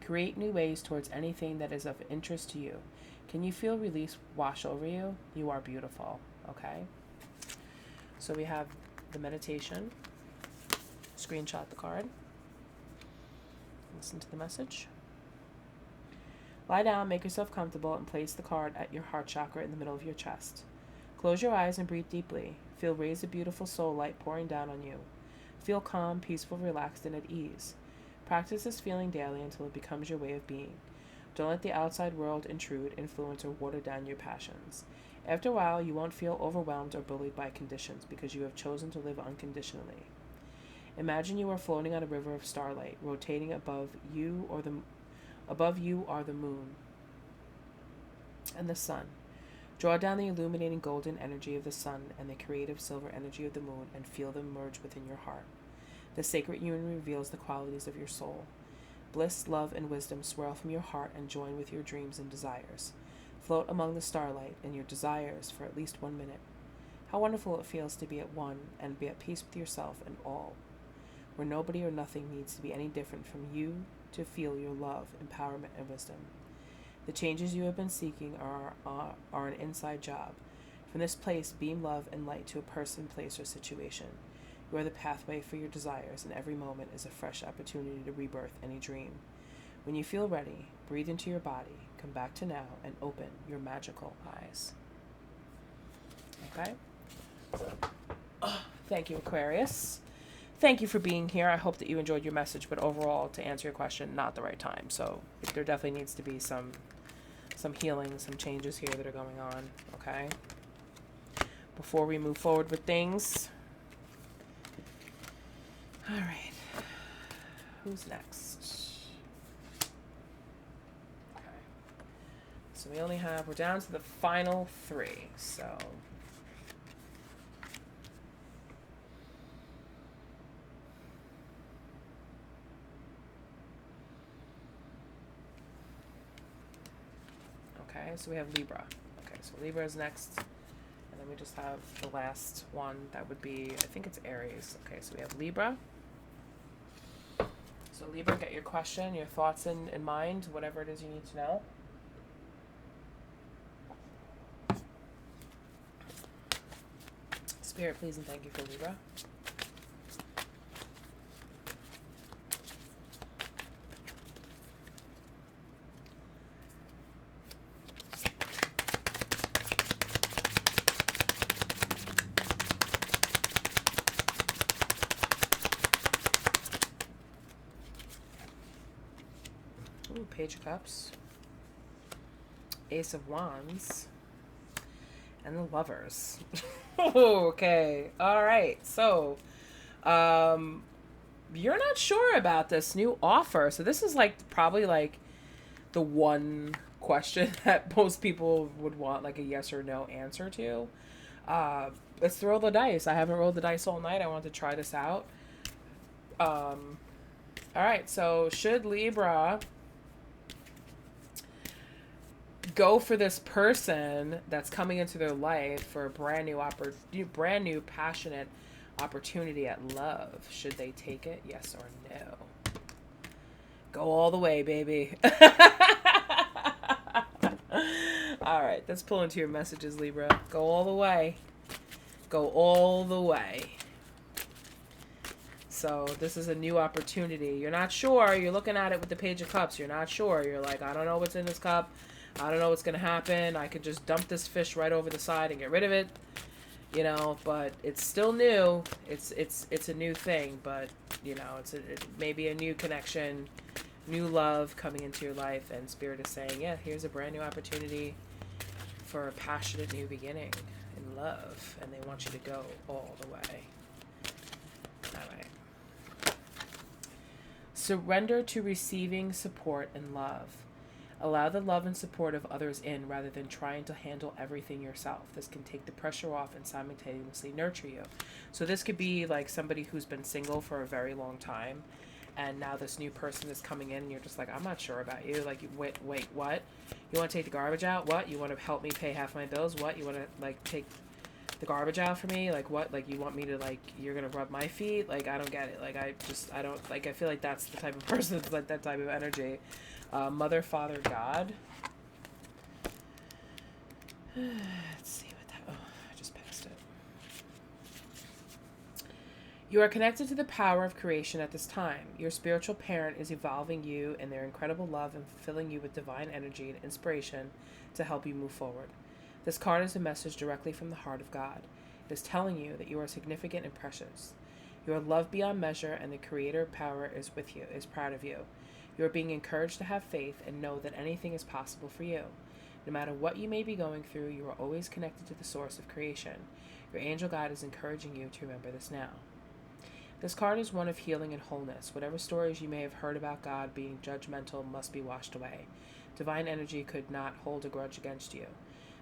Create new ways towards anything that is of interest to you. Can you feel release wash over you? You are beautiful. Okay? So we have the meditation. Screenshot the card. Listen to the message. Lie down, make yourself comfortable, and place the card at your heart chakra in the middle of your chest. Close your eyes and breathe deeply. Feel rays of beautiful soul light pouring down on you. Feel calm, peaceful, relaxed, and at ease. Practice this feeling daily until it becomes your way of being. Don't let the outside world intrude, influence, or water down your passions. After a while, you won't feel overwhelmed or bullied by conditions because you have chosen to live unconditionally. Imagine you are floating on a river of starlight, rotating above you are the moon and the sun. Draw down the illuminating golden energy of the sun and the creative silver energy of the moon and feel them merge within your heart. The sacred union reveals the qualities of your soul. Bliss, love, and wisdom swirl from your heart and join with your dreams and desires. Float among the starlight and your desires for at least 1 minute. How wonderful it feels to be at one and be at peace with yourself and all, where nobody or nothing needs to be any different from you to feel your love, empowerment, and wisdom. The changes you have been seeking are an inside job. From this place, beam love and light to a person, place, or situation. You are the pathway for your desires, and every moment is a fresh opportunity to rebirth any dream. When you feel ready, breathe into your body, come back to now, and open your magical eyes. Okay? Thank you, Aquarius. Thank you for being here. I hope that you enjoyed your message, but overall, to answer your question, not the right time. So there definitely needs to be some healing, some changes here that are going on, okay? Before we move forward with things. All right. Who's next? Okay. So we're down to the final 3, so... Okay, so we have Libra. Okay, so Libra is next. And then we just have the last one. That would be, I think it's Aries. Okay, so we have Libra. So Libra, get your question, your thoughts in mind, whatever it is you need to know. Spirit, please and thank you for Libra. Page of Cups, Ace of Wands, and the Lovers. Okay. All right. So, you're not sure about this new offer. So this is like probably like the one question that most people would want like a yes or no answer to. Let's throw the dice. I haven't rolled the dice all night. I want to try this out. All right. So should Libra go for this person that's coming into their life for a brand new passionate opportunity at love? Should they take it? Yes or no? Go all the way, baby. All right, let's pull into your messages, Libra. Go all the way. Go all the way. So this is a new opportunity. You're not sure. You're looking at it with the Page of Cups. You're not sure. You're like, I don't know what's in this cup. I don't know what's going to happen. I could just dump this fish right over the side and get rid of it. You know, but it's still new. It's a new thing, but you know, it may be a new connection, new love coming into your life, and Spirit is saying, yeah, here's a brand new opportunity for a passionate new beginning in love, and they want you to go all the way. All right. Surrender to receiving support and love. Allow the love and support of others in rather than trying to handle everything yourself. This can take the pressure off and simultaneously nurture you. So this could be like somebody who's been single for a very long time, and now this new person is coming in and you're just like, I'm not sure about you. Like, wait, what? You want to take the garbage out? What? You want to help me pay half my bills? What? You want to like take the garbage out for me? Like what? Like you want me to like, you're going to rub my feet? Like, I don't get it. Like, I don't, like, I feel like that's the type of person that's like that type of energy. Mother, Father, God. Let's see what that... Oh, I just passed it. You are connected to the power of creation at this time. Your spiritual parent is evolving you in their incredible love and filling you with divine energy and inspiration to help you move forward. This card is a message directly from the heart of God. It is telling you that you are significant and precious. You are loved beyond measure, and the Creator power is with you, is proud of you. You are being encouraged to have faith and know that anything is possible for you. No matter what you may be going through, you are always connected to the source of creation. Your angel guide is encouraging you to remember this now. This card is one of healing and wholeness. Whatever stories you may have heard about God being judgmental must be washed away. Divine energy could not hold a grudge against you,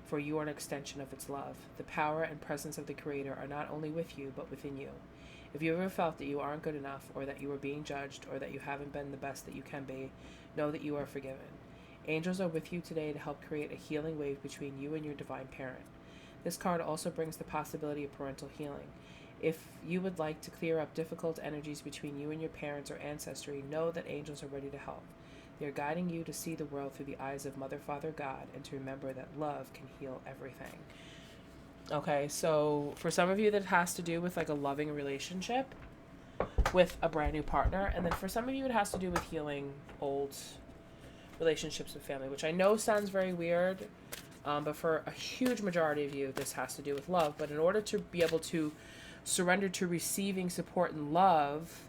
for you are an extension of its love. The power and presence of the Creator are not only with you, but within you. If you ever felt that you aren't good enough, or that you are being judged, or that you haven't been the best that you can be, know that you are forgiven. Angels are with you today to help create a healing wave between you and your divine parent. This card also brings the possibility of parental healing. If you would like to clear up difficult energies between you and your parents or ancestry, know that angels are ready to help. They are guiding you to see the world through the eyes of Mother, Father, God, and to remember that love can heal everything. Okay, so for some of you that has to do with like a loving relationship with a brand new partner, and then for some of you it has to do with healing old relationships with family, which I know sounds very weird, but for a huge majority of you this has to do with love. But in order to be able to surrender to receiving support and love,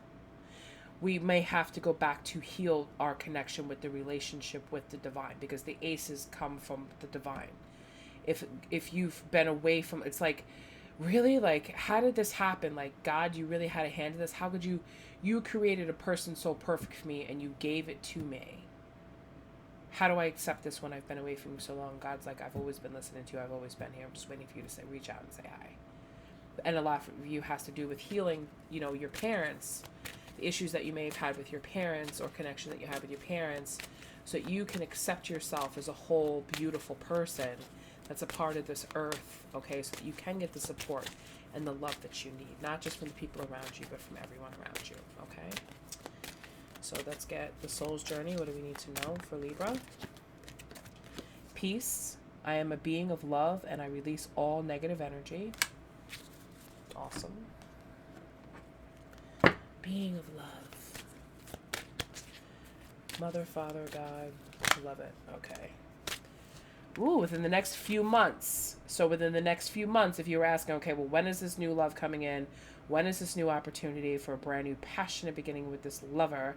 we may have to go back to heal our connection with the relationship with the divine, because the aces come from the divine. If you've been away from, it's like, really, like, how did this happen? Like, God, you really had a hand in this? How could you created a person so perfect for me and you gave it to me? How do I accept this when I've been away from you so long? God's like, I've always been listening to you. I've always been here. I'm just waiting for you to reach out and say hi. And a lot of you has to do with healing, you know, your parents, the issues that you may have had with your parents or connection that you have with your parents, so that you can accept yourself as a whole beautiful person that's a part of this earth, okay, so that you can get the support and the love that you need, not just from the people around you, but from everyone around you, okay? So let's get the soul's journey. What do we need to know for Libra? Peace. I am a being of love, and I release all negative energy. Awesome. Being of love. Mother, Father, God. Love it. Okay. Ooh, within the next few months. So within the next few months, if you were asking, okay, well, when is this new love coming in? When is this new opportunity for a brand new passionate beginning with this lover?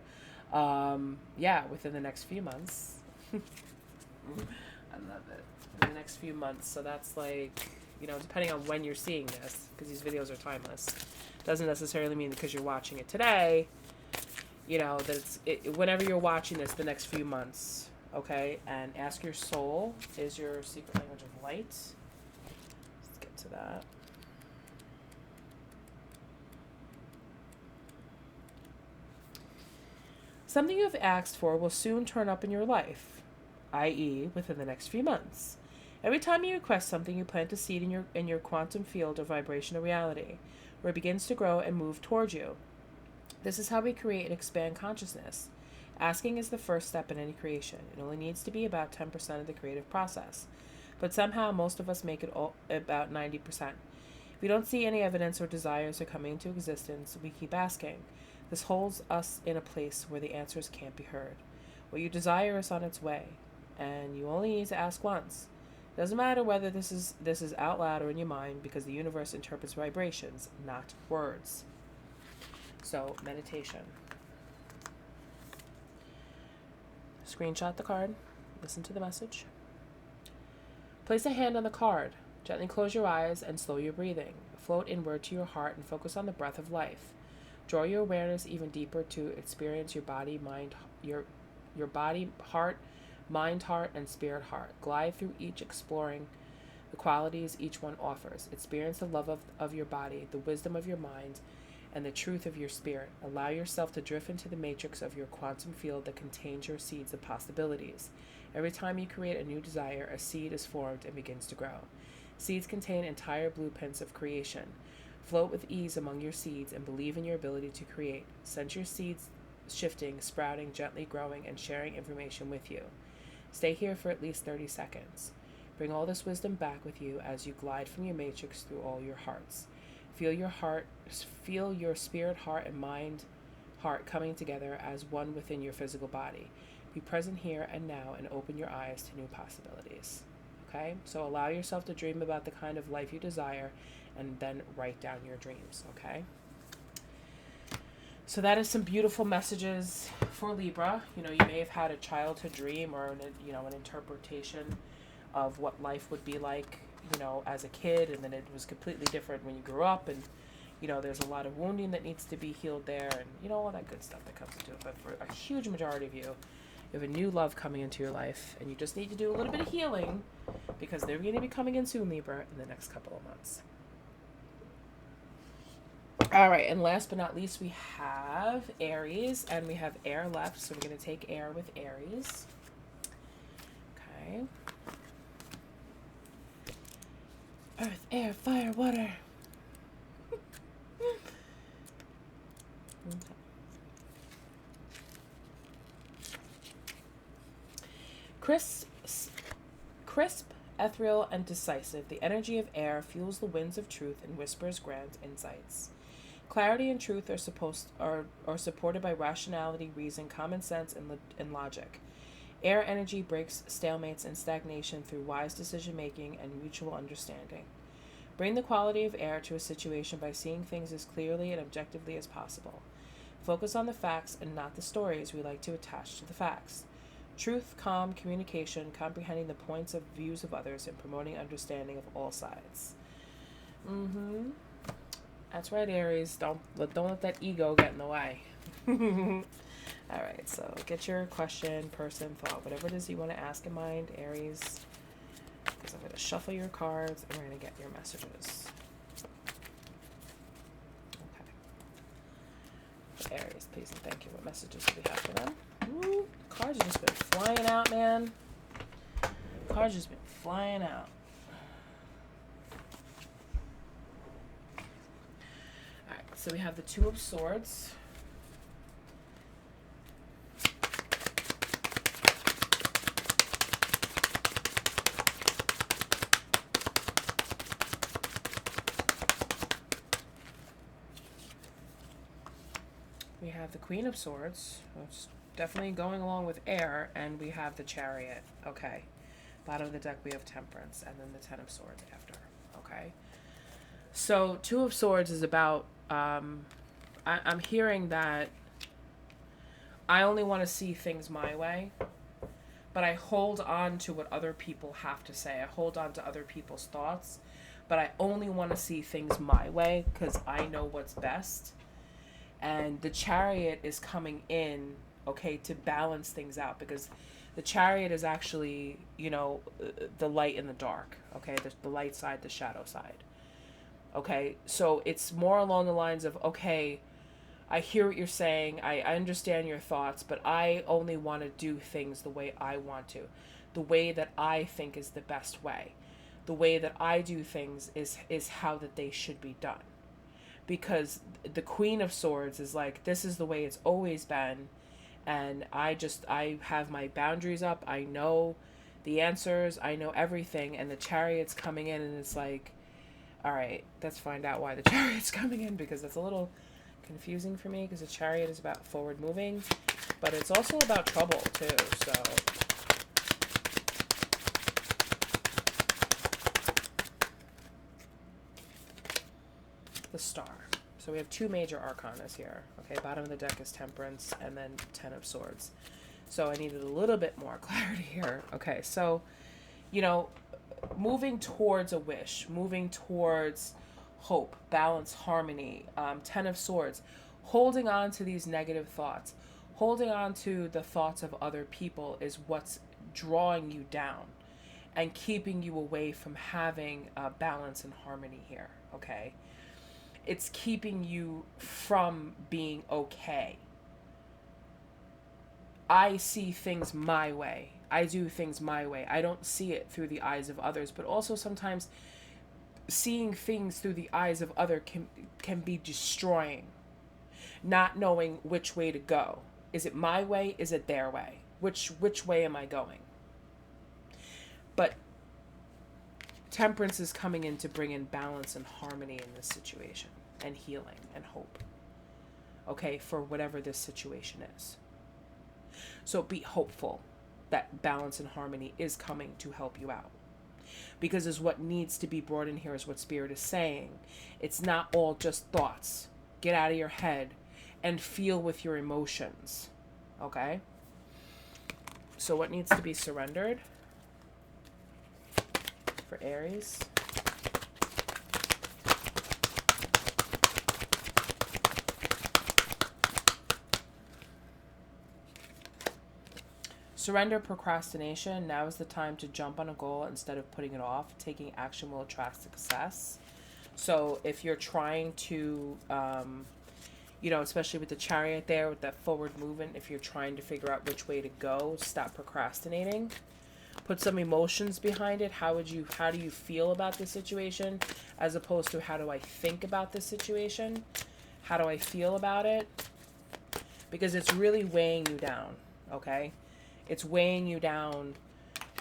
Yeah, within the next few months. I love it. In the next few months. So that's like, depending on when you're seeing this, because these videos are timeless. Doesn't necessarily mean because you're watching it today, that whenever you're watching this, the next few months. Okay? And ask your soul is your secret language of light. Let's get to that. Something you have asked for will soon turn up in your life, i.e., within the next few months. Every time you request something, you plant a seed in your quantum field of vibrational reality, where it begins to grow and move towards you. This is how we create and expand consciousness. Asking is the first step in any creation. It only needs to be about 10% of the creative process. But somehow most of us make it all about 90%. If we don't see any evidence or desires are coming into existence, we keep asking. This holds us in a place where the answers can't be heard. What you desire is on its way, and you only need to ask once. It doesn't matter whether this is out loud or in your mind, because the universe interprets vibrations, not words. So, meditation. Screenshot the card. Listen to the message. Place a hand on the card. Gently close your eyes and slow your breathing. Float inward to your heart and focus on the breath of life. Draw your awareness even deeper to experience your body, mind, your body, heart, mind, heart, and spirit heart. Glide through each, exploring the qualities each one offers. Experience the love of your body, the wisdom of your mind, and the truth of your spirit. Allow yourself to drift into the matrix of your quantum field that contains your seeds of possibilities. Every time you create a new desire, a seed is formed and begins to grow. Seeds contain entire blueprints of creation. Float with ease among your seeds and believe in your ability to create. Sense your seeds shifting, sprouting, gently growing, and sharing information with you. Stay here for at least 30 seconds. Bring all this wisdom back with you as you glide from your matrix through all your hearts. Feel your spirit, heart, and mind, heart coming together as one within your physical body. Be present here and now and open your eyes to new possibilities. Okay? So allow yourself to dream about the kind of life you desire and then write down your dreams, okay? So that is some beautiful messages for Libra. You may have had a childhood dream or an interpretation of what life would be like, as a kid, and then it was completely different when you grew up, and there's a lot of wounding that needs to be healed there, and all that good stuff that comes into it. But for a huge majority of you, you have a new love coming into your life, and you just need to do a little bit of healing because they're going to be coming in soon, Libra, in the next couple of months. All right, and last but not least, we have Aries, and we have air left, so we're going to take air with Aries. Okay. Earth, air, fire, water. Okay. Crisp, ethereal, and decisive, the energy of air fuels the winds of truth and whispers grand insights. Clarity and truth are supported by rationality, reason, common sense, and logic. Air energy breaks stalemates and stagnation through wise decision-making and mutual understanding. Bring the quality of air to a situation by seeing things as clearly and objectively as possible. Focus on the facts and not the stories we like to attach to the facts. Truth, calm, communication, comprehending the points of views of others, and promoting understanding of all sides. That's right, Aries. Don't let that ego get in the way. All right, so get your question, person, thought, whatever it is you want to ask in mind, Aries. Because I'm going to shuffle your cards and we're going to get your messages. Okay. Aries, please and thank you. What messages do we have for them? Ooh, cards have just been flying out, man. Cards just been flying out. Alright, so we have the Two of Swords. We have the Queen of Swords, which definitely going along with air, and we have the Chariot. Okay. Bottom of the deck we have Temperance, and then the Ten of Swords after. Okay. So Two of Swords is about, I'm hearing that I only want to see things my way, but I hold on to what other people have to say. I hold on to other people's thoughts, but I only want to see things my way because I know what's best. And the Chariot is coming in, okay, to balance things out, because the Chariot is actually, you know, the light and the dark, okay, the light side, the shadow side. Okay, so it's more along the lines of, okay, I hear what you're saying, I understand your thoughts, but I only want to do things the way I want to, the way that I think is the best way. The way that I do things is how that they should be done. Because the Queen of Swords is like, this is the way it's always been, and I have my boundaries up, I know the answers, I know everything, and the Chariot's coming in, and it's like, all right, let's find out why the Chariot's coming in, because that's a little confusing for me, because the Chariot is about forward moving, but it's also about trouble too. So the Star. So we have two major arcanas here. Okay, bottom of the deck is Temperance, and then Ten of Swords. So I needed a little bit more clarity here. Okay, so, you know, moving towards a wish, moving towards hope, balance, harmony, Ten of Swords, holding on to these negative thoughts, holding on to the thoughts of other people is what's drawing you down and keeping you away from having balance and harmony here, okay? It's keeping you from being okay. I see things my way. I do things my way. I don't see it through the eyes of others, but also sometimes seeing things through the eyes of others can be destroying. Not knowing which way to go. Is it my way? Is it their way? Which way am I going? But Temperance is coming in to bring in balance and harmony in this situation, and healing and hope. Okay, for whatever this situation is. So be hopeful that balance and harmony is coming to help you out. Because is what needs to be brought in here is what Spirit is saying. It's not all just thoughts. Get out of your head and feel with your emotions. Okay? So what needs to be surrendered for Aries? Surrender procrastination. Now is the time to jump on a goal instead of putting it off. Taking action will attract success. So if you're trying to, you know, especially with the Chariot there, with that forward movement, if you're trying to figure out which way to go, stop procrastinating. Put some emotions behind it. How do you feel about this situation, as opposed to how do I think about this situation? How do I feel about it? Because it's really weighing you down, okay? It's weighing you down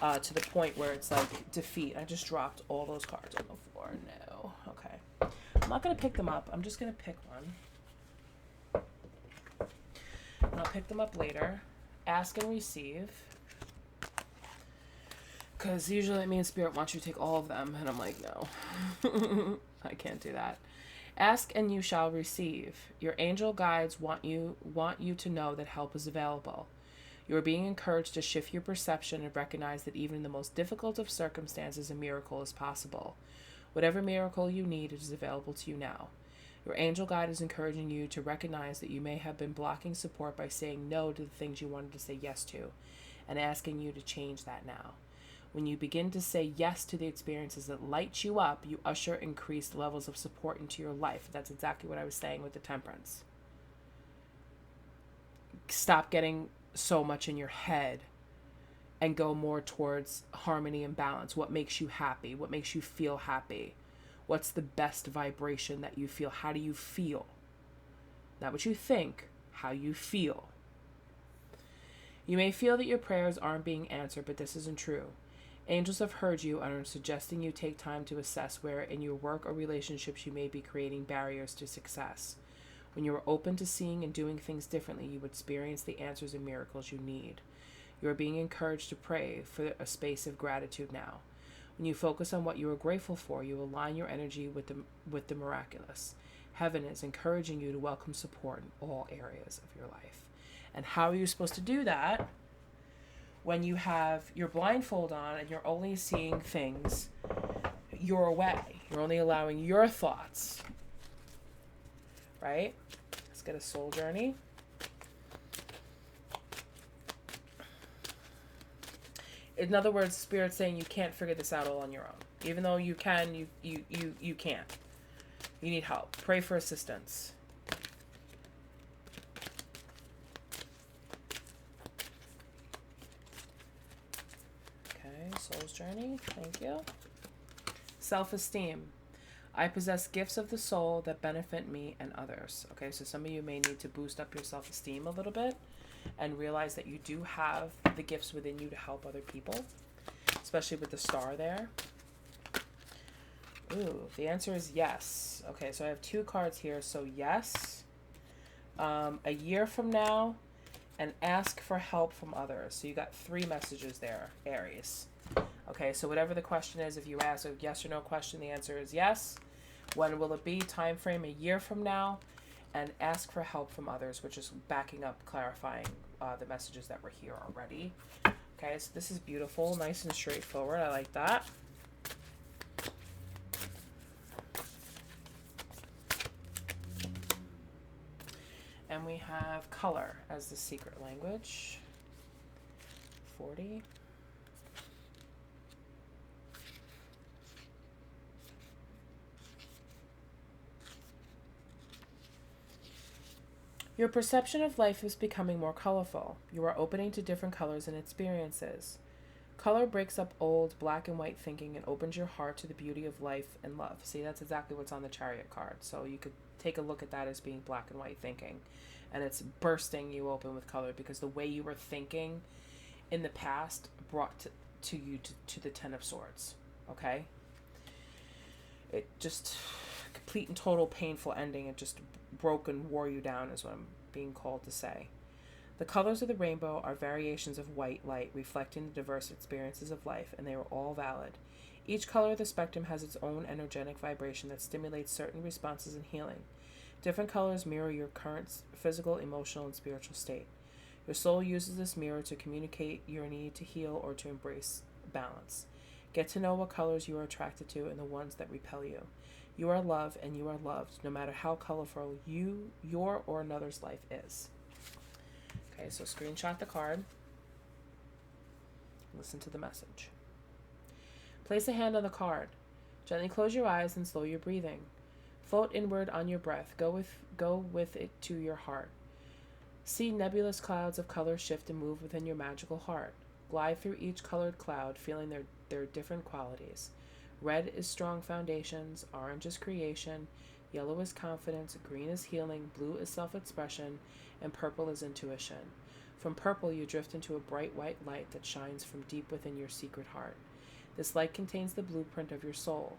to the point where it's like defeat. I just dropped all those cards on the floor. No. Okay. I'm not going to pick them up. I'm just going to pick one. And I'll pick them up later. Ask and receive. Because usually me and Spirit wants you to take all of them. And I'm like, no. I can't do that. Ask and you shall receive. Your angel guides want you to know that help is available. You are being encouraged to shift your perception and recognize that even in the most difficult of circumstances, a miracle is possible. Whatever miracle you need is available to you now. Your angel guide is encouraging you to recognize that you may have been blocking support by saying no to the things you wanted to say yes to, and asking you to change that now. When you begin to say yes to the experiences that light you up, you usher increased levels of support into your life. That's exactly what I was saying with the Temperance. Stop getting so much in your head and go more towards harmony and balance. What makes you happy? What makes you feel happy? What's the best vibration that you feel? How do you feel? Not what you think, how you feel. You may feel that your prayers aren't being answered, but this isn't true. Angels have heard you and are suggesting you take time to assess where in your work or relationships you may be creating barriers to success. When you are open to seeing and doing things differently, you would experience the answers and miracles you need. You are being encouraged to pray for a space of gratitude now. When you focus on what you are grateful for, you align your energy with the miraculous. Heaven is encouraging you to welcome support in all areas of your life. And how are you supposed to do that when you have your blindfold on and you're only seeing things your way? You're only allowing your thoughts, right? Let's get a soul journey. In other words, Spirit's saying you can't figure this out all on your own. Even though you can, you can't. You need help. Pray for assistance. Okay, soul's journey. Thank you. Self-esteem. I possess gifts of the soul that benefit me and others. Okay, so some of you may need to boost up your self-esteem a little bit and realize that you do have the gifts within you to help other people, especially with the star there. Ooh, the answer is yes. Okay, so I have 2 cards here. So yes, a year from now, and ask for help from others. So you got 3 messages there, Aries. Okay, so whatever the question is, if you ask a yes or no question, the answer is yes. When will it be? Time frame, a year from now, and ask for help from others, which is backing up, clarifying the messages that were here already. Okay, so this is beautiful, nice and straightforward. I like that. And we have color as the secret language. 40. Your perception of life is becoming more colorful. You are opening to different colors and experiences. Color breaks up old black and white thinking and opens your heart to the beauty of life and love. See, that's exactly what's on the Chariot card. So you could take a look at that as being black and white thinking. And it's bursting you open with color because the way you were thinking in the past brought to you to the 10 of Swords. Okay? It just, complete and total painful ending. It just broke and wore you down is what I'm being called to say. The colors of the rainbow are variations of white light reflecting the diverse experiences of life, and they are all valid. Each color of the spectrum has its own energetic vibration that stimulates certain responses and healing. Different colors mirror your current physical, emotional, and spiritual state. Your soul uses this mirror to communicate your need to heal or to embrace balance. Get to know what colors you are attracted to and the ones that repel you. You are loved and you are loved, no matter how colorful your or another's life is. Okay, so screenshot the card. Listen to the message. Place a hand on the card. Gently close your eyes and slow your breathing. Float inward on your breath. Go with it to your heart. See nebulous clouds of color shift and move within your magical heart. Glide through each colored cloud, feeling their different qualities. Red is strong foundations, orange is creation, yellow is confidence, green is healing, blue is self-expression, and purple is intuition. From purple, you drift into a bright white light that shines from deep within your secret heart. This light contains the blueprint of your soul.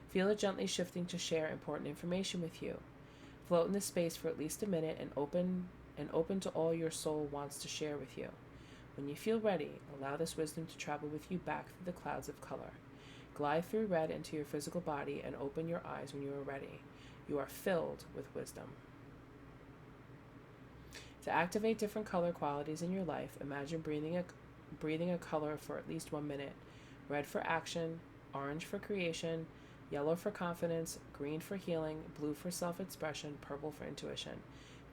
Feel it gently shifting to share important information with you. Float in this space for at least a minute and open to all your soul wants to share with you. When you feel ready, allow this wisdom to travel with you back through the clouds of color. Glide through red into your physical body and open your eyes when you are ready. You are filled with wisdom. To activate different color qualities in your life, imagine breathing a color for at least 1 minute. Red for action, orange for creation, yellow for confidence, green for healing, blue for self-expression, purple for intuition,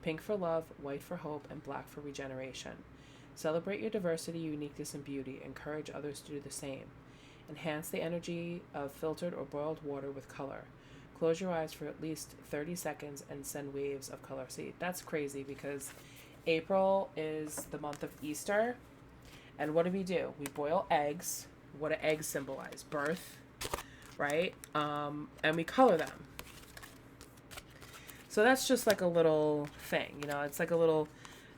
pink for love, white for hope, and black for regeneration. Celebrate your diversity, uniqueness, and beauty. Encourage others to do the same. Enhance the energy of filtered or boiled water with color. Close your eyes for at least 30 seconds and send waves of color. See, that's crazy because April is the month of Easter. And what do? We boil eggs. What do eggs symbolize? Birth, right? And we color them. So that's just like a little thing, you know, it's like a little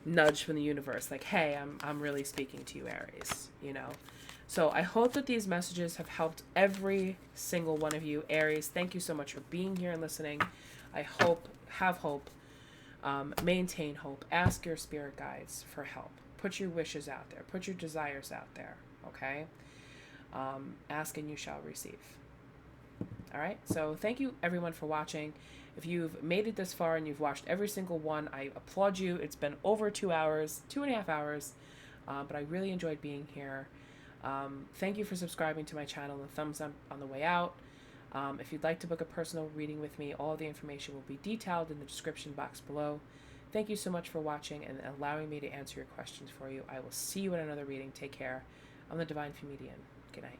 nudge from the universe. Like, hey, I'm really speaking to you, Aries, you know? So I hope that these messages have helped every single one of you. Aries, thank you so much for being here and listening. I have hope, maintain hope, ask your spirit guides for help. Put your wishes out there. Put your desires out there, okay? Ask and you shall receive. All right. So thank you everyone for watching. If you've made it this far and you've watched every single one, I applaud you. It's been over 2 hours, 2.5 hours, but I really enjoyed being here. Thank you for subscribing to my channel and thumbs up on the way out. If you'd like to book a personal reading with me, all the information will be detailed in the description box below. Thank you so much for watching and allowing me to answer your questions for you. I will see you in another reading. Take care. I'm the Divine Comedian. Good night.